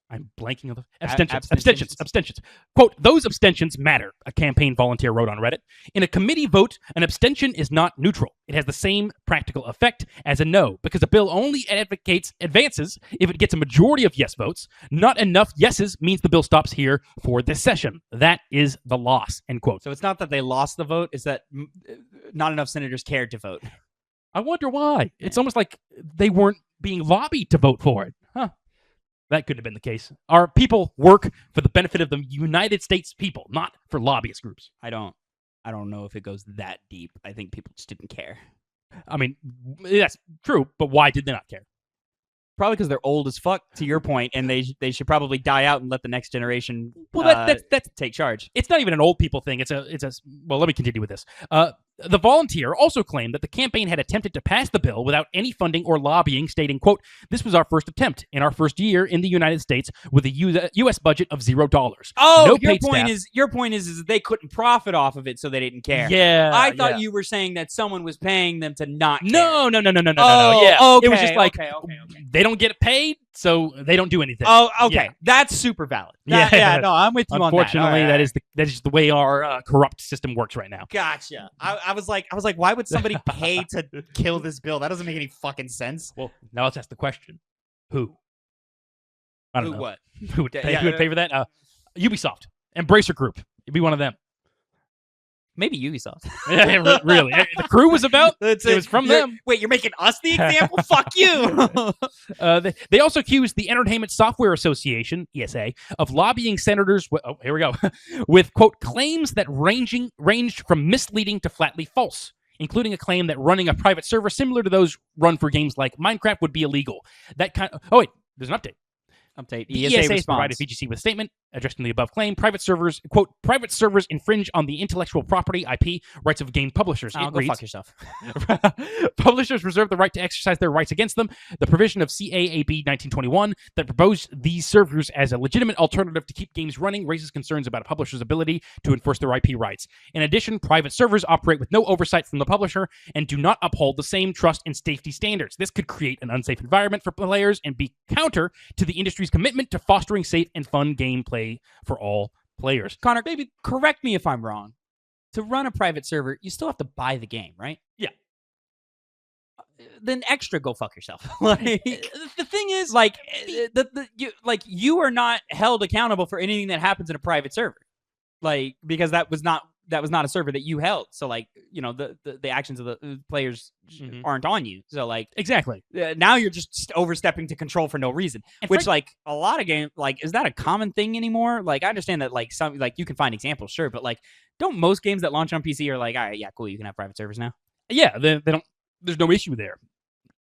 I'm blanking on the abstentions. Quote, those abstentions matter, a campaign volunteer wrote on Reddit. In a committee vote, an abstention is not neutral. It has the same practical effect as a no, because a bill only advances if it gets a majority of yes votes. Not enough yeses means the bill stops here for this session. That is the loss, end quote. So it's not that they lost the vote, it's that not enough senators cared to vote. I wonder why. It's almost like they weren't being lobbied to vote for it. Huh. That could have been the case. Our people work for the benefit of the United States people, not for lobbyist groups. I don't know if it goes that deep. I think people just didn't care. I mean, that's true, but why did they not care? Probably because they're old as fuck, to your point, and they should probably die out and let the next generation that's take charge. It's not even an old people thing. Well, let me continue with this. The volunteer also claimed that the campaign had attempted to pass the bill without any funding or lobbying, stating, quote, this was our first attempt in our first year in the United States with a U.S. budget of $0. Oh, no your point is that they couldn't profit off of it, so they didn't care. Yeah. I thought you were saying that someone was paying them to not care. No. Oh, Yeah. Okay, it was just like, okay. they don't get paid, so they don't do anything. Oh, okay. Yeah. That's super valid. No, I'm with you on that. Unfortunately, that is just the way our corrupt system works right now. Gotcha. I was like, why would somebody pay to kill this bill? That doesn't make any fucking sense. Well, now let's ask the question: Who? I don't know. What? Who would pay for that? Ubisoft, Embracer Group. It'd be one of them. Maybe Ubisoft. Really? The Crew was about? It was from them. Wait, you're making us the example? Fuck you. They also accused the Entertainment Software Association, ESA, of lobbying senators. Here we go. With, quote, claims that ranged from misleading to flatly false, including a claim that running a private server similar to those run for games like Minecraft would be illegal. Oh, wait, there's an update. The ESA has provided VGC with a statement addressing the above claim. Private servers infringe on the intellectual property, IP, rights of game publishers. Go fuck yourself. Publishers reserve the right to exercise their rights against them. The provision of CAAB 1921 that proposed these servers as a legitimate alternative to keep games running raises concerns about a publisher's ability to enforce their IP rights. In addition, private servers operate with no oversight from the publisher and do not uphold the same trust and safety standards. This could create an unsafe environment for players and be counter to the industry's commitment to fostering safe and fun gameplay for all players. Connor, baby, correct me if I'm wrong. To run a private server, you still have to buy the game, right? Yeah. Then extra go fuck yourself. Like The thing is, like you are not held accountable for anything that happens in a private server. Like because that was not a server that you held. So like, the actions of the players aren't on you. So like exactly. Now you're just overstepping to control for no reason. And which like a lot of games, like, is that a common thing anymore? Like I understand that like some, like you can find examples, sure, but like don't most games that launch on PC are like, all right, yeah, cool, you can have private servers now? Yeah, they don't. There's no issue there.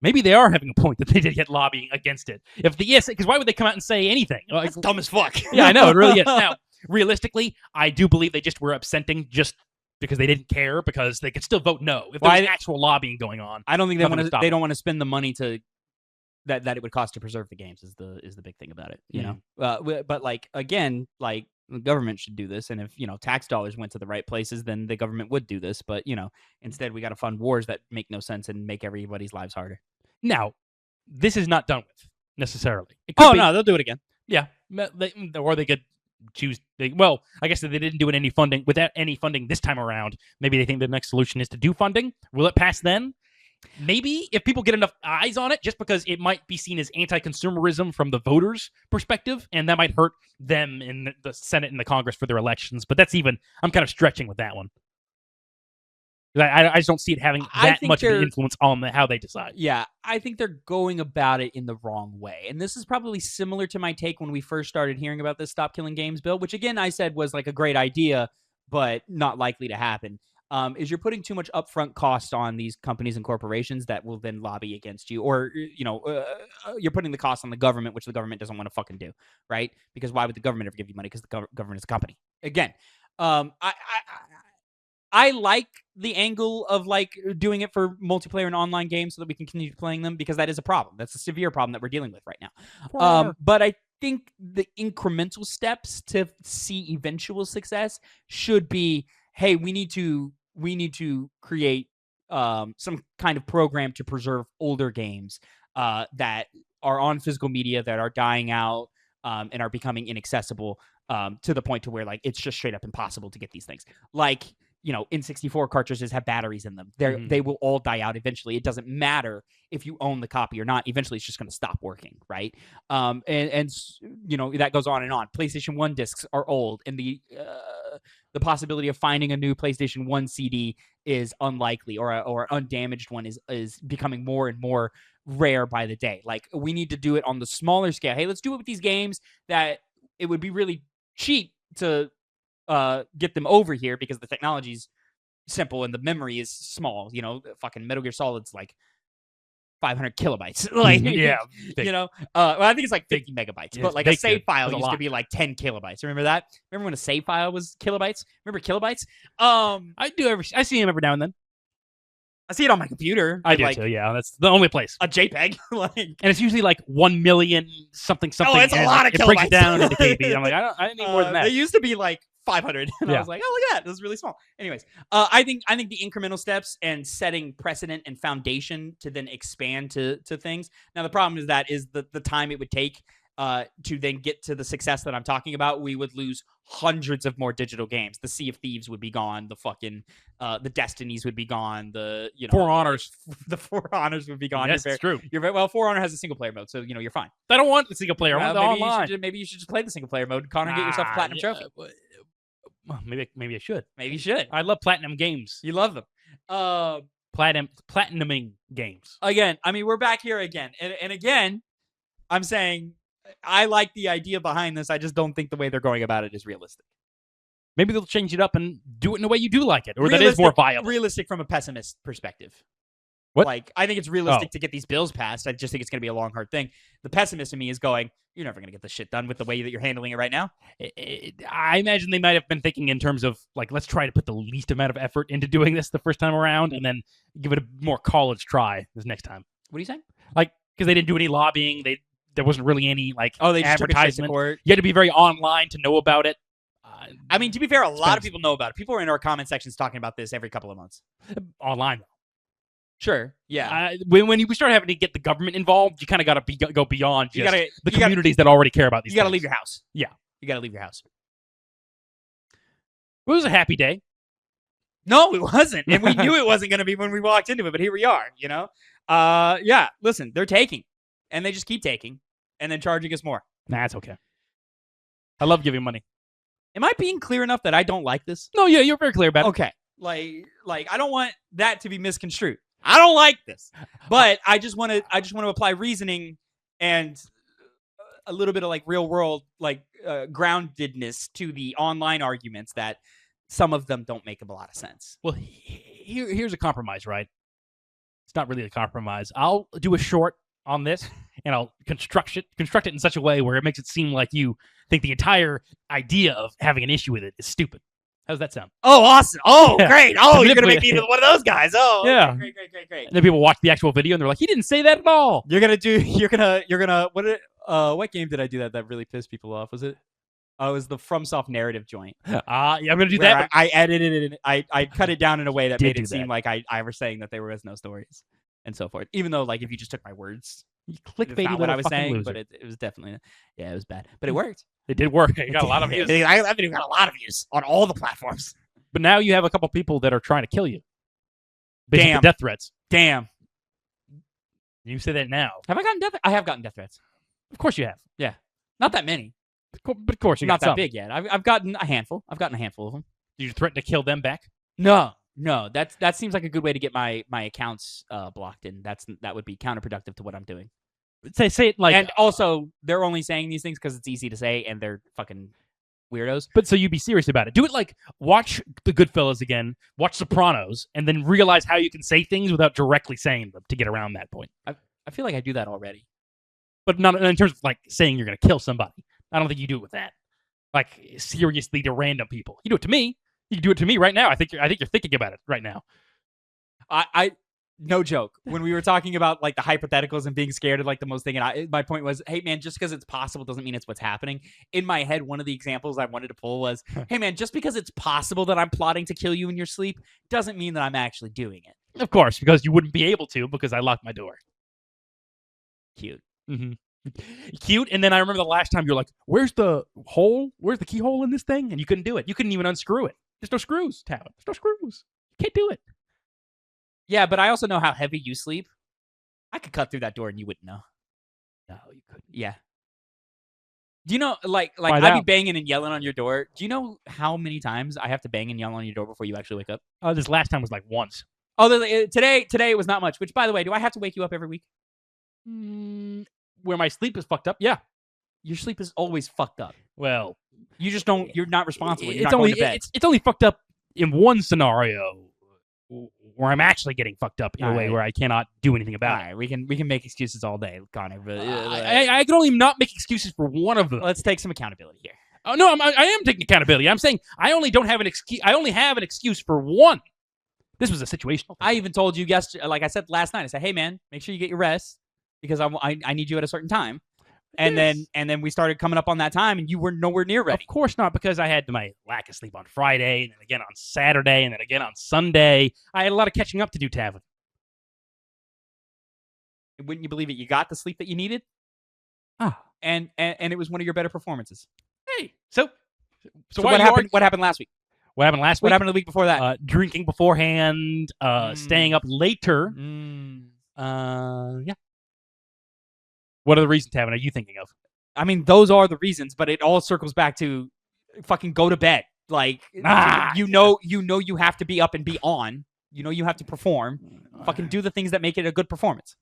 Maybe they are having a point that they did get lobbying against it. If the because why would they come out and say anything? Like, that's dumb as fuck. Yeah, I know, it really is. Now, realistically, I do believe they just were absenting just because they didn't care, because they could still vote no if there was actual lobbying going on. I don't think they don't want to spend the money to that it would cost to preserve the games is the big thing about it, you know. But like again, like the government should do this, and if tax dollars went to the right places, then the government would do this. But instead we got to fund wars that make no sense and make everybody's lives harder. Now, this is not done with necessarily. No, they'll do it again. Yeah, or they could choose. Well, I guess if they didn't do it without any funding this time around, maybe they think the next solution is to do funding. Will it pass then? Maybe if people get enough eyes on it, just because it might be seen as anti-consumerism from the voters' perspective, and that might hurt them in the Senate and the Congress for their elections. But I'm kind of stretching with that one. I just don't see it having that much of an influence on how they decide. Yeah, I think they're going about it in the wrong way. And this is probably similar to my take when we first started hearing about this Stop Killing Games bill, which again I said was like a great idea, but not likely to happen. Is you're putting too much upfront cost on these companies and corporations that will then lobby against you, or you're putting the cost on the government, which the government doesn't want to fucking do, right? Because why would the government ever give you money? Because the government is a company. Again, I like the angle of like doing it for multiplayer and online games so that we can continue playing them, because that is a problem. That's a severe problem that we're dealing with right now. But I think the incremental steps to see eventual success should be, hey, we need to create some kind of program to preserve older games that are on physical media, that are dying out and are becoming inaccessible to the point to where like it's just straight up impossible to get these things. Like, N64 cartridges have batteries in them. They will all die out eventually. It doesn't matter if you own the copy or not. Eventually, it's just going to stop working, right? And that goes on and on. PlayStation 1 discs are old, and the possibility of finding a new PlayStation 1 CD is unlikely, or undamaged one is becoming more and more rare by the day. Like, we need to do it on the smaller scale. Hey, let's do it with these games that it would be really cheap to get them over here because the technology's simple and the memory is small. Fucking Metal Gear Solid's like 500 kilobytes. Like, yeah, well, I think it's like 50 megabytes, but like a save file used to be like 10 kilobytes. Remember that? Remember when a save file was kilobytes? Remember kilobytes? I see him every now and then. I see it on my computer. I do too. Yeah, that's the only place. A JPEG, and it's usually like 1 million something. Oh, it's a lot of kilobytes. It breaks it down into KB. I'm like, I need more than that. They used to be like 500, and I was like, oh, look at that, this is really small. Anyways, I think the incremental steps and setting precedent and foundation to then expand to things. Now the problem is the time it would take to then get to the success that I'm talking about. We would lose hundreds of more digital games. The Sea of Thieves would be gone. The fucking the Destinies would be gone. The For Honors, the For Honors would be gone. Yes, it's true. You're very well. For Honor has a single player mode, so you're fine. I don't want the single player. I want the online. Maybe you should just play the single player mode. Connor, get yourself a platinum trophy. Maybe I should. Maybe you should. I love platinum games. You love them. Platinuming games. Again, I mean, we're back here again. And again, I'm saying I like the idea behind this. I just don't think the way they're going about it is realistic. Maybe they'll change it up and do it in a way you do like it, or that is more viable. Realistic from a pessimist perspective. What? Like, I think it's realistic to get these bills passed. I just think it's going to be a long, hard thing. The pessimist in me is going, you're never going to get this shit done with the way that you're handling it right now. I imagine they might have been thinking in terms of, like, let's try to put the least amount of effort into doing this the first time around and then give it a more college try this next time. What are you saying? Like, because they didn't do any lobbying. There wasn't really any, like, they just advertisement. Took it you had to be very online to know about it. I mean, to be fair, a lot of people know about it. People are in our comment sections talking about this every couple of months. Online, though. Sure. Yeah. When you start having to get the government involved, you kind of got to go beyond just the communities that already care about these things. You got to leave your house. Yeah. You got to leave your house. It was a happy day. No, it wasn't. And we knew it wasn't going to be when we walked into it, but here we are, you know? Yeah, listen, they're taking. And they just keep taking and then charging us more. Nah, that's okay. I love giving money. Am I being clear enough that I don't like this? No, yeah, you're very clear about it. Okay. Like I don't want that to be misconstrued. I don't like this. But I just want to apply reasoning and a little bit of like real world groundedness to the online arguments that some of them don't make a lot of sense. Well, here's a compromise, right? It's not really a compromise. I'll do a short on this, and I'll construct it in such a way where it makes it seem like you think the entire idea of having an issue with it is stupid. How's that sound? Oh, awesome! Oh, Yeah. great! Oh, you're gonna make me one of those guys. Oh, yeah. Okay, great. And then people watch the actual video and they're like, "He didn't say that at all." You're gonna what game did I do that really pissed people off? Was it? Oh, it was the FromSoft narrative joint. Yeah, I'm gonna do where that. I edited it and I cut it down in a way that Did made do it seem that. like I was saying that there was no stories and so forth. Even though, like, if you just took my words, You it's clickbaity not what I little was fucking saying, loser. but it was definitely, yeah, it was bad. But it worked. It did work. It got a lot of views. I think it got a lot of views on all the platforms. But now you have a couple people that are trying to kill you. Based on Damn. the death threats. Damn. You say that now. Have I gotten death? I have gotten death threats. Of course you have. Not that many. But of course you Not got that some. Big yet. I've gotten a handful. I've gotten a handful of them. Did you threaten to kill them back? No. That seems like a good way to get my accounts blocked, and that would be counterproductive to what I'm doing. Say it like. And also, they're only saying these things because it's easy to say, and they're fucking weirdos. But so you be serious about it. Do it like watch The Goodfellas again, watch Sopranos, and then realize how you can say things without directly saying them to get around that point. I feel like I do that already. But not in terms of like saying you're going to kill somebody. I don't think you do it with that. Like seriously to random people. You do it to me. You can do it to me right now. I think you're thinking about it right now. I no joke. When we were talking about like the hypotheticals and being scared of like the most thing, and my point was, hey man, just because it's possible doesn't mean it's what's happening. In my head, one of the examples I wanted to pull was, hey man, just because it's possible that I'm plotting to kill you in your sleep doesn't mean that I'm actually doing it. Of course, because you wouldn't be able to because I locked my door. Cute. Mm-hmm. Cute. And then I remember the last time you're like, where's the hole? Where's the keyhole in this thing? And you couldn't do it. You couldn't even unscrew it. There's no screws, Tavin. There's no screws. You can't do it. Yeah, but I also know how heavy you sleep. I could cut through that door and you wouldn't know. No, you couldn't. Yeah. Do you know, like Find I'd be out. banging and yelling on your door. Do you know how many times I have to bang and yell on your door before you actually wake up? This last time was like once. Oh, today it was not much. Which, by the way, do I have to wake you up every week? Where my sleep is fucked up? Yeah. Your sleep is always fucked up. Well, You just don't. You're not responsible. You're it's not only going to bed. it's only fucked up in one scenario where I'm actually getting fucked up in a way Alright. where I cannot do anything All about it. right, we can make excuses all day, Connor. But I can only not make excuses for one of them. let's take some accountability here. Oh no, I am taking accountability. I'm saying I only don't have an excuse. I only have an excuse for one. This was a situational thing. I even told you yesterday, like I said last night. I said, "Hey man, make sure you get your rest because I need you at a certain time." And Yes. then we started coming up on that time, and you were nowhere near ready. Of course not, because I had my lack of sleep on Friday, and then again on Saturday, and then again on Sunday. I had a lot of catching up to do, Tavin. Wouldn't you believe it? You got the sleep that you needed, Ah, and it was one of your better performances. hey. So So why what are you happened? What happened last week? What happened last What week? happened the week before that? Drinking beforehand, staying up later. Yeah. What are the reasons, Tavin, are you thinking of? I mean, those are the reasons, but it all circles back to fucking go to bed. Like, you know you have to be up and be on. You know you have to perform. Fucking do the things that make it a good performance.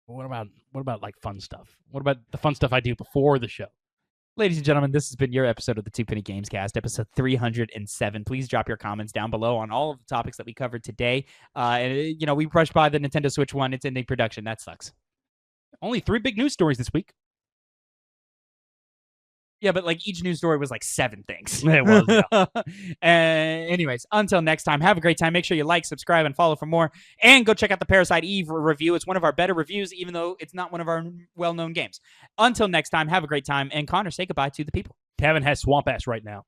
What about like fun stuff? What about the fun stuff I do before the show? Ladies and gentlemen, this has been your episode of the Two Penny Gamescast, episode 307. Please drop your comments down below on all of the topics that we covered today. And we brushed by the Nintendo Switch 1. It's ending production. That sucks. Only 3 big news stories this week. Yeah, but like each news story was like 7 things. It was, yeah. Anyways, until next time, have a great time. Make sure you like, subscribe, and follow for more. And go check out the Parasite Eve review. It's one of our better reviews, even though it's not one of our well-known games. Until next time, have a great time. And Connor, say goodbye to the people. Tavin has swamp ass right now.